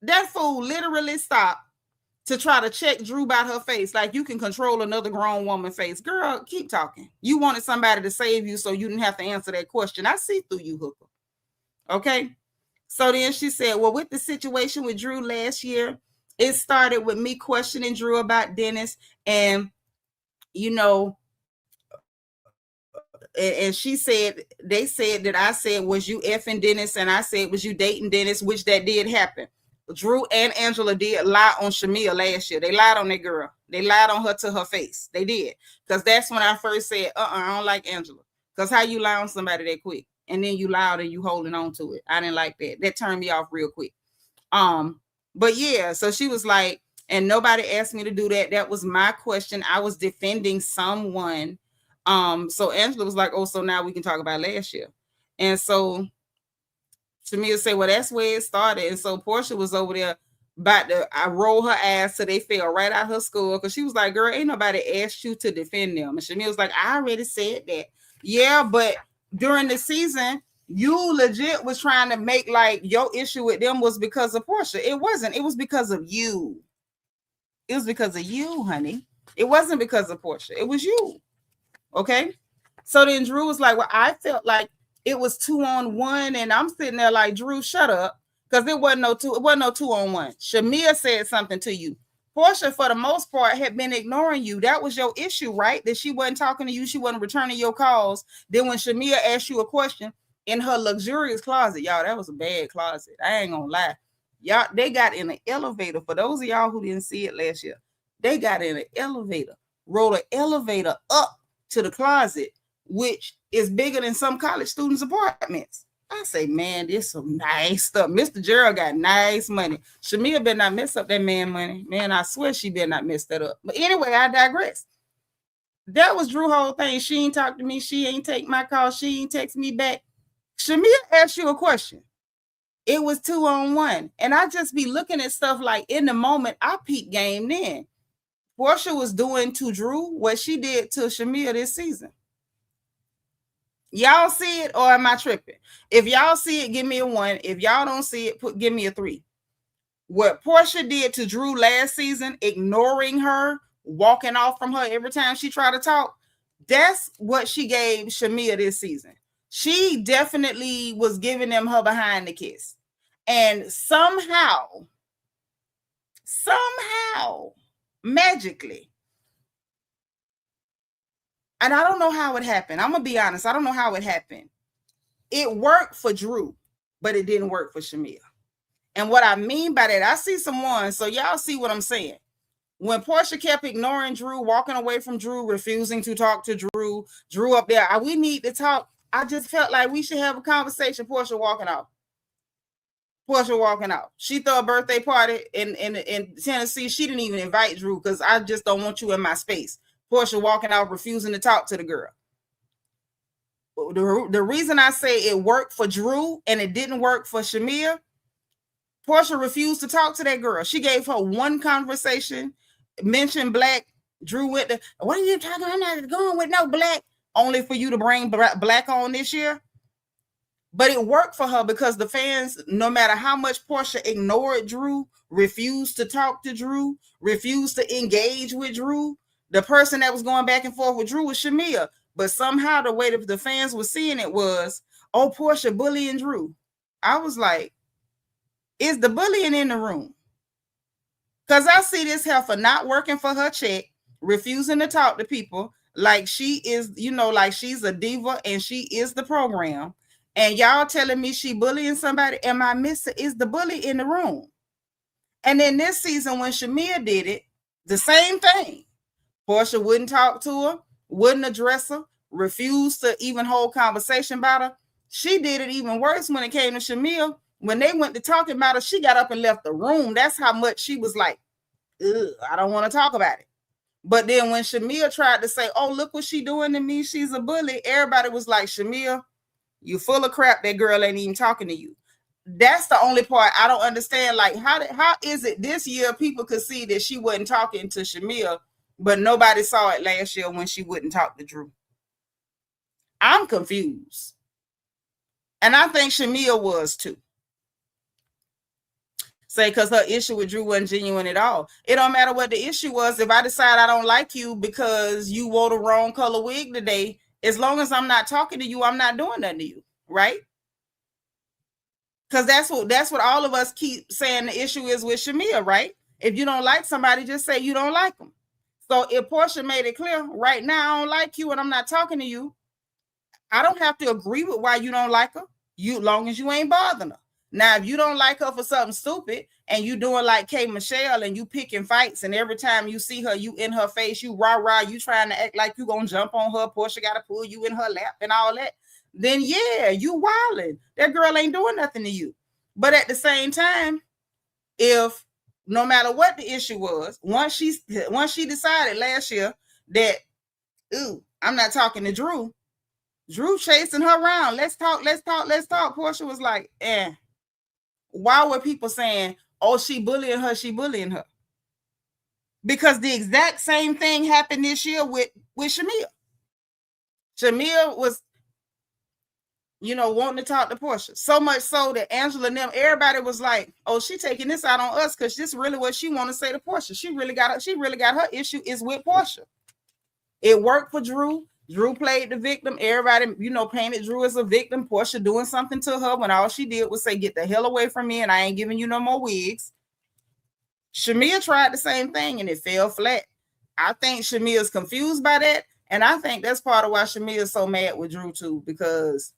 Speaker 1: That fool literally stopped to try to check Drew about her face, like you can control another grown woman's face. Girl, keep talking. You wanted somebody to save you so you didn't have to answer that question. I see through you, hooker. Okay? So then she said, well, with the situation with Drew last year, it started with me questioning Drew about Dennis, and and she said, they said that I said, was you effing Dennis? And I said, was you dating Dennis? Which that did happen. Drew and Angela did lie on Shamia last year. They lied on that girl. They lied on her to her face. They did. Because that's when I first said, I don't like Angela. Because how you lie on somebody that quick? And then you lied and you holding on to it. I didn't like that. That turned me off real quick. But yeah, so she was like, and nobody asked me to do that. That was my question. I was defending someone. So Angela was like, oh, so now we can talk about last year. And so Shamia said, well, that's where it started. And so Portia was over there I rolled her ass so they fell right out her school, because she was like, girl, ain't nobody asked you to defend them. And Shamia was like, I already said that. Yeah, but during the season, you legit was trying to make like your issue with them was because of Portia. It wasn't. It was because of you. It was because of you, honey. It wasn't because of Portia. It was you. Okay? So then Drew was like, well, I felt like it was 2-on-1, and I'm sitting there like, Drew, shut up. Because it wasn't no 2-on-1. Shamia said something to you. Portia, for the most part, had been ignoring you. That was your issue, right? That she wasn't talking to you. She wasn't returning your calls. Then when Shamia asked you a question in her luxurious closet, y'all, that was a bad closet. I ain't gonna lie. Y'all, they got in an elevator. For those of y'all who didn't see it last year, they got in an elevator, rode an elevator up to the closet, which is bigger than some college students' apartments. I say, man, this is some nice stuff. Mr. Gerald got nice money. Shamia better not mess up that man money. Man, I swear she better not mess that up. But anyway, I digress. That was Drew's whole thing. She ain't talk to me. She ain't take my call. She ain't text me back. Shamia asked you a question. It was 2-on-1. And I just be looking at stuff like in the moment, I peak game then. Portia was doing to Drew what she did to Shamia this season. Y'all see it, or am I tripping? If y'all see it, give me a 1. If y'all don't see it, give me a 3. What Portia did to Drew last season, ignoring her, walking off from her every time she tried to talk, that's what she gave Shamia this season. She definitely was giving them her behind the kiss. And somehow, magically, and I don't know how it happened. I'm going to be honest. I don't know how it happened. It worked for Drew, but it didn't work for Shamia. And what I mean by that, I see someone, so y'all see what I'm saying. When Portia kept ignoring Drew, walking away from Drew, refusing to talk to Drew up there, we need to talk. I just felt like we should have a conversation. Portia walking off. She threw a birthday party in Tennessee. She didn't even invite Drew because I just don't want you in my space. Portia walking out, refusing to talk to the girl. The reason I say it worked for Drew and it didn't work for Shamia, Portia refused to talk to that girl. She gave her one conversation, mentioned black. Drew went to, what are you talking about? I'm not going with no black. Only for you to bring black on this year. But it worked for her because the fans, no matter how much Portia ignored Drew, refused to talk to Drew, refused to engage with Drew, the person that was going back and forth with Drew was Shamia. But somehow the way that the fans were seeing it was, oh, Portia bullying Drew. I was like, is the bullying in the room? Because I see this heifer not working for her check, refusing to talk to people like she is, like she's a diva and she is the program. And y'all telling me she bullying somebody. Am I missing? Is the bully in the room? And then this season when Shamia did it, the same thing. Portia wouldn't talk to her, wouldn't address her, refused to even hold conversation about her. She did it even worse when it came to Shamia. When they went to talking about her, she got up and left the room. That's how much she was like, ugh, I don't want to talk about it. But then when Shamia tried to say, oh, look what she doing to me, she's a bully, everybody was like, Shamia, you full of crap. That girl ain't even talking to you. That's the only part I don't understand. Like, how is it this year people could see that she wasn't talking to Shamia, but nobody saw it last year when she wouldn't talk to Drew? I'm confused. And I think Shamia was too. Say, because her issue with Drew wasn't genuine at all. It don't matter what the issue was. If I decide I don't like you because you wore the wrong color wig today, as long as I'm not talking to you, I'm not doing nothing to you, right? Because that's what all of us keep saying the issue is with Shamia, right? If you don't like somebody, just say you don't like them. So if Portia made it clear, right now I don't like you and I'm not talking to you, I don't have to agree with why you don't like her, long as you ain't bothering her. Now, if you don't like her for something stupid and you doing like K. Michelle and you picking fights and every time you see her, you in her face, you rah-rah, you trying to act like you gonna jump on her, Portia got to pull you in her lap and all that, then yeah, you wilding. That girl ain't doing nothing to you. But at the same time, if no matter what the issue was, once she decided last year that, ooh, I'm not talking to Drew chasing her around. Let's talk. Portia was like, why were people saying, oh, she bullying her? Because the exact same thing happened this year with Shamia. Shamia was, wanting to talk to Portia. So much so that Angela and them, everybody was like, oh, she taking this out on us because this is really what she want to say to Portia. She really got her issue is with Portia. It worked for Drew. Drew played the victim. Everybody, painted Drew as a victim. Portia doing something to her when all she did was say, get the hell away from me and I ain't giving you no more wigs. Shamia tried the same thing and it fell flat. I think Shamia's confused by that. And I think that's part of why Shamia is so mad with Drew too, because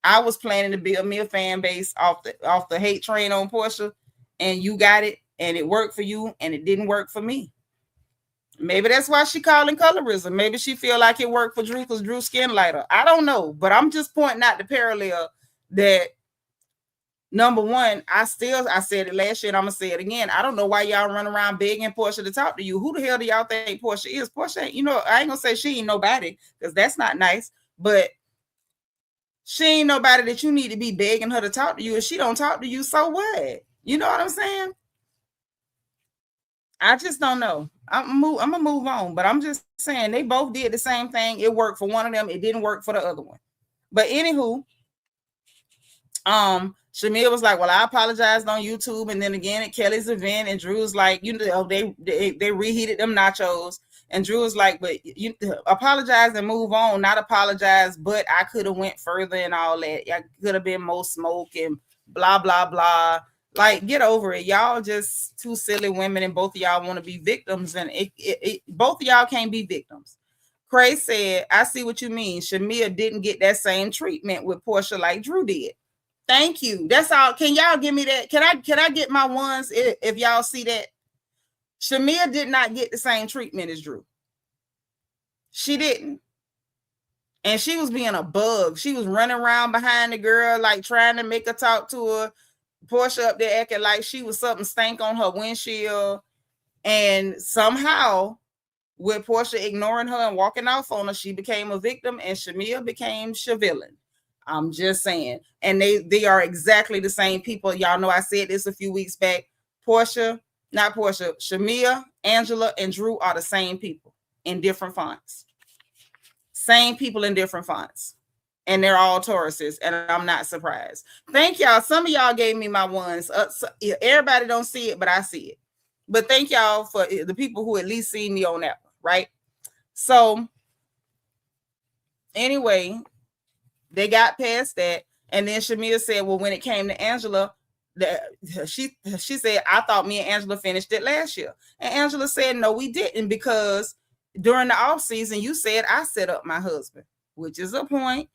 Speaker 1: I was planning to build me a fan base off the hate train on Portia, and you got it and it worked for you and it didn't work for me. Maybe that's why she calling colorism. Maybe she feel like it worked for Drew because Drew's skin lighter. I don't know, but I'm just pointing out the parallel that, number one, I said it last year and I'm going to say it again. I don't know why y'all run around begging Portia to talk to you. Who the hell do y'all think Portia is? Portia, I ain't going to say she ain't nobody because that's not nice, but she ain't nobody that you need to be begging her to talk to you. If she don't talk to you, so what? You know what I'm saying? I just don't know. I'm gonna move on, but I'm just saying they both did the same thing. It worked for one of them. It didn't work for the other one. But anywho, Shamia was like, well, I apologized on YouTube. And then again at Kelly's event, and Drew's like, they reheated them nachos. And Drew was like, but you apologize and move on, not apologize, but I could have went further and all that. I could have been more smoke and blah, blah, blah. Like, get over it. Y'all just two silly women, and both of y'all want to be victims, and both of y'all can't be victims. Cray said, I see what you mean. Shamia didn't get that same treatment with Portia like Drew did. Thank you. That's all. Can y'all give me that? Can I get my ones if y'all see that? Shamia did not get the same treatment as Drew. She didn't. And she was being a bug. She was running around behind the girl, like trying to make her talk to her. Portia up there acting like she was something stank on her windshield. And somehow, with Portia ignoring her and walking off on her, she became a victim and Shamia became a villain. I'm just saying. And they are exactly the same people. Y'all know I said this a few weeks back. Shamia, Angela, and Drew are the same people in different fonts. Same people in different fonts. And they're all Tauruses, and I'm not surprised. Thank y'all. Some of y'all gave me my ones. Everybody don't see it, but I see it. But thank y'all for the people who at least see me on that one, right? So anyway, they got past that, and then Shamia said, "Well, when it came to Angela, she said I thought me and Angela finished it last year," and Angela said, "No, we didn't, because during the off season, you said I set up my husband, which is a point."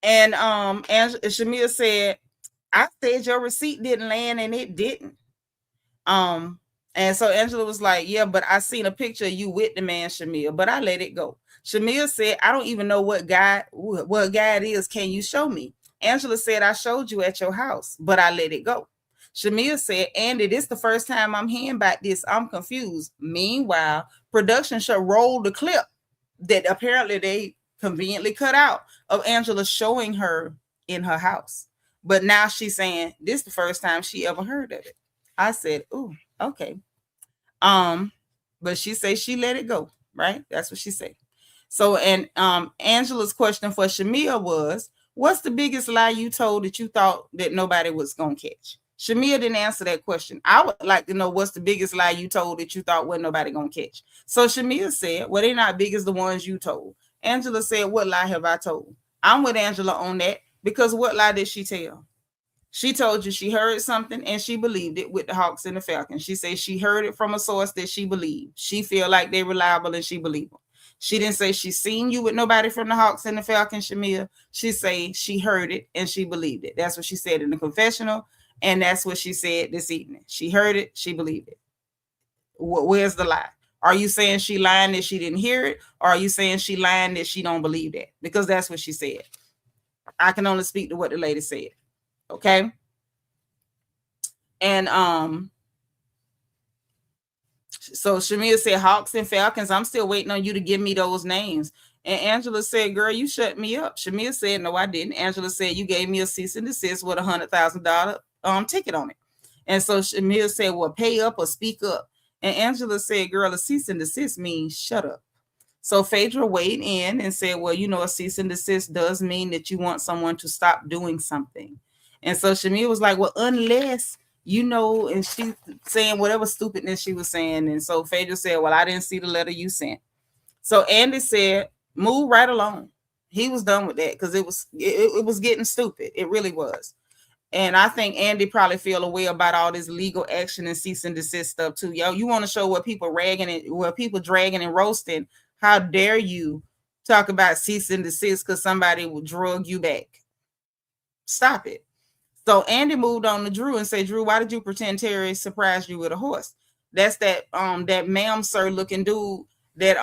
Speaker 1: And Shamia said, "I said your receipt didn't land, and it didn't." And so Angela was like, "Yeah, but I seen a picture of you with the man, Shamia, but I let it go." Shamia said, "I don't even know what guy it is. Can you show me?" Angela said, "I showed you at your house, but I let it go." Shamia said, "Andy, this is the first time I'm hearing about this. I'm confused." Meanwhile, production show rolled the clip that apparently they conveniently cut out of Angela showing her in her house. But now she's saying this is the first time she ever heard of it. I said, "Ooh, okay." But she said she let it go, right? That's what she said. So, and Angela's question for Shamia was, "What's the biggest lie you told that you thought that nobody was gonna catch?" Shamia didn't answer that question. I would like to know what's the biggest lie you told that you thought wasn't nobody gonna catch. So Shamia said, "Well, they're not big as the ones you told." Angela said, "What lie have I told?" I'm with Angela on that, because what lie did she tell? She told you she heard something and she believed it with the Hawks and the Falcons. She said she heard it from a source that she believed. She feel like they're reliable and she believe them. She didn't say she seen you with nobody from the Hawks and the Falcons, Shamia. She say she heard it and she believed it. That's what she said in the confessional, and that's what she said this evening. She heard it, she believed it. Where's the lie? Are you saying she lying that she didn't hear it, or are you saying she lying that she don't believe that? Because that's what she said. I can only speak to what the lady said. Okay. And so Shamia said, "Hawks and Falcons, I'm still waiting on you to give me those names." And Angela said, "Girl, you shut me up." Shamia said, "No, I didn't." Angela said, "You gave me a cease and desist with $100,000 ticket on it." And so Shamia said, "Well, pay up or speak up." And Angela said, "Girl, a cease and desist means shut up." So Phaedra weighed in and said, "Well, you know, a cease and desist does mean that you want someone to stop doing something." And so Shamia was like, "Well, unless, you know," and she saying whatever stupidness she was saying. And so Phaedra said, "Well, I didn't see the letter you sent." So Andy said, "Move right along." He was done with that because it was getting stupid. It really was. And I think Andy probably feel a way about all this legal action and cease and desist stuff too. Yo, you want to show what people ragging and what people dragging and roasting. How dare you talk about cease and desist because somebody will drug you back? Stop it. So Andy moved on to Drew and said, "Drew, why did you pretend Terry surprised you with a horse?" That's that ma'am sir looking dude that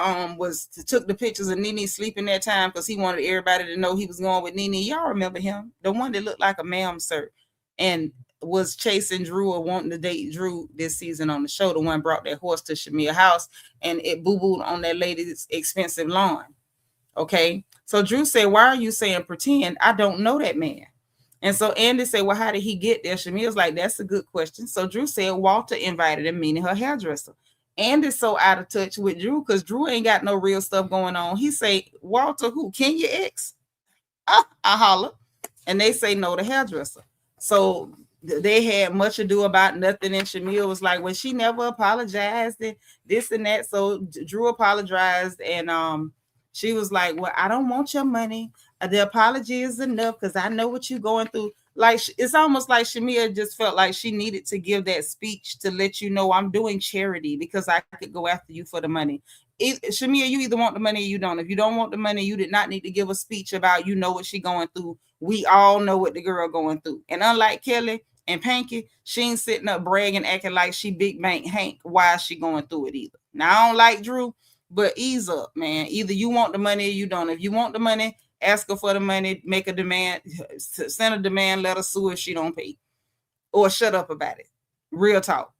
Speaker 1: took the pictures of Nene sleeping that time because he wanted everybody to know he was going with Nene. Y'all remember him? The one that looked like a ma'am sir and was chasing Drew or wanting to date Drew this season on the show. The one brought that horse to Shamia's house and it boo-booed on that lady's expensive lawn. Okay. So Drew said, "Why are you saying pretend? I don't know that man." And so Andy said, "Well, how did he get there?" Shamia's like, "That's a good question." So Drew said Walter invited him, meaning her hairdresser. Andy's so out of touch with Drew because Drew ain't got no real stuff going on. He say, "Walter who? Kenya X?" I holler. And they say no, the hairdresser. So they had much ado about nothing. And Shamia was like, "Well, she never apologized and this and that." So Drew apologized and she was like, "Well, I don't want your money. The apology is enough because I know what you're going through." Like, it's almost like Shamia just felt like she needed to give that speech to let you know I'm doing charity because I could go after you for the money. Shamia, you either want the money or you don't. If you don't want the money, you did not need to give a speech about you know what she going through. We all know what the girl going through. And unlike Kelly and Panky, she ain't sitting up bragging, acting like she big bank Hank. Why is she going through it either? Now, I don't like Drew, but ease up, man. Either you want the money or you don't. If you want the money, ask her for the money, make a demand, send a demand, let her sue if she don't pay. Or shut up about it. Real talk.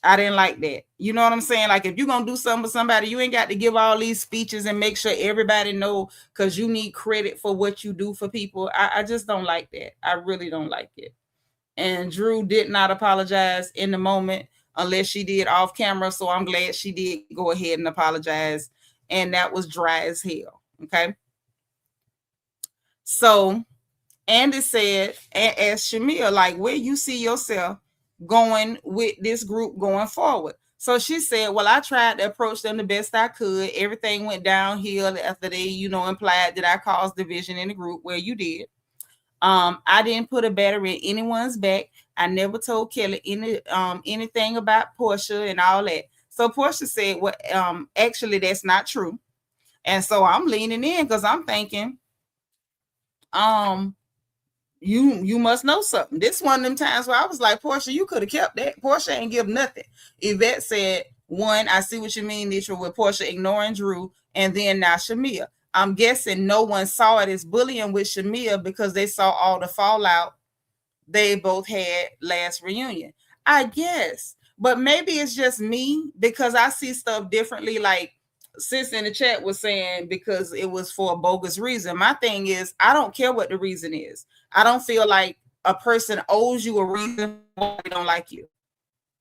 Speaker 1: I didn't like that. You know what I'm saying? Like, if you're going to do something with somebody, you ain't got to give all these speeches and make sure everybody know because you need credit for what you do for people. I just don't like that. I really don't like it. And Drew did not apologize in the moment. unless she did off camera. So I'm glad she did go ahead and apologize. And that was dry as hell. Okay. So Andy said, asked Shamia, like, where you see yourself going with this group going forward? So she said, well, I tried to approach them the best I could. Everything went downhill after they, implied that I caused division in the group. Well, you did. I didn't put a battery in anyone's back. I never told Kelly anything about Portia and all that. So Portia said, well, actually, that's not true. And so I'm leaning in because I'm thinking, you must know something. This one of them times where I was like, Portia, you could have kept that. Portia ain't give nothing. Yvette said, one, I see what you mean, Nitra, with Portia ignoring Drew, and then now Shamia. I'm guessing no one saw it as bullying with Shamia because they saw all the fallout they both had last reunion. I guess. But maybe it's just me because I see stuff differently. Like sis in the chat was saying, because it was for a bogus reason. My thing is, I don't care what the reason is. I don't feel like a person owes you a reason why they don't like you.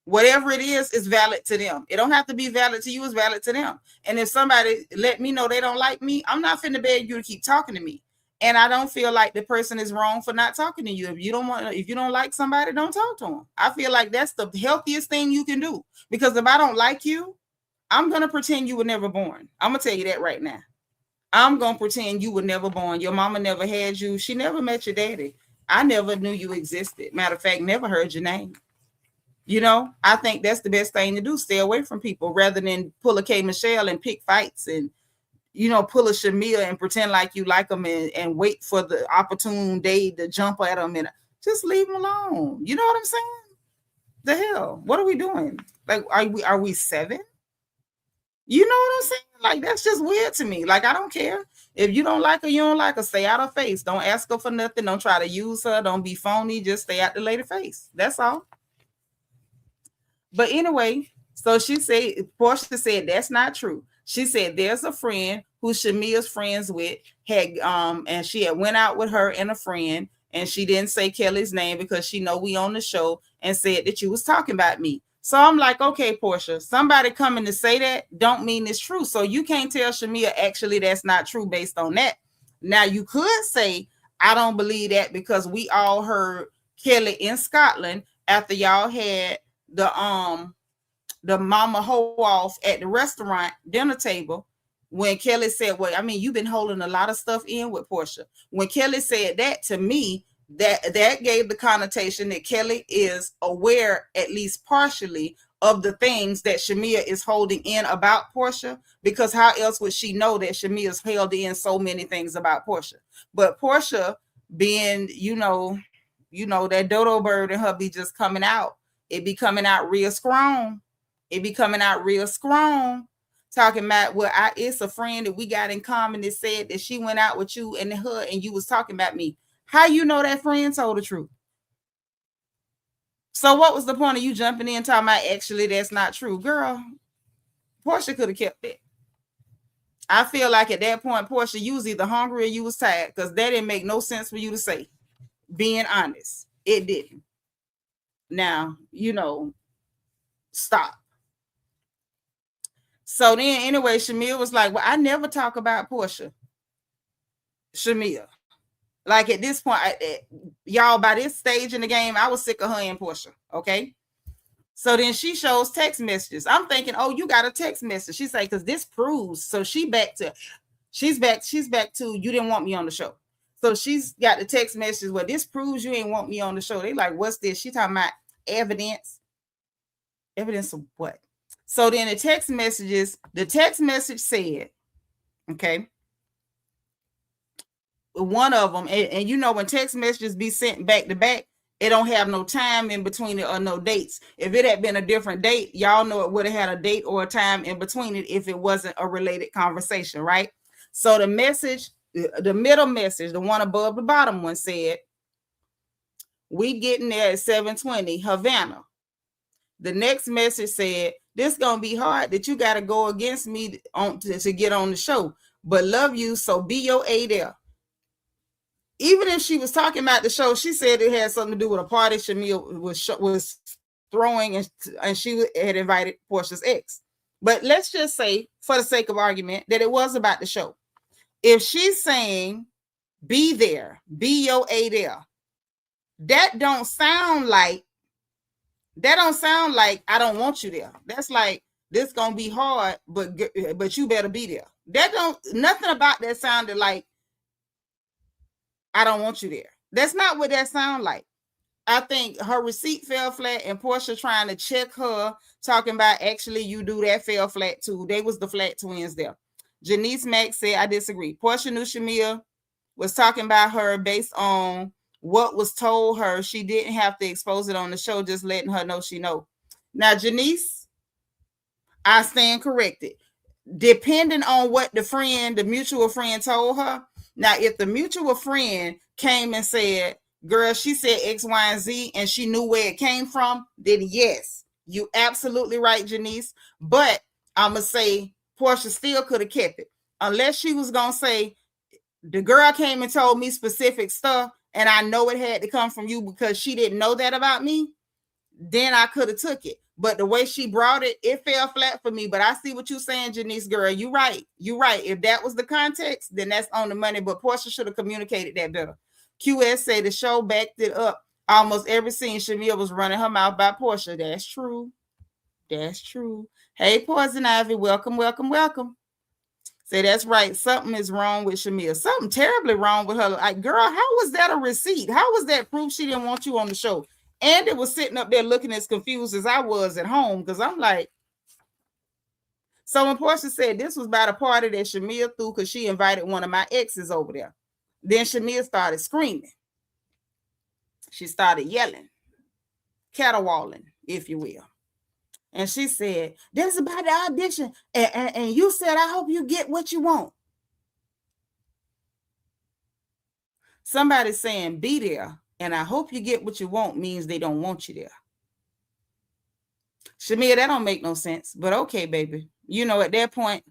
Speaker 1: Whatever it is valid to them. It don't have to be valid to you, it's valid to them. And if somebody let me know they don't like me, I'm not finna beg you to keep talking to me. And I don't feel like the person is wrong for not talking to you. If you don't like somebody, don't talk to them. I feel like that's the healthiest thing you can do. Because if I don't like you, I'm going to pretend you were never born. I'm going to tell you that right now. I'm going to pretend you were never born. Your mama never had you. She never met your daddy. I never knew you existed. Matter of fact, never heard your name. I think that's the best thing to do. Stay away from people rather than pull a K. Michelle and pick fights and, pull a Shamia and pretend like you like them and wait for the opportune day to jump at them and just leave them alone. You know what I'm saying? The hell? What are we doing? Like, are we 7? You know what I'm saying? Like, that's just weird to me. Like, I don't care. If you don't like her, you don't like her. Stay out her face. Don't ask her for nothing. Don't try to use her. Don't be phony. Just stay out the lady face. That's all. But anyway, so Portia said that's not true. She said there's a friend who Shamia's friends with and she had went out with her and a friend, and she didn't say Kelly's name because she know we on the show, and said that you was talking about me. So I'm like, okay, Portia, somebody coming to say that don't mean it's true. So you can't tell Shamia actually that's not true based on that. Now you could say I don't believe that because we all heard Kelly in Scotland after y'all had the mama hoe off at the restaurant dinner table when Kelly said, well, I mean, you've been holding a lot of stuff in with Portia. When Kelly said that to me, that gave the connotation that Kelly is aware, at least partially, of the things that Shamia is holding in about Portia, because how else would she know that Shamia's held in so many things about Portia? But Portia being, that dodo bird and her be just coming out. It be coming out real strong. Talking about, well, it's a friend that we got in common that said that she went out with you and her and you was talking about me. How you know that friend told the truth? So what was the point of you jumping in talking about actually that's not true? Girl, Portia could have kept it. I feel like at that point, Portia, you was either hungry or you was tired, because that didn't make no sense for you to say. Being honest, it didn't. Now, stop. So then anyway, Shamia was like, well, I never talk about Portia. Shamia. Like at this point, y'all, by this stage in the game, I was sick of her and Portia. Okay. So then she shows text messages. I'm thinking, oh, you got a text message. She's like, because this proves. So she's back to you didn't want me on the show. So she's got the text messages. Well, this proves you ain't want me on the show. They like, what's this? She talking about evidence. Evidence of what? So then the text message said, okay, one of them, and when text messages be sent back to back, it don't have no time in between it or no dates. If it had been a different date, y'all know it would have had a date or a time in between it if it wasn't a related conversation, right? So the message, the middle message, the one above the bottom one said, we getting there at 7:20, Havana. The next message said, this gonna be hard that you got to go against me to get on the show, but love you, so be your A there. Even if she was talking about the show, she said it had something to do with a party Shamia was throwing, and she had invited Portia's ex. But let's just say, for the sake of argument, that it was about the show. If she's saying, be there, be your A there, that don't sound like I don't want you there. That's like, this gonna be hard, but you better be there. That don't, nothing about that sounded like I don't want you there. That's not what that sound like. I think her receipt fell flat, and Portia trying to check her, talking about, actually, you do, that fell flat too. They was the flat twins there. Janice Mack said, I disagree. Portia knew Shamia was talking about her based on what was told her. She didn't have to expose it on the show, just letting her know she know. Now, Janice, I stand corrected. Depending on what the mutual friend told her. Now, if the mutual friend came and said, girl, she said X, Y, and Z, and she knew where it came from, then yes, you absolutely right, Janice. But I'm going to say Portia still could have kept it. Unless she was going to say, the girl came and told me specific stuff, and I know it had to come from you because she didn't know that about me, then I could have took it. But the way she brought it, it fell flat for me. But I see what you're saying, Janice, girl. You're right. You're right. If that was the context, then that's on the money. But Portia should have communicated that better. QS said the show backed it up. Almost every scene, Shamia was running her mouth by Portia. That's true. That's true. Hey, Poison Ivy, welcome, welcome, welcome. Say, that's right. Something is wrong with Shamia. Something terribly wrong with her. Like, girl, how was that a receipt? How was that proof she didn't want you on the show? And it was sitting up there looking as confused as I was at home, because I'm like, so when Portia said this was about a party that Shamia threw because she invited one of my exes over there, then Shamia started screaming. She started yelling, caterwauling, if you will. And she said, this is about the audition. And you said, I hope you get what you want. Somebody saying, be there, and I hope you get what you want means they don't want you there. Shamia, that don't make no sense. But okay, baby. You know, at that point,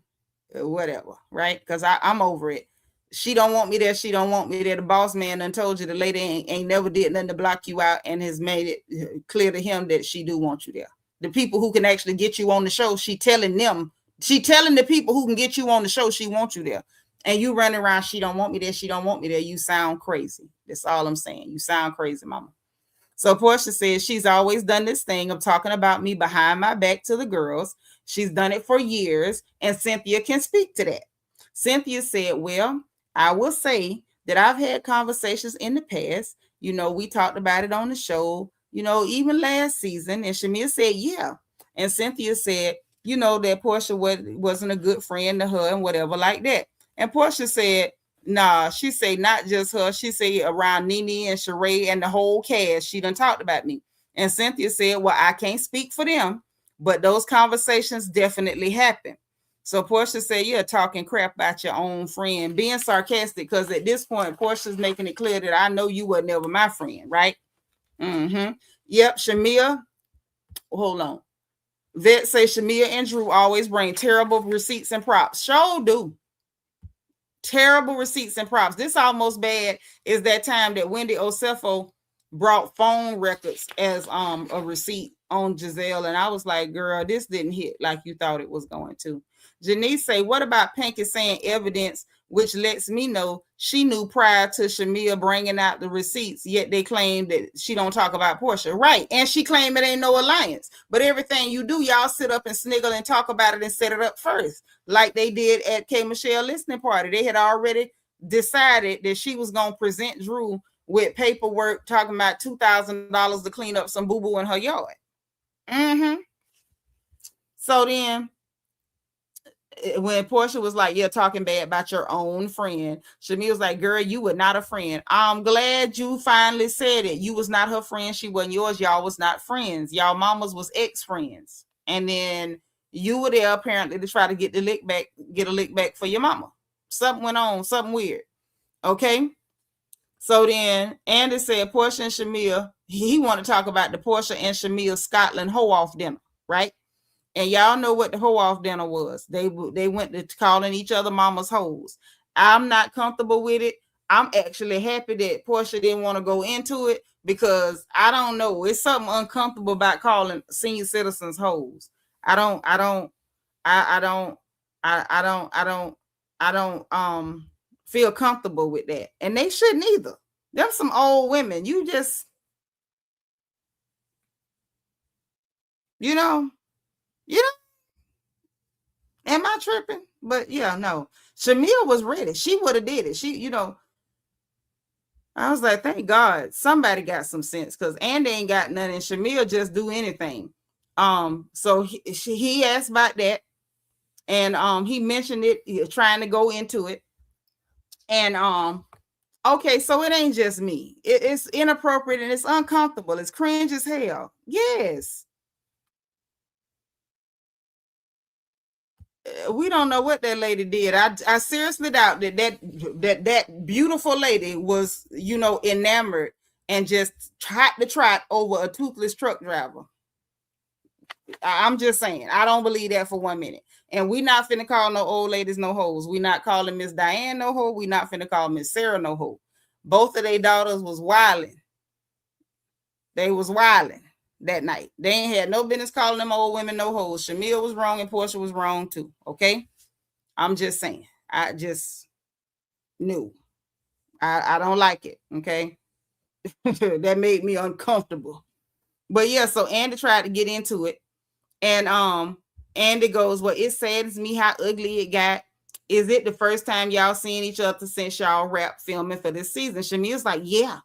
Speaker 1: whatever, right? Because I'm over it. She don't want me there. She don't want me there. The boss man done told you the lady ain't never did nothing to block you out and has made it clear to him that she do want you there. The people who can actually get you on the show, she telling the people who can get you on the show, she wants you there. And you running around, she don't want me there. She don't want me there. You sound crazy. That's all I'm saying. You sound crazy, mama. So Portia says she's always done this thing of talking about me behind my back to the girls. She's done it for years, and Cynthia can speak to that. Cynthia said, well, I will say that I've had conversations in the past. You know, we talked about it on the show, you know, even last season. And Shamia said, yeah. And Cynthia said, you know, that Portia wasn't a good friend to her and whatever like that. And Portia said, nah, she say not just her. She say around Nene and Sheree and the whole cast, she done talked about me. And Cynthia said, well, I can't speak for them, but those conversations definitely happen. So Portia said, you're talking crap about your own friend, being sarcastic, because at this point, Portia's making it clear that I know you were never my friend, right? Mm-hmm. Yep, Shamia, hold on. Vet say Shamia and Drew always bring terrible receipts and props. Sure do. Terrible receipts and props. This almost bad is that time that Wendy Osefo brought phone records as a receipt on Giselle, and I was like, girl, this didn't hit like you thought it was going to. Janice say, what about Pinky saying evidence, which lets me know she knew prior to Shamia bringing out the receipts, yet they claim that she don't talk about Portia. Right, and she claimed it ain't no alliance. But everything you do, y'all sit up and sniggle and talk about it and set it up first, like they did at K. Michelle listening party. They had already decided that she was going to present Drew with paperwork talking about $2,000 to clean up some boo-boo in her yard. So then, when Portia was like, you're talking bad about your own friend, Shamia was like, girl, you were not a friend. I'm glad you finally said it. You was not her friend. She wasn't yours. Y'all was not friends. Y'all mamas was ex-friends. And then you were there apparently to try to get a lick back for your mama. Something went on, something weird. Okay. So then Andy said Portia and Shamia, he want to talk about the Portia and Shamia Scotland hoe-off dinner, right? And y'all know what the hoe-off dinner was. They went to calling each other mama's hoes. I'm not comfortable with it. I'm actually happy that Portia didn't want to go into it, because I don't know. It's something uncomfortable about calling senior citizens hoes. I don't feel comfortable with that. And they shouldn't either. Them some old women. You just, you know, am I tripping? But yeah, no. Shamia was ready. She would have did it. She, I was like, thank God somebody got some sense, because Andy ain't got nothing. Shamia just do anything. So he asked about that, and he mentioned it, trying to go into it. And okay, so it ain't just me. It's inappropriate and it's uncomfortable. It's cringe as hell. Yes. We don't know what that lady did. I seriously doubt that beautiful lady was, enamored and just tried to trot over a toothless truck driver. I'm just saying, I don't believe that for 1 minute. And we not finna call no old ladies no hoes. We not calling Miss Diane no hoe. We not finna call Miss Sarah no hoe. Both of their daughters was wilding. They was wilding that night. They ain't had no business calling them old women no hoes. Shamil was wrong and Portia was wrong too. Okay, I'm just saying. I just knew. I don't like it. Okay, that made me uncomfortable. But yeah, so Andy tried to get into it, and Andy goes, "Well, it saddens me how ugly it got. Is it the first time y'all seeing each other since y'all wrap filming for this season?" Shamil's like, "Yeah."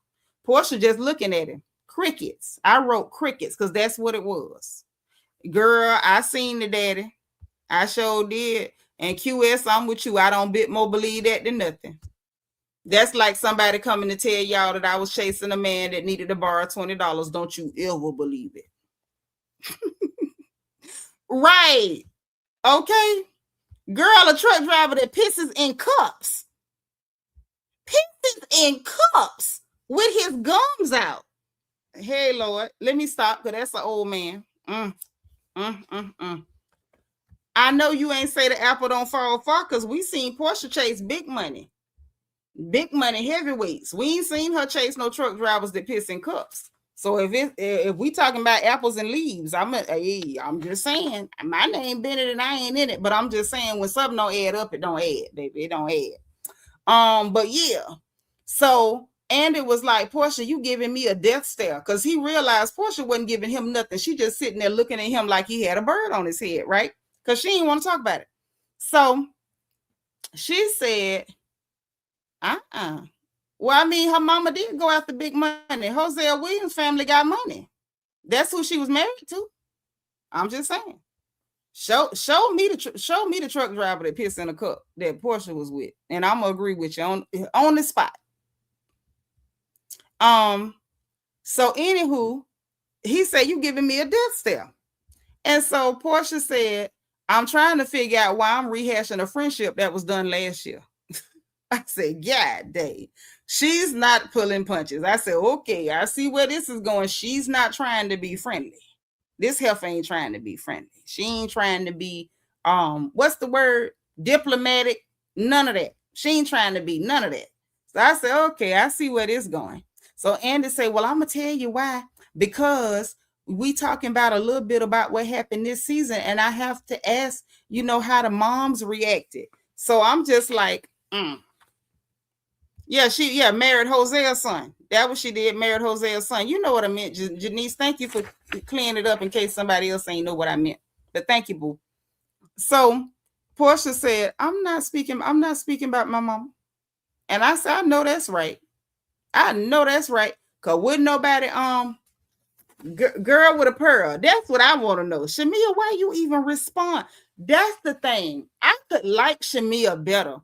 Speaker 1: Portia just looking at him. Crickets. I wrote crickets because that's what it was. Girl, I seen the daddy. I sure did. And QS, I'm with you. I don't bit more believe that than nothing. That's like somebody coming to tell y'all that I was chasing a man that needed to borrow $20. Don't you ever believe it. Right. Okay. Girl, a truck driver that pisses in cups. Pisses in cups with his gums out. Hey, Lord, let me stop, because that's an old man. I know you ain't say the apple don't fall far, because we seen Portia chase big money heavyweights. We ain't seen her chase no truck drivers that piss in cups. So if we talking about apples and leaves, I'm just saying, my name Bennett and I ain't in it, but I'm just saying, when something don't add up, it don't add, baby. It don't add. But yeah, so Andy was like, "Portia, you giving me a death stare," because he realized Portia wasn't giving him nothing. She just sitting there looking at him like he had a bird on his head, right? Because she didn't want to talk about it. So she said, well, I mean, her mama did go after big money. Hosea Williams' family got money. That's who she was married to. I'm just saying. Show me the truck driver that pissed in a cup that Portia was with, and I'm gonna agree with you on the spot. So anywho, he said, "You giving me a death stare." And so Portia said, "I'm trying to figure out why I'm rehashing a friendship that was done last year." I said, "God dang, she's not pulling punches." I said, "Okay, I see where this is going. She's not trying to be friendly. This heifer ain't trying to be friendly. She ain't trying to be, what's the word? Diplomatic. None of that. She ain't trying to be none of that." So I said, "Okay, I see where this is going." So Andy said, "Well, I'm going to tell you why. Because we talking about a little bit about what happened this season, and I have to ask, how the moms reacted." So I'm just like, Yeah, she married Hosea's son. That what she did, married Hosea's son. You know what I meant, Janice. Thank you for clearing it up in case somebody else ain't know what I meant. But thank you, boo. So Portia said, I'm not speaking about my mama." And I said, "I know that's right. Cause wouldn't nobody girl with a pearl." That's what I want to know. Shamia, why you even respond? That's the thing. I could like Shamia better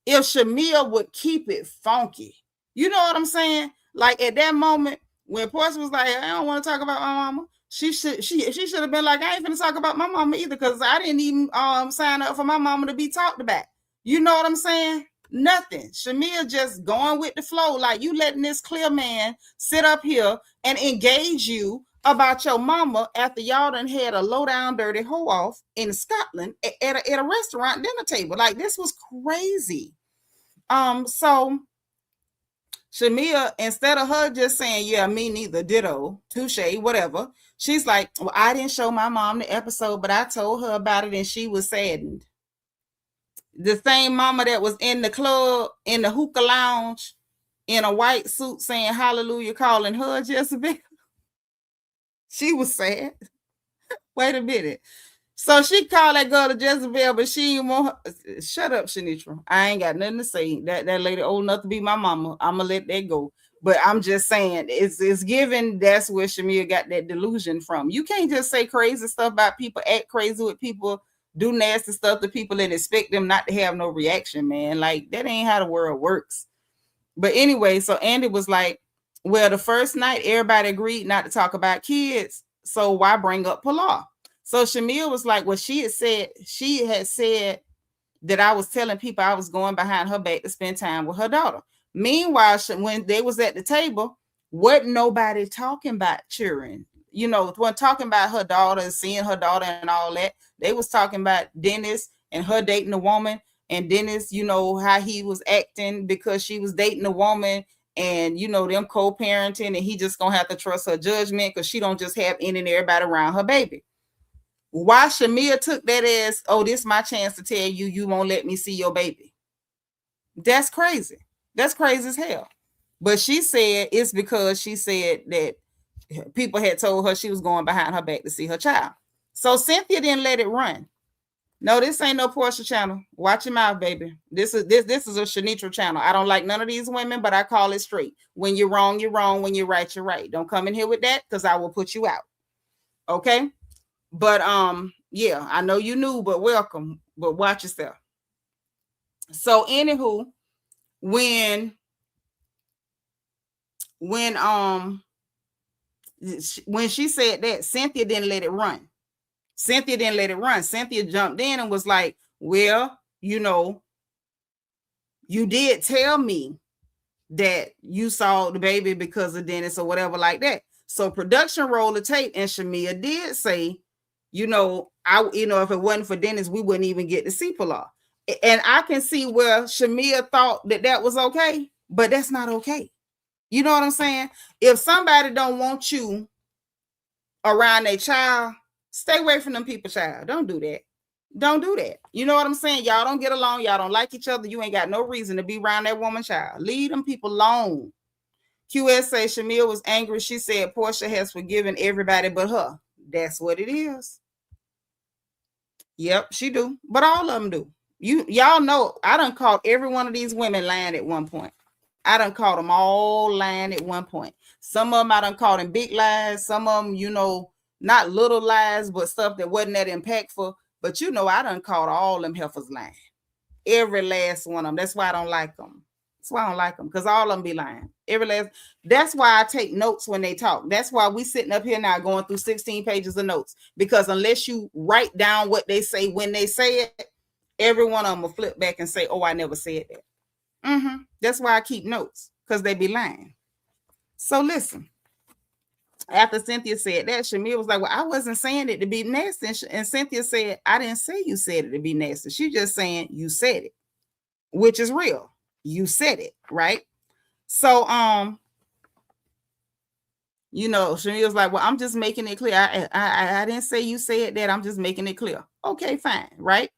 Speaker 1: if Shamia would keep it funky. You know what I'm saying? Like at that moment when Portia was like, "I don't want to talk about my mama," she should have been like, "I ain't finna talk about my mama either, because I didn't even sign up for my mama to be talked about." You know what I'm saying? Nothing. Shamia just going with the flow, like you letting this clear man sit up here and engage you about your mama after y'all done had a low down dirty hoe off in Scotland at a restaurant dinner table. Like, this was crazy. So Shamia, instead of her just saying, yeah, me neither, ditto, touche, whatever, she's like, well, I didn't show my mom the episode, but I told her about it and she was saddened. The same mama that was in the club, in the hookah lounge, in a white suit saying hallelujah, calling her Jezebel. She was sad. Wait a minute. So she called that girl a Jezebel, but she ain't want her. Shut up, Seanitra. I ain't got nothing to say. That lady old enough to be my mama. I'm gonna let that go. But I'm just saying, it's given that's where Shamia got that delusion from. You can't just say crazy stuff about people, act crazy with people, do nasty stuff to people, and expect them not to have no reaction, man. Like, that ain't how the world works. But anyway, so Andy was like, well, the first night everybody agreed not to talk about kids, so why bring up Pilar? So Shamia was like, well, she had said that I was telling people I was going behind her back to spend time with her daughter. Meanwhile, when they was at the table, wasn't nobody talking about children. You know, when talking about her daughter, seeing her daughter and all that, they was talking about Dennis and her dating a woman, and Dennis, you know, how he was acting because she was dating a woman, and, you know, them co-parenting, and he just gonna have to trust her judgment because she don't just have any and everybody around her baby. Why Shamia took that as, oh, this is my chance to tell you, you won't let me see your baby. That's crazy. That's crazy as hell. But she said it's because she said that people had told her she was going behind her back to see her child. So Cynthia didn't let it run. No, this ain't no Portia channel. Watch your mouth, baby. This is a Seanitra channel. I don't like none of these women, but I call it straight. When you're wrong, you're wrong. When you're right, you're right. Don't come in here with that because I will put you out. Okay? But yeah, I know you knew, but welcome. But watch yourself. So anywho, when she said that, Cynthia didn't let it run. Cynthia jumped in and was like, well, you know, you did tell me that you saw the baby because of Dennis or whatever like that. So production rolled the tape, and Shamia did say, you know, if it wasn't for Dennis, we wouldn't even get to see Pilar. And I can see where Shamia thought that was okay, but that's not okay. You know what I'm saying? If somebody don't want you around their child, stay away from them people, child. Don't do that. Don't do that. You know what I'm saying? Y'all don't get along. Y'all don't like each other. You ain't got no reason to be around that woman, child. Leave them people alone. QS say Shamia was angry. She said Portia has forgiven everybody but her. That's what it is. Yep, she do. But all of them do. Y'all know I done caught every one of these women lying at one point. I done caught them all lying at one point. Some of them I done caught them big lies. Some of them, you know, not little lies, but stuff that wasn't that impactful. But you know, I done caught all them heifers lying. Every last one of them. That's why I don't like them. That's why I don't like them, because all of them be lying. That's why I take notes when they talk. That's why we sitting up here now going through 16 pages of notes, because unless you write down what they say when they say it, every one of them will flip back and say, oh, I never said that. That's why I keep notes, because they be lying. So listen, after Cynthia said that, Shamia was like, well, I wasn't saying it to be nasty. And Cynthia said, I didn't say you said it to be nasty. She just saying you said it, which is real. You said it, right? So, you know, Shamia was like, well, I'm just making it clear. I didn't say you said that. I'm just making it clear. Okay, fine, right?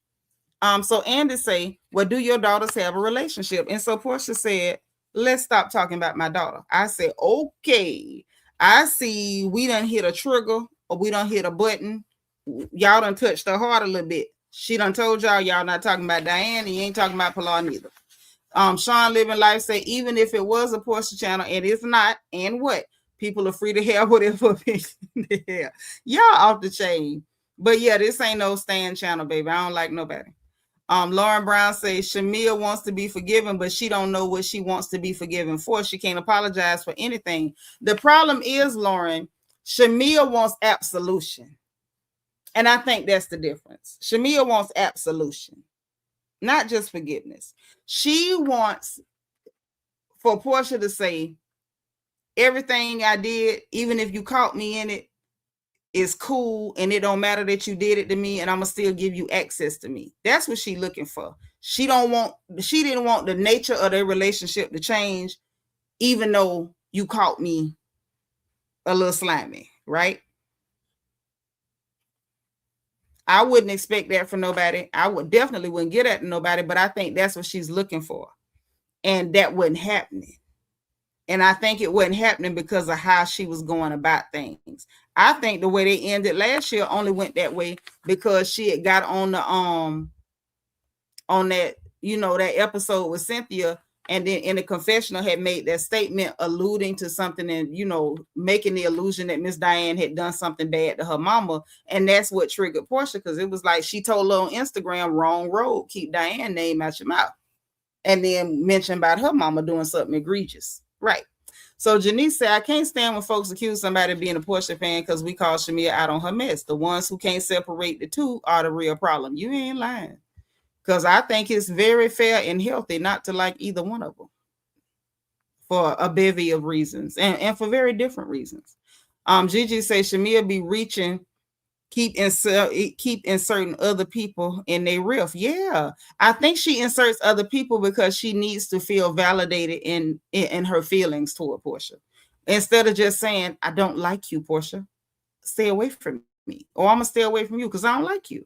Speaker 1: So Andy say, well, do your daughters have a relationship? And so Portia said, let's stop talking about my daughter. I said, okay, I see we done hit a trigger, or we done hit a button. Y'all done touched her heart a little bit. She done told y'all not talking about Diane, and you ain't talking about Pilar neither. Sean Living Life say, even if it was a Portia channel, and it's not, and what? People are free to have whatever opinion they have. Y'all off the chain. But yeah, this ain't no stand channel, baby. I don't like nobody. Lauren Brown says Shamia wants to be forgiven, but she don't know what she wants to be forgiven for. She can't apologize for anything. The problem is, Lauren, Shamia wants absolution. And I think that's the difference. Shamia wants absolution, not just forgiveness. She wants for Portia to say, everything I did, even if you caught me in it, is cool, and it don't matter that you did it to me, and I'm gonna still give you access to me. That's what she looking for. She didn't want the nature of their relationship to change, even though you caught me a little slimy, right? I wouldn't expect that from nobody. I would definitely wouldn't get at nobody, but I think that's what she's looking for. And that wasn't happening. And I think it wasn't happening because of how she was going about things. I think the way they ended last year only went that way because she had got on the on that, you know, that episode with Cynthia, and then in the confessional had made that statement alluding to something and, you know, making the illusion that Miss Diane had done something bad to her mama. And that's what triggered Portia, because it was like she told her on Instagram, wrong road, keep Diane name out your mouth. And then mentioned about her mama doing something egregious. Right. So Janice said, I can't stand when folks accuse somebody of being a Portia fan because we call Shamia out on her mess. The ones who can't separate the two are the real problem. You ain't lying. Because I think it's very fair and healthy not to like either one of them for a bevy of reasons and for very different reasons. Gigi says Shamia be reaching, keep inserting other people in their riff. Yeah, I think she inserts other people because she needs to feel validated in her feelings toward Portia. Instead of just saying, I don't like you, Portia, stay away from me. Or I'm going to stay away from you because I don't like you.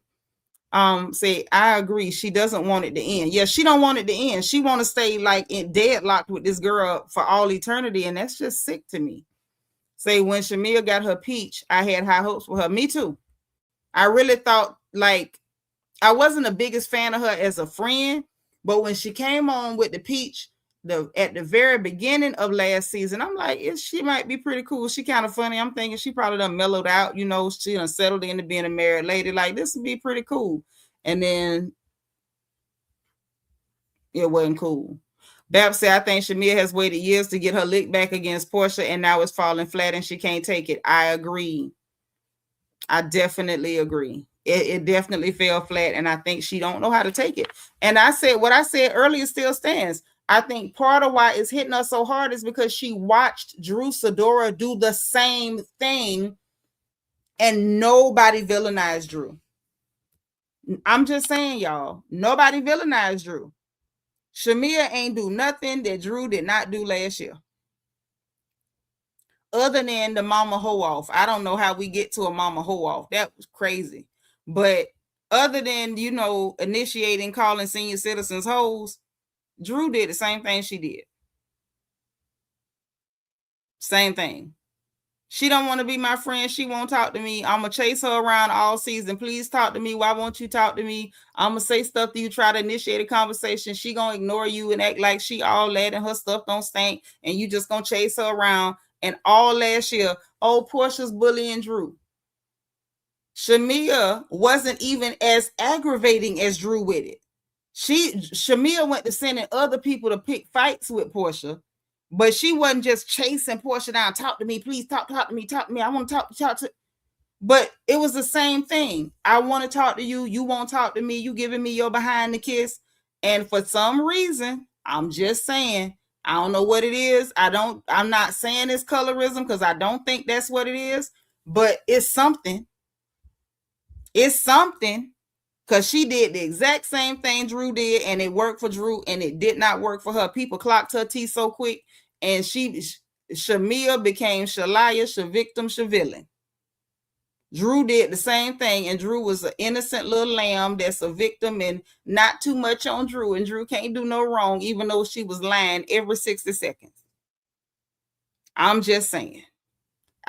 Speaker 1: Say, I agree. She doesn't want it to end. Yeah, she don't want it to end. She want to stay like in deadlocked with this girl for all eternity. And that's just sick to me. Say, when Shamia got her peach, I had high hopes for her. Me too. I really thought, like, I wasn't the biggest fan of her as a friend, but when she came on with the peach, at the very beginning of last season, I'm like, she might be pretty cool. She kind of funny. I'm thinking she probably done mellowed out, you know, she done settled into being a married lady. Like, this would be pretty cool. And then it wasn't cool. Bab said, I think Shamia has waited years to get her lick back against Portia, and now it's falling flat and she can't take it. I agree. I definitely agree. It definitely fell flat, and I think she don't know how to take it. And I said, what I said earlier still stands. I think part of why it's hitting us so hard is because she watched Drew Sidora do the same thing, and nobody villainized Drew. I'm just saying, y'all, nobody villainized Drew. Shamia ain't do nothing that Drew did not do last year. Other than the mama hoe off. I don't know how we get to a mama hoe off. That was crazy. But other than, you know, initiating calling senior citizens hoes, Drew did the same thing she did. Same thing. She don't want to be my friend. She won't talk to me. I'm going to chase her around all season. Please talk to me. Why won't you talk to me? I'm going to say stuff to you, try to initiate a conversation. She going to ignore you and act like she all that and her stuff don't stink. And you just going to chase her around. And all last year, Portia's bullying Drew. Shamia wasn't even as aggravating as Drew with it. Shamia went to sending other people to pick fights with Portia, but she wasn't just chasing Portia down. Talk to me, please. Talk to me. I want to talk to. But it was the same thing. I want to talk to you. You won't talk to me. You giving me your behind the kiss. And for some reason, I'm just saying, I don't know what it is. I'm not saying it's colorism because I don't think that's what it is, but it's something. It's something, because she did the exact same thing Drew did, and it worked for Drew, and it did not work for her. People clocked her teeth so quick, and Shamia became Shalaya, Shavictim, Shavillain. Drew did the same thing, and Drew was an innocent little lamb that's a victim and not too much on Drew, and Drew can't do no wrong, even though she was lying every 60 seconds. I'm just saying.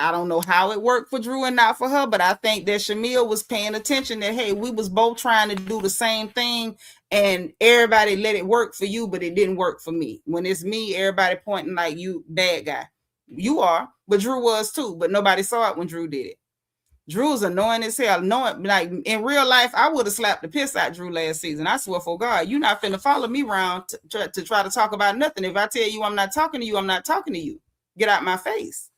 Speaker 1: I don't know how it worked for Drew and not for her, but I think that Shamia was paying attention that, hey, we was both trying to do the same thing, and everybody let it work for you, but it didn't work for me. When it's me, everybody pointing like, you bad guy. You are, but Drew was too, but nobody saw it when Drew did it. Drew was annoying as hell. Knowing, like, in real life, I would have slapped the piss out Drew last season. I swear for God, you're not finna follow me around to try to talk about nothing. If I tell you I'm not talking to you, I'm not talking to you. Get out my face.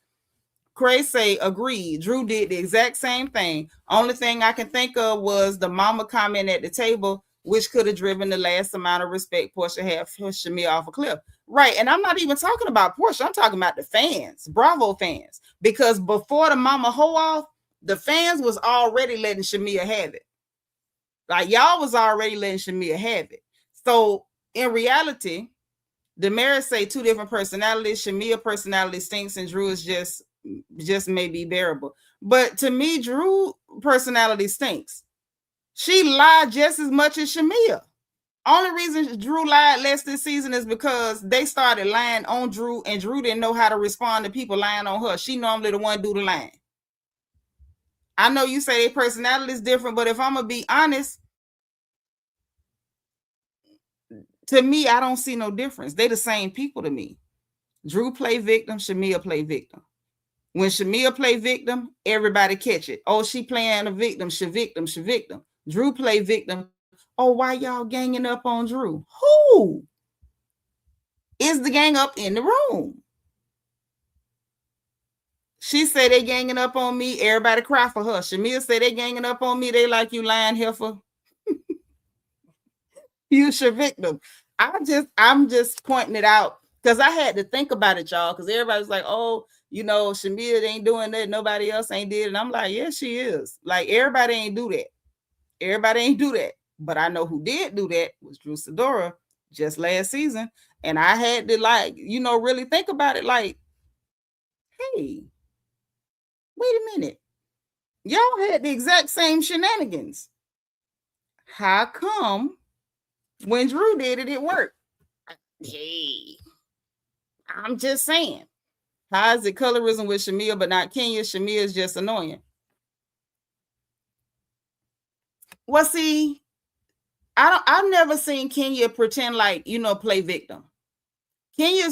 Speaker 1: Cray say, agreed. Drew did the exact same thing. Only thing I can think of was the mama comment at the table, which could have driven the last amount of respect Portia had for Shamia off a cliff. Right. And I'm not even talking about Portia. I'm talking about the fans, Bravo fans. Because before the mama hoe off, the fans was already letting Shamia have it. Like, y'all was already letting Shamia have it. So in reality, Damaris say 2 different personalities. Shamia personality stinks, and Drew is just maybe bearable. But to me, Drew personality stinks. She lied just as much as Shamia. Only reason Drew lied less this season is because they started lying on Drew, and Drew didn't know how to respond to people lying on her. She normally the one do the lying. I know you say their personality is different, but if I'm gonna be honest, to me, I don't see no difference. They the same people to me. Drew play victim, Shamia play victim. When Shamia play victim, everybody catch it. Oh, she playing a victim, she victim. Drew play victim. Oh, why y'all ganging up on Drew? Who is the gang up in the room? She said they ganging up on me. Everybody cry for her. Shamia said they ganging up on me. They like you lying heifer. You should victim. I'm just pointing it out because I had to think about it, y'all. Because everybody's like, oh, you know, Shamia ain't doing that. Nobody else ain't did. And I'm like, yeah, she is. Like, everybody ain't do that. Everybody ain't do that. But I know who did do that was Drew Sidora just last season. And I had to, like, you know, really think about it. Like, hey, wait a minute. Y'all had the exact same shenanigans. How come when Drew did it, it worked? Hey, I'm just saying. How is it colorism with Shamia but not Kenya? Shamia is just annoying. Well, see, I've never seen Kenya pretend like, you know, play victim. Kenya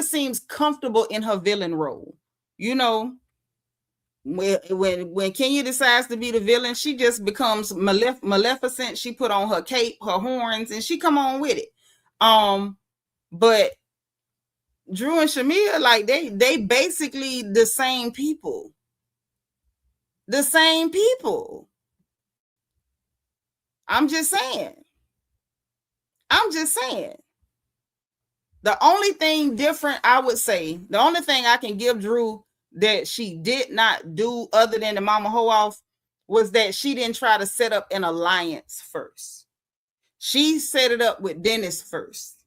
Speaker 1: seems comfortable in her villain role. You know, when Kenya decides to be the villain, she just becomes maleficent. She put on her cape, her horns, and she come on with it. But Drew and Shamia, like they basically the same people. The same people. I'm just saying. The only thing different, I would say, the only thing I can give Drew that she did not do other than the Mama Ho off was that she didn't try to set up an alliance first. She set it up with Dennis first.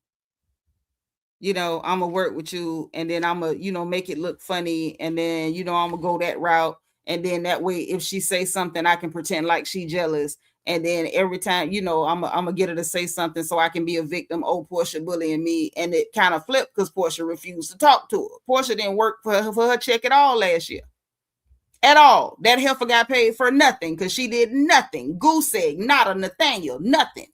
Speaker 1: You know, I'm going to work with you, and then I'm going to, you know, make it look funny, and then, you know, I'm going to go that route, and then that way, if she says something, I can pretend like she jealous, and then every time, you know, I'm going to get her to say something so I can be a victim. Oh, Portia bullying me, and it kind of flipped because Portia refused to talk to her. Portia didn't work for her check at all last year. At all. That heifer got paid for nothing because she did nothing. Goose egg, not a Nathaniel, nothing.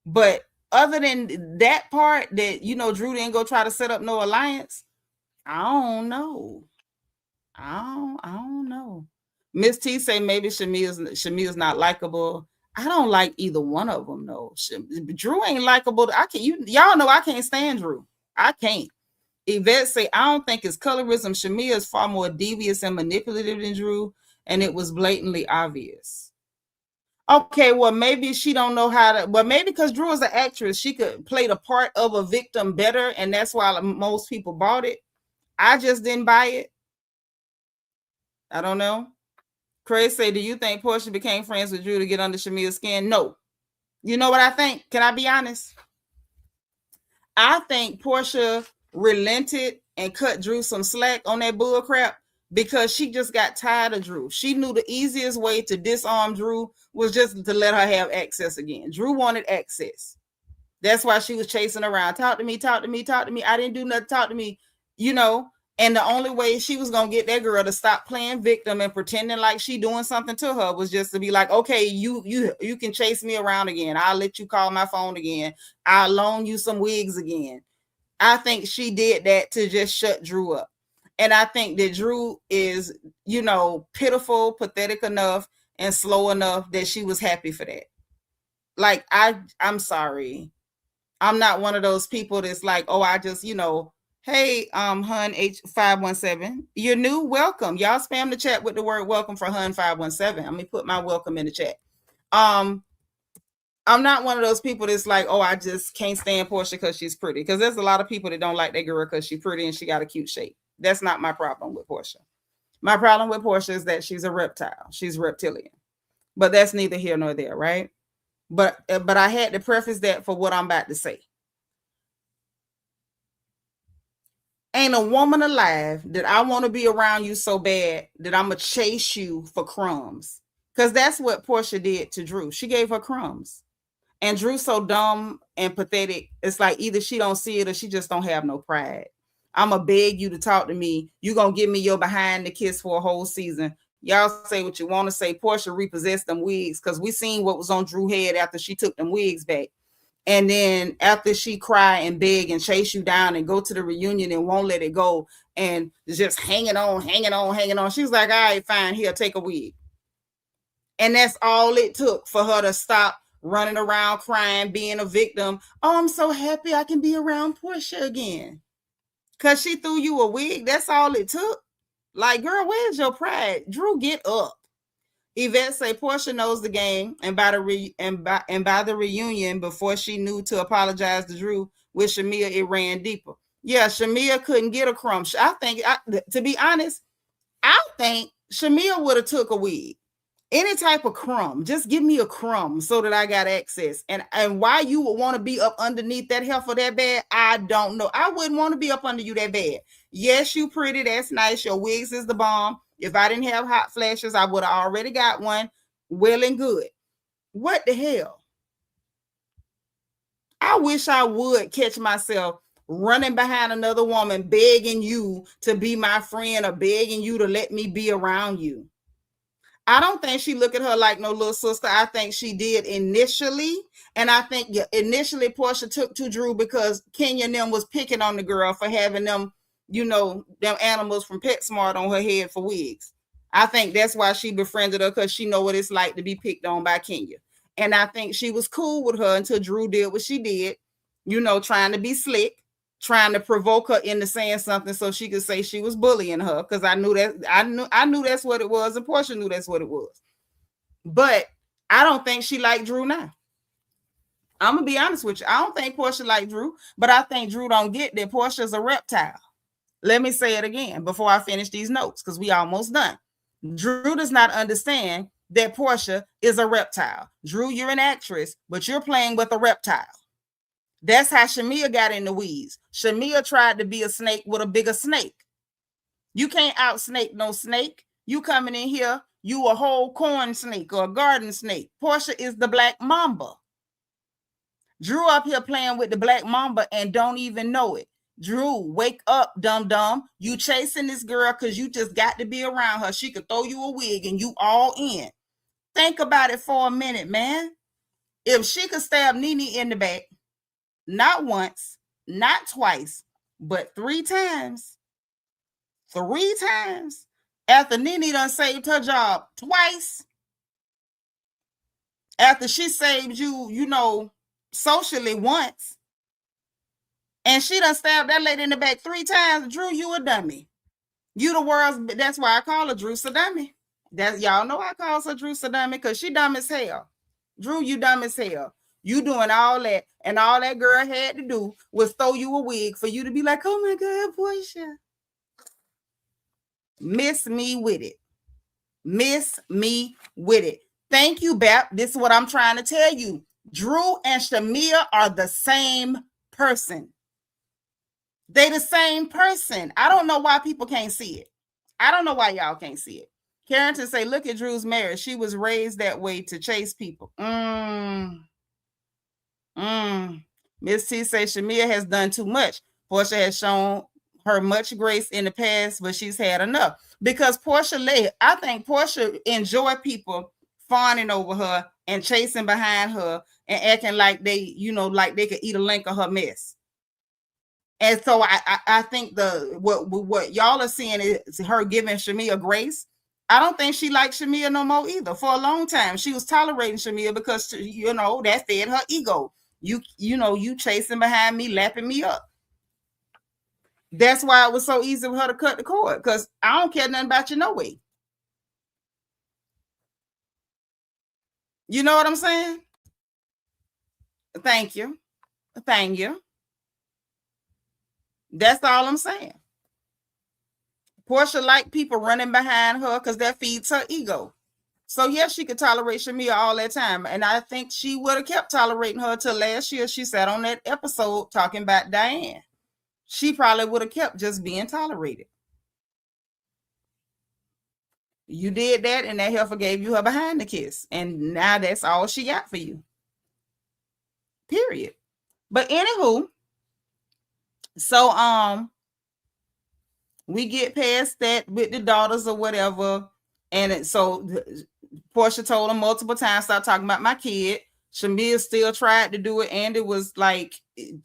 Speaker 1: But other than that part that, you know, Drew didn't go try to set up no alliance, I don't know. I don't know. Miss T say maybe Shamia's not likable. I don't like either one of them, though. Drew ain't likable. Y'all know I can't stand Drew. I can't. Yvette say, I don't think it's colorism. Shamia is far more devious and manipulative than Drew, and it was blatantly obvious. Okay, well, maybe she don't know how to, well, maybe because Drew is an actress, she could play the part of a victim better, and that's why most people bought it. I just didn't buy it. I don't know. Craig say, do you think Portia became friends with Drew to get under Shamia's skin? No. You know what I think? Can I be honest? I think Portia relented and cut Drew some slack on that bull crap because she just got tired of Drew. She knew the easiest way to disarm Drew was just to let her have access again. Drew wanted access. That's why she was chasing around. Talk to me, talk to me, talk to me. I didn't do nothing. Talk to me, you know. And the only way she was going to get that girl to stop playing victim and pretending like she doing something to her was just to be like, okay, you can chase me around again. I'll let you call my phone again. I'll loan you some wigs again. I think she did that to just shut Drew up. And I think that Drew is, you know, pitiful, pathetic enough and slow enough that she was happy for that. Like, I'm sorry. I'm not one of those people that's like, oh, I just, you know, hey, Hun H517, you're new. Welcome. Y'all spam the chat with the word welcome for Hun 517. Let me put my welcome in the chat. I'm not one of those people that's like, oh, I just can't stand Portia because she's pretty. Because there's a lot of people that don't like that girl because she's pretty and she got a cute shape. That's not my problem with Portia. My problem with Portia is that she's a reptile. She's reptilian. But that's neither here nor there, right? But I had to preface that for what I'm about to say. Ain't a woman alive that I want to be around you so bad that I'm going to chase you for crumbs. Because that's what Portia did to Drew. She gave her crumbs. And Drew's so dumb and pathetic. It's like either she don't see it or she just don't have no pride. I'm going to beg you to talk to me. You going to give me your behind the kiss for a whole season. Y'all say what you want to say. Portia repossessed them wigs because we seen what was on Drew's head after she took them wigs back. And then after she cry and beg and chase you down and go to the reunion and won't let it go and just hanging on. She's like, all right, fine, here, take a wig. And that's all it took for her to stop running around crying, being a victim. Oh, I'm so happy I can be around Portia again. Because she threw you a wig. That's all it took. Like, girl, where's your pride? Drew, get up. Yvette say Portia knows the game, and by the reunion, before she knew to apologize to Drew with Shamia, it ran deeper. Yeah, Shamia couldn't get a crumb. To be honest, I think Shamia would have took a wig. Any type of crumb, just give me a crumb so that I got access. And why you would want to be up underneath that heifer that bad, I don't know. I wouldn't want to be up under you that bad. Yes, you pretty, that's nice. Your wigs is the bomb. If I didn't have hot flashes, I would have already got one. Well and good. What the hell? I wish I would catch myself running behind another woman, begging you to be my friend or begging you to let me be around you. I don't think she looked at her like no little sister. I think she did initially. And I think initially Portia took to Drew because Kenya and them was picking on the girl for having them, them animals from PetSmart on her head for wigs. I think that's why she befriended her, because she know what it's like to be picked on by Kenya. And I think she was cool with her until Drew did what she did, trying to be slick, trying to provoke her into saying something so she could say she was bullying her, because I knew that's what it was, and Portia knew that's what it was. But I don't think she liked Drew now. I'm gonna be honest with you. I don't think Portia liked Drew, but I think Drew don't get that Portia's a reptile. Let me say it again before I finish these notes, because we almost done. Drew does not understand that Portia is a reptile. Drew, you're an actress, but you're playing with a reptile. That's how Shamia got in the weeds. Shamia tried to be a snake with a bigger snake. You can't out-snake no snake. You coming in here, you a whole corn snake or a garden snake. Portia is the black mamba. Drew up here playing with the black mamba and don't even know it. Drew, wake up, dum-dum. You chasing this girl because you just got to be around her. She could throw you a wig and you all in. Think about it for a minute, man. If she could stab Nene in the back, not once, not twice, but 3 times. 3 times. After Nene done saved her job twice. After she saved you, socially once. And she done stabbed that lady in the back 3 times. Drew, you a dummy. You the world's, that's why I call her Drew Sadummy. Y'all know I call her Drew Sadummy because she dumb as hell. Drew, you dumb as hell. You doing all that, and all that girl had to do was throw you a wig for you to be like, oh my God, Portia. Miss me with it. Miss me with it. Thank you, Bap. This is what I'm trying to tell you. Drew and Shamia are the same person. They the same person. I don't know why people can't see it. I don't know why y'all can't see it. Carrington say, look at Drew's marriage. She was raised that way to chase people. Miss T say Shamia has done too much. Portia has shown her much grace in the past, but she's had enough. Because I think Portia enjoy people fawning over her and chasing behind her and acting like they, like they could eat a link of her mess. And so I think what y'all are seeing is her giving Shamia grace. I don't think she liked Shamia no more either. For a long time, she was tolerating Shamia because, that fed her ego. You chasing behind me, lapping me up. That's why it was so easy for her to cut the cord, because I don't care nothing about you no way. You know what I'm saying? Thank you. Thank you. That's all I'm saying. Portia liked people running behind her because that feeds her ego. So yes, she could tolerate Shamia all that time. And I think she would have kept tolerating her till last year. She sat on that episode talking about Diane. she probably would have kept just being tolerated. You did that, and that heifer gave you her behind the kiss, and now that's all she got for you. Period. But anywho, so we get past that with the daughters or whatever, and so Portia told him multiple times, stop talking about my kid. Shamia still tried to do it, and it was like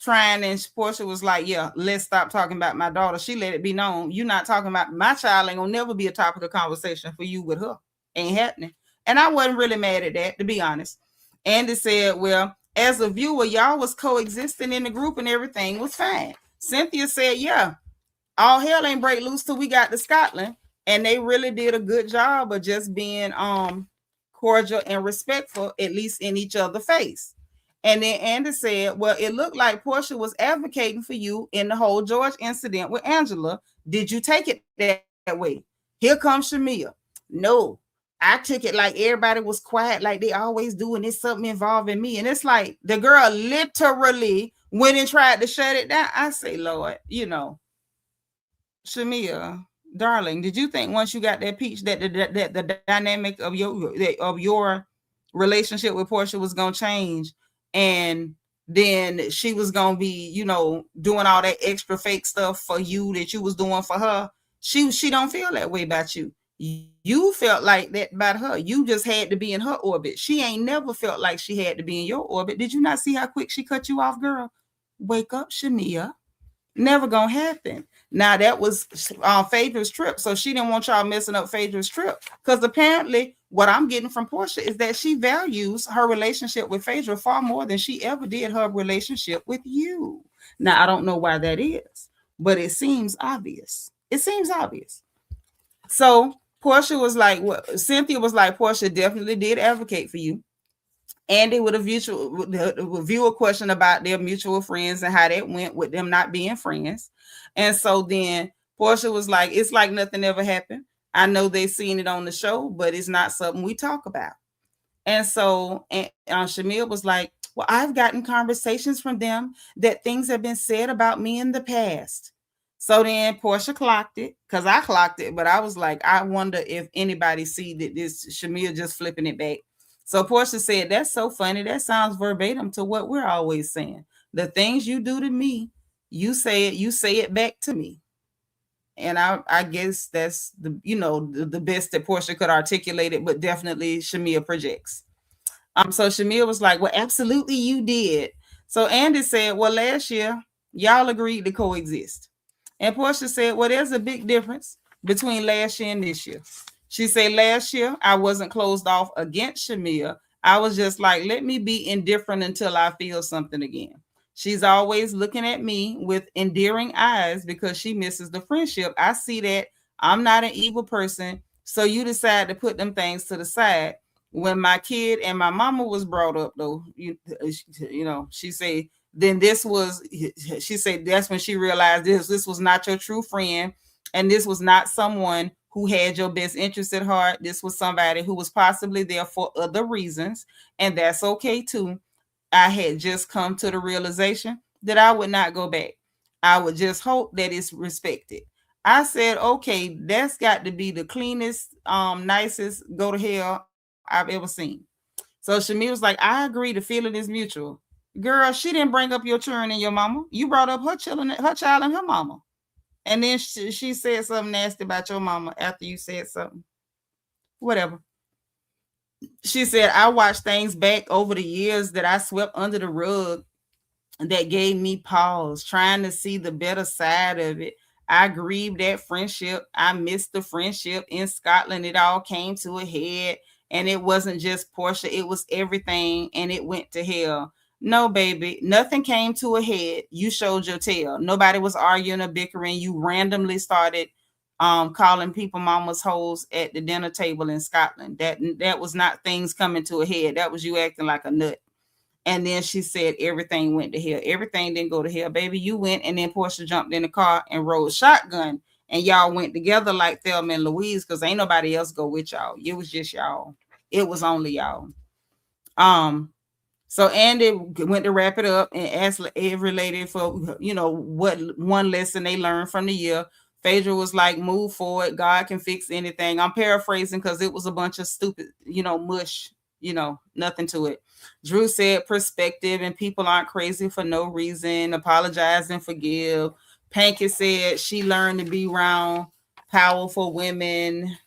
Speaker 1: trying, and Portia was like, yeah, let's stop talking about my daughter. She let it be known, you're not talking about my child, ain't gonna never be a topic of conversation for you with her. Ain't happening. And I wasn't really mad at that, to be honest. Andy said, well, as a viewer, y'all was coexisting in the group and everything was fine. Cynthia said, yeah, all hell ain't break loose till we got to Scotland. And they really did a good job of just being cordial and respectful, at least in each other's face. And then Andy said, well, it looked like Portia was advocating for you in the whole George incident with Angela. Did you take it that way? Here comes Shamia. No, I took it like everybody was quiet, like they always do, and it's something involving me. And it's like the girl literally went and tried to shut it down. I say, Lord, you know, Shamia, darling, did you think once you got that peach that the dynamic of your relationship with Portia was gonna change, and then she was gonna be, you know, doing all that extra fake stuff for you that you was doing for her? She don't feel that way about you. You felt like that about her. You just had to be in her orbit. She ain't never felt like she had to be in your orbit. Did you not see how quick she cut you off, girl? Wake up, Shamia. Never gonna happen. Now that was Phaedra's trip, so she didn't want y'all messing up Phaedra's trip, because apparently what I'm getting from Portia is that she values her relationship with Phaedra far more than she ever did her relationship with you. Now I don't know why that is, but it seems obvious. It seems obvious. So Portia was like, what Cynthia was like, Portia definitely did advocate for you. Andy with a viewer question about their mutual friends and how that went with them not being friends. And so then Portia was like, it's like nothing ever happened. I know they've seen it on the show, but it's not something we talk about. And so Shamil was like, well, I've gotten conversations from them that things have been said about me in the past. So then Portia clocked it, because I clocked it, but I was like, I wonder if anybody see that this Shamil just flipping it back. So Portia said, that's so funny. That sounds verbatim to what we're always saying. The things you do to me, you say it back to me. And I guess that's the best that Portia could articulate it, but definitely Shamia projects. So Shamia was like, well, absolutely you did. So Andy said, well, last year y'all agreed to coexist. And Portia said, well, there's a big difference between last year and this year. She said, last year, I wasn't closed off against Shamia. I was just like, let me be indifferent until I feel something again. She's always looking at me with endearing eyes because she misses the friendship. I see that I'm not an evil person. So you decide to put them things to the side. When my kid and my mama was brought up, though, you know, she said, then she said, that's when she realized this was not your true friend. And this was not someone who had your best interest at heart. This was somebody who was possibly there for other reasons. And that's okay too. I had just come to the realization that I would not go back. I would just hope that it's respected. I said, okay, that's got to be the cleanest, nicest go to hell I've ever seen. So Shamil was like, I agree, the feeling is mutual. Girl, she didn't bring up your children and your mama. You brought up her child and her mama. And then she said something nasty about your mama after you said something. Whatever. She said, I watched things back over the years that I swept under the rug that gave me pause, trying to see the better side of it. I grieved that friendship. I missed the friendship in Scotland. It all came to a head. And it wasn't just Portia. It was everything. And it went to hell. No, baby, nothing came to a head. You showed your tail. Nobody was arguing or bickering. You randomly started calling people mama's hoes at the dinner table in Scotland. That was not things coming to a head. That was you acting like a nut. And then she said everything went to hell. Everything didn't go to hell, baby. You went, and then Portia jumped in the car and rode shotgun, and y'all went together like Thelma and Louise, because ain't nobody else go with y'all. It was just y'all. It was only y'all. So Andy went to wrap it up and asked every lady for, what one lesson they learned from the year. Phaedra was like, move forward. God can fix anything. I'm paraphrasing because it was a bunch of stupid, mush, nothing to it. Drew said perspective and people aren't crazy for no reason. Apologize and forgive. Panky said she learned to be around powerful women.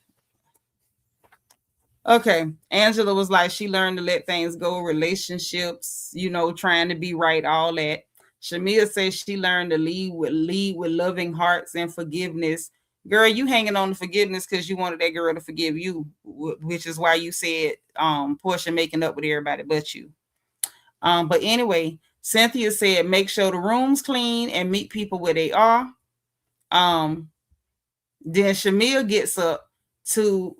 Speaker 1: Okay. Angela was like, she learned to let things go, relationships, trying to be right, all that. Shamia says she learned to lead with loving hearts and forgiveness. Girl, you hanging on to forgiveness because you wanted that girl to forgive you, which is why you said Portia making up with everybody but you. But anyway, Cynthia said make sure the room's clean and meet people where they are. Then Shamia gets up to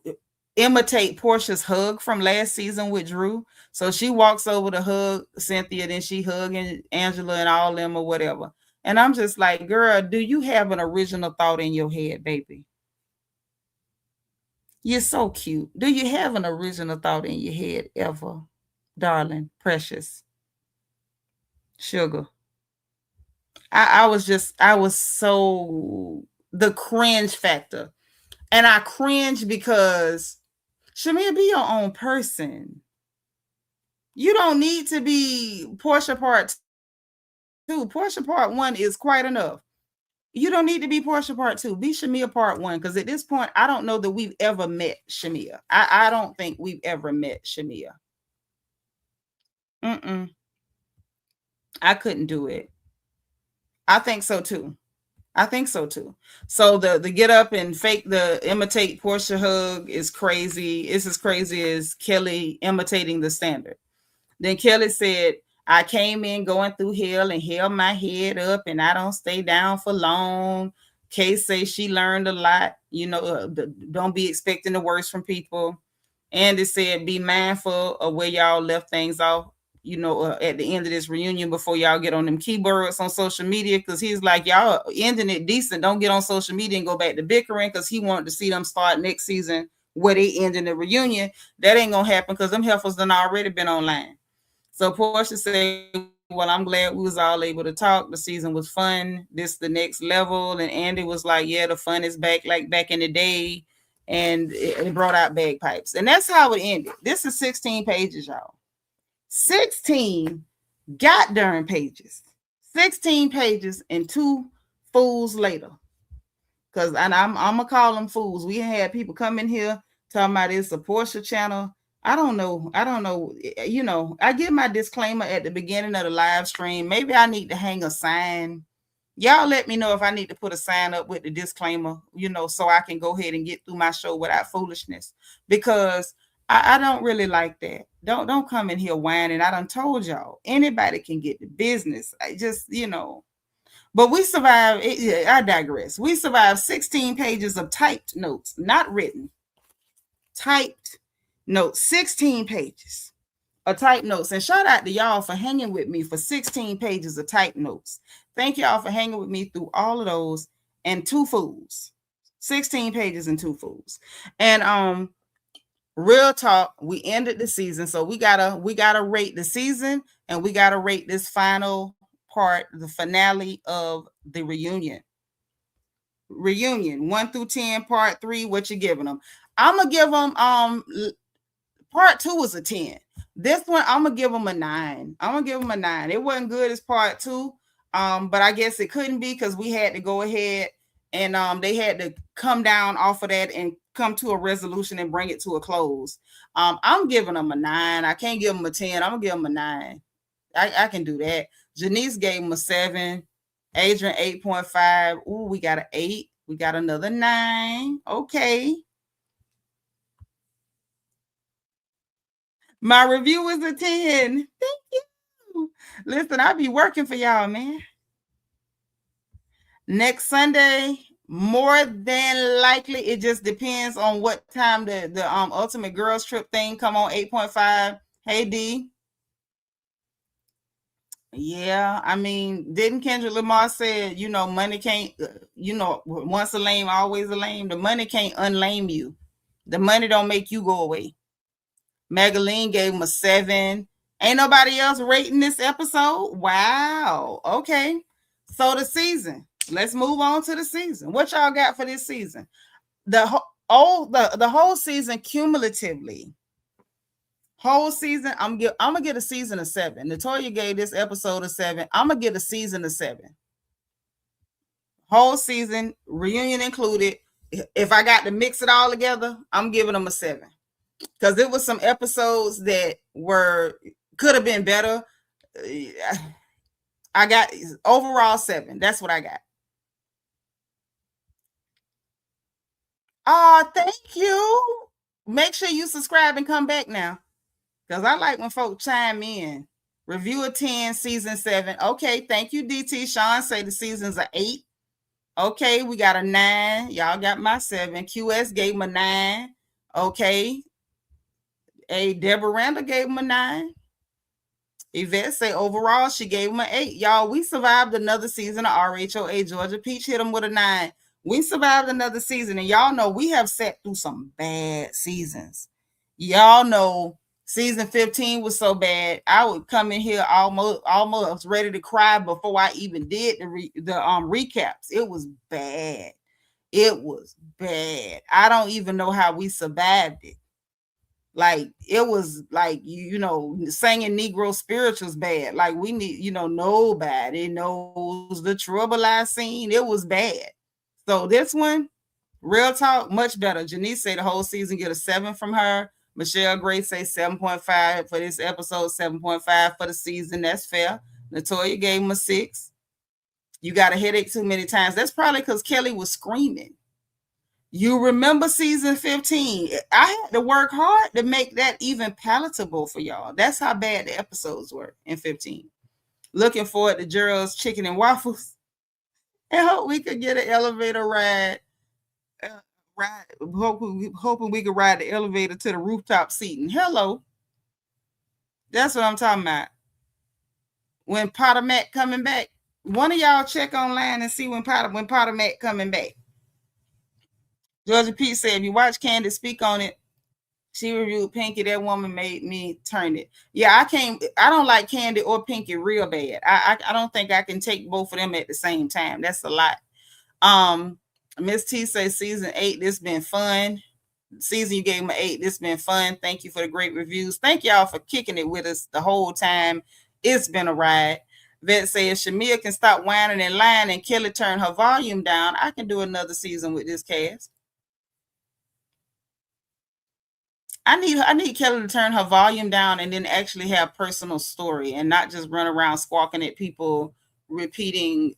Speaker 1: imitate Portia's hug from last season with Drew. So she walks over to hug Cynthia, then she hugging Angela and all them or whatever. And I'm just like, girl, do you have an original thought in your head, baby? You're so cute. Do you have an original thought in your head ever, darling, precious, sugar? I was so the cringe factor. And I cringe because Shamia, be your own person. You don't need to be Portia part 2. Portia part 1 is quite enough. You don't need to be Portia part 2. Be Shamia part 1. Because at this point, I don't know that we've ever met Shamia. I don't think we've ever met Shamia. I couldn't do it. I think so too. So the get up and fake the imitate Portia hug is crazy. It's as crazy as Kelly imitating the standard. Then Kelly said, I came in going through hell and held my head up and I don't stay down for long. Kay says she learned a lot. Don't be expecting the worst from people. Andy said, be mindful of where y'all left things off, at the end of this reunion before y'all get on them keyboards on social media. Because he's like, y'all ending it decent. Don't get on social media and go back to bickering, because he wanted to see them start next season where they end in the reunion. That ain't going to happen because them heifers done already been online. So Portia said, well, I'm glad we was all able to talk. The season was fun. This the next level. And Andy was like, yeah, the fun is back like back in the day. And it brought out bagpipes. And that's how it ended. This is 16 pages, y'all. 16 goddamn pages. 16 pages and 2 fools later. Because I'm going to call them fools. We had people come in here talking about it's a Portia channel. I don't know. I give my disclaimer at the beginning of the live stream. Maybe I need to hang a sign. Y'all let me know if I need to put a sign up with the disclaimer, so I can go ahead and get through my show without foolishness. Because I don't really like that. Don't come in here whining. I done told y'all, anybody can get the business. I just, But we survived. I digress. We survived 16 pages of typed notes, not written. Typed notes, 16 pages of typed notes. And shout out to y'all for hanging with me for 16 pages of typed notes. Thank y'all for hanging with me through all of those and 2 fools. 16 pages and 2 fools. And real talk, we ended the season. So we gotta rate the season, and we gotta rate this final part, the finale of the reunion. 1 through 10, part 3. What you giving them? I'm gonna give them part 2 was a 10. This one I'm gonna give them a 9. It wasn't good as part 2, but I guess it couldn't be because we had to go ahead and they had to come down off of that and come to a resolution and bring it to a close. I'm giving them a 9. I can't give them a 10. I'm gonna give them a 9. I can do that. Janice gave them a 7. Adrian 8.5. Ooh, we got an 8. We got another 9. Okay. My review is a 10. Thank you. Listen, I'll be working for y'all, man. Next Sunday, more than likely, it just depends on what time the Ultimate Girls Trip thing come on 8.5. Hey, D. Yeah, I mean, didn't Kendrick Lamar said, money can't, once a lame, always a lame. The money can't unlame you. The money don't make you go away. Magaline gave him a 7. Ain't nobody else rating this episode? Wow. Okay. So the season. Let's move on to the season. What y'all got for this season? The whole season cumulatively. Whole season, I'm gonna get a season of 7. Natoya gave this episode a 7. I'm gonna get a season of 7. Whole season, reunion included. If I got to mix it all together, I'm giving them a 7. Because it was some episodes that could have been better. I got overall 7. That's what I got. Thank you. Make sure you subscribe and come back now. Because I like when folks chime in. Review of 10, season 7. Okay, thank you, DT. Sean say the season's a 8. Okay, we got a 9. Y'all got my 7. QS gave him a 9. Okay. Deborah Randall gave him a 9. Yvette say overall she gave him an 8. Y'all, we survived another season of RHOA. Georgia Peach hit him with a 9. We survived another season, and y'all know we have sat through some bad seasons. Y'all know season 15 was so bad. I would come in here almost ready to cry before I even did the recaps. It was bad. It was bad. I don't even know how we survived it. Like it was like singing Negro spirituals bad. Like we need, nobody knows the trouble I seen. It was bad. So this one, real talk, much better. Janice say the whole season get a 7 from her. Michelle Gray say 7.5 for this episode, 7.5 for the season. That's fair. Natoya gave him a 6. You got a headache too many times. That's probably because Kelly was screaming. You remember season 15. I had to work hard to make that even palatable for y'all. That's how bad the episodes were in 15. Looking forward to Gerald's chicken and waffles. And hope we could get an elevator ride. Hoping we could ride the elevator to the rooftop seating. Hello. That's what I'm talking about. When Potter Mac coming back. One of y'all check online and see when Potter Mac coming back. Georgia Pete said, if you watch Candace speak on it, she reviewed Pinky. That woman made me turn it. Yeah, I don't like Candy or Pinky real bad. I don't think I can take both of them at the same time. That's a lot. Miss T says season 8, this been fun. Season you gave me 8, this been fun. Thank you for the great reviews. Thank y'all for kicking it with us the whole time. It's been a ride. Vet says Shamia can stop whining and lying and Kelly turn her volume down. I can do another season with this cast. I need Kelly to turn her volume down and then actually have personal story and not just run around squawking at people, repeating,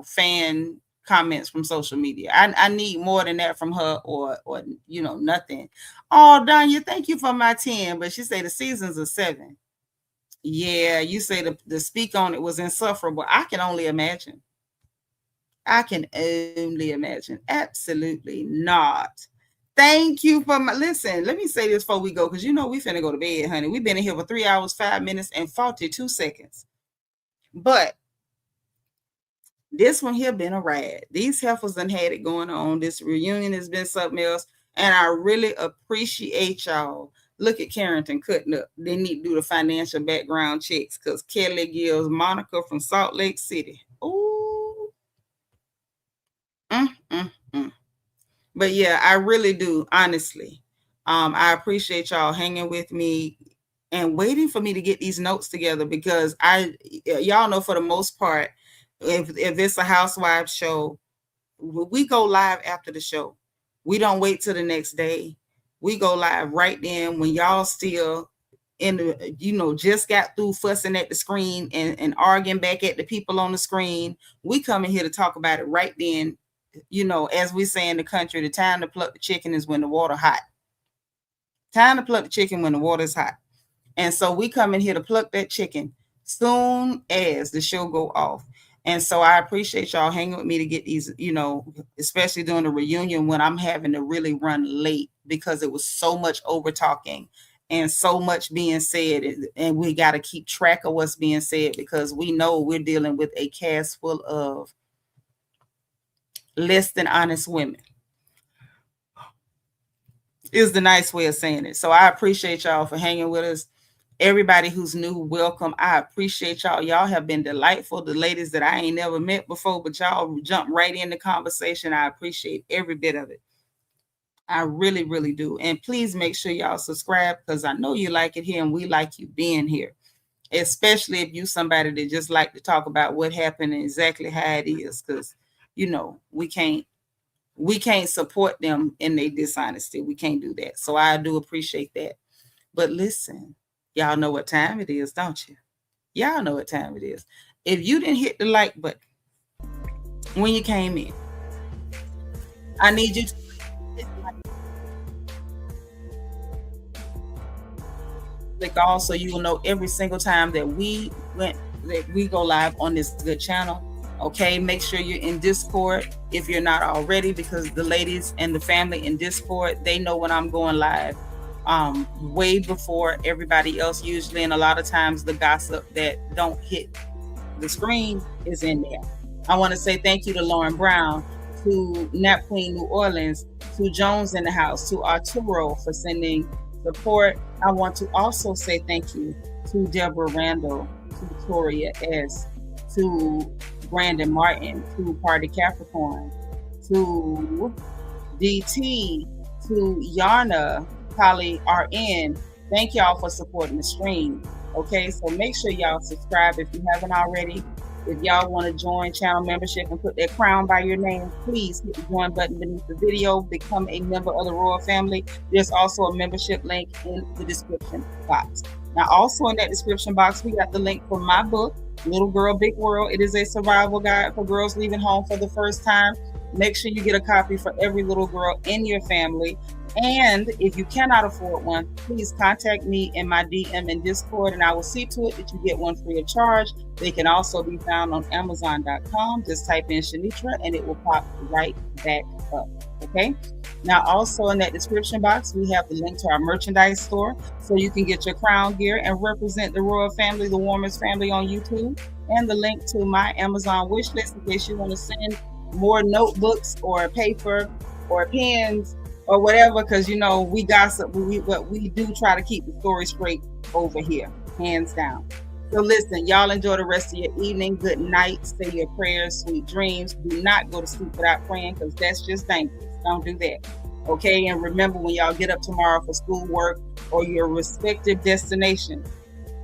Speaker 1: fan comments from social media. I need more than that from her or nothing. Oh, Danya, thank you for my 10, but she said the season's a 7. Yeah, you say the speak on it was insufferable. I can only imagine. Absolutely not. Thank you for listen. Let me say this before we go, because we finna go to bed, honey. We've been in here for 3 hours, 5 minutes, and 42 seconds. But this one here been a ride. These heifers done had it going on. This reunion has been something else, and I really appreciate y'all. Look at Carrington cutting up. They need to do the financial background checks because Kelly gives Monica from Salt Lake City. Ooh. But yeah, I really do, honestly. I appreciate y'all hanging with me and waiting for me to get these notes together, because y'all know for the most part, if it's a housewives show, we go live after the show. We don't wait till the next day. We go live right then when y'all still in the, just got through fussing at the screen and arguing back at the people on the screen. We come in here to talk about it right then. As we say in the country, the time to pluck the chicken is when the water hot. Time to pluck the chicken when the water is hot. And so we come in here to pluck that chicken soon as the show go off. And so I appreciate y'all hanging with me to get these, especially during the reunion when I'm having to really run late because it was so much over talking and so much being said. And we got to keep track of what's being said because we know we're dealing with a cast full of less than honest women. Is the nice way of saying it. So I appreciate y'all for hanging with us. Everybody who's new, welcome. I appreciate y'all. Y'all have been delightful. The ladies that I ain't never met before, but y'all jump right in the conversation. I appreciate every bit of it. I really, really do. And please make sure y'all subscribe, because I know you like it here and we like you being here. Especially if you somebody that just like to talk about what happened and exactly how it is, because we can't support them in their dishonesty. We can't do that. So I do appreciate that. But listen, y'all know what time it is, don't you? Y'all know what time it is. If you didn't hit the like button when you came in, I need you to click on, so you will know every single time that we go live on this good channel. Okay, make sure you're in Discord if you're not already, because the ladies and the family in Discord, they know when I'm going live way before everybody else usually, and a lot of times the gossip that don't hit the screen is in there. I want to say thank you to Lauren Brown, to Nap Queen New Orleans, to Jones in the house, to Arturo for sending support. I want to also say thank you to Deborah Randall, to Victoria S., to Brandon Martin, to Party Capricorn, to DT, to Yarna, Polly RN. Thank y'all for supporting the stream. Okay, so make sure y'all subscribe if you haven't already. If y'all want to join channel membership and put that crown by your name, please hit the join button beneath the video. Become a member of the RHOA family. There's also a membership link in the description box. Now, also in that description box, we got the link for my book, Little Girl, Big World. It is a survival guide for girls leaving home for the first time. Make sure you get a copy for every little girl in your family. And if you cannot afford one, please contact me in my DM in Discord, and I will see to it that you get one free of charge. They can also be found on Amazon.com. Just type in Seanitra and it will pop right back up. Okay. Now, also in that description box, we have the link to our merchandise store, so you can get your crown gear and represent the royal family, the warmest family on YouTube, and the link to my Amazon wish list in case you want to send more notebooks or paper or pens or whatever, because we gossip, but we do try to keep the story straight over here, hands down. So listen, y'all enjoy the rest of your evening. Good night. Say your prayers, sweet dreams. Do not go to sleep without praying, because that's just dangerous. Don't do that. Okay, and remember, when y'all get up tomorrow for schoolwork or your respective destination,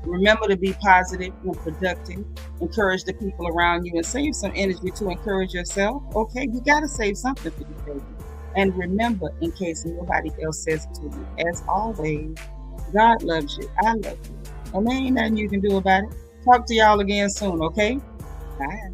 Speaker 1: remember to be positive and productive. Encourage the people around you and save some energy to encourage yourself. Okay, you got to save something for your baby. And remember, in case nobody else says it to you, as always, God loves you. I love you. And there ain't nothing you can do about it. Talk to y'all again soon, okay? Bye.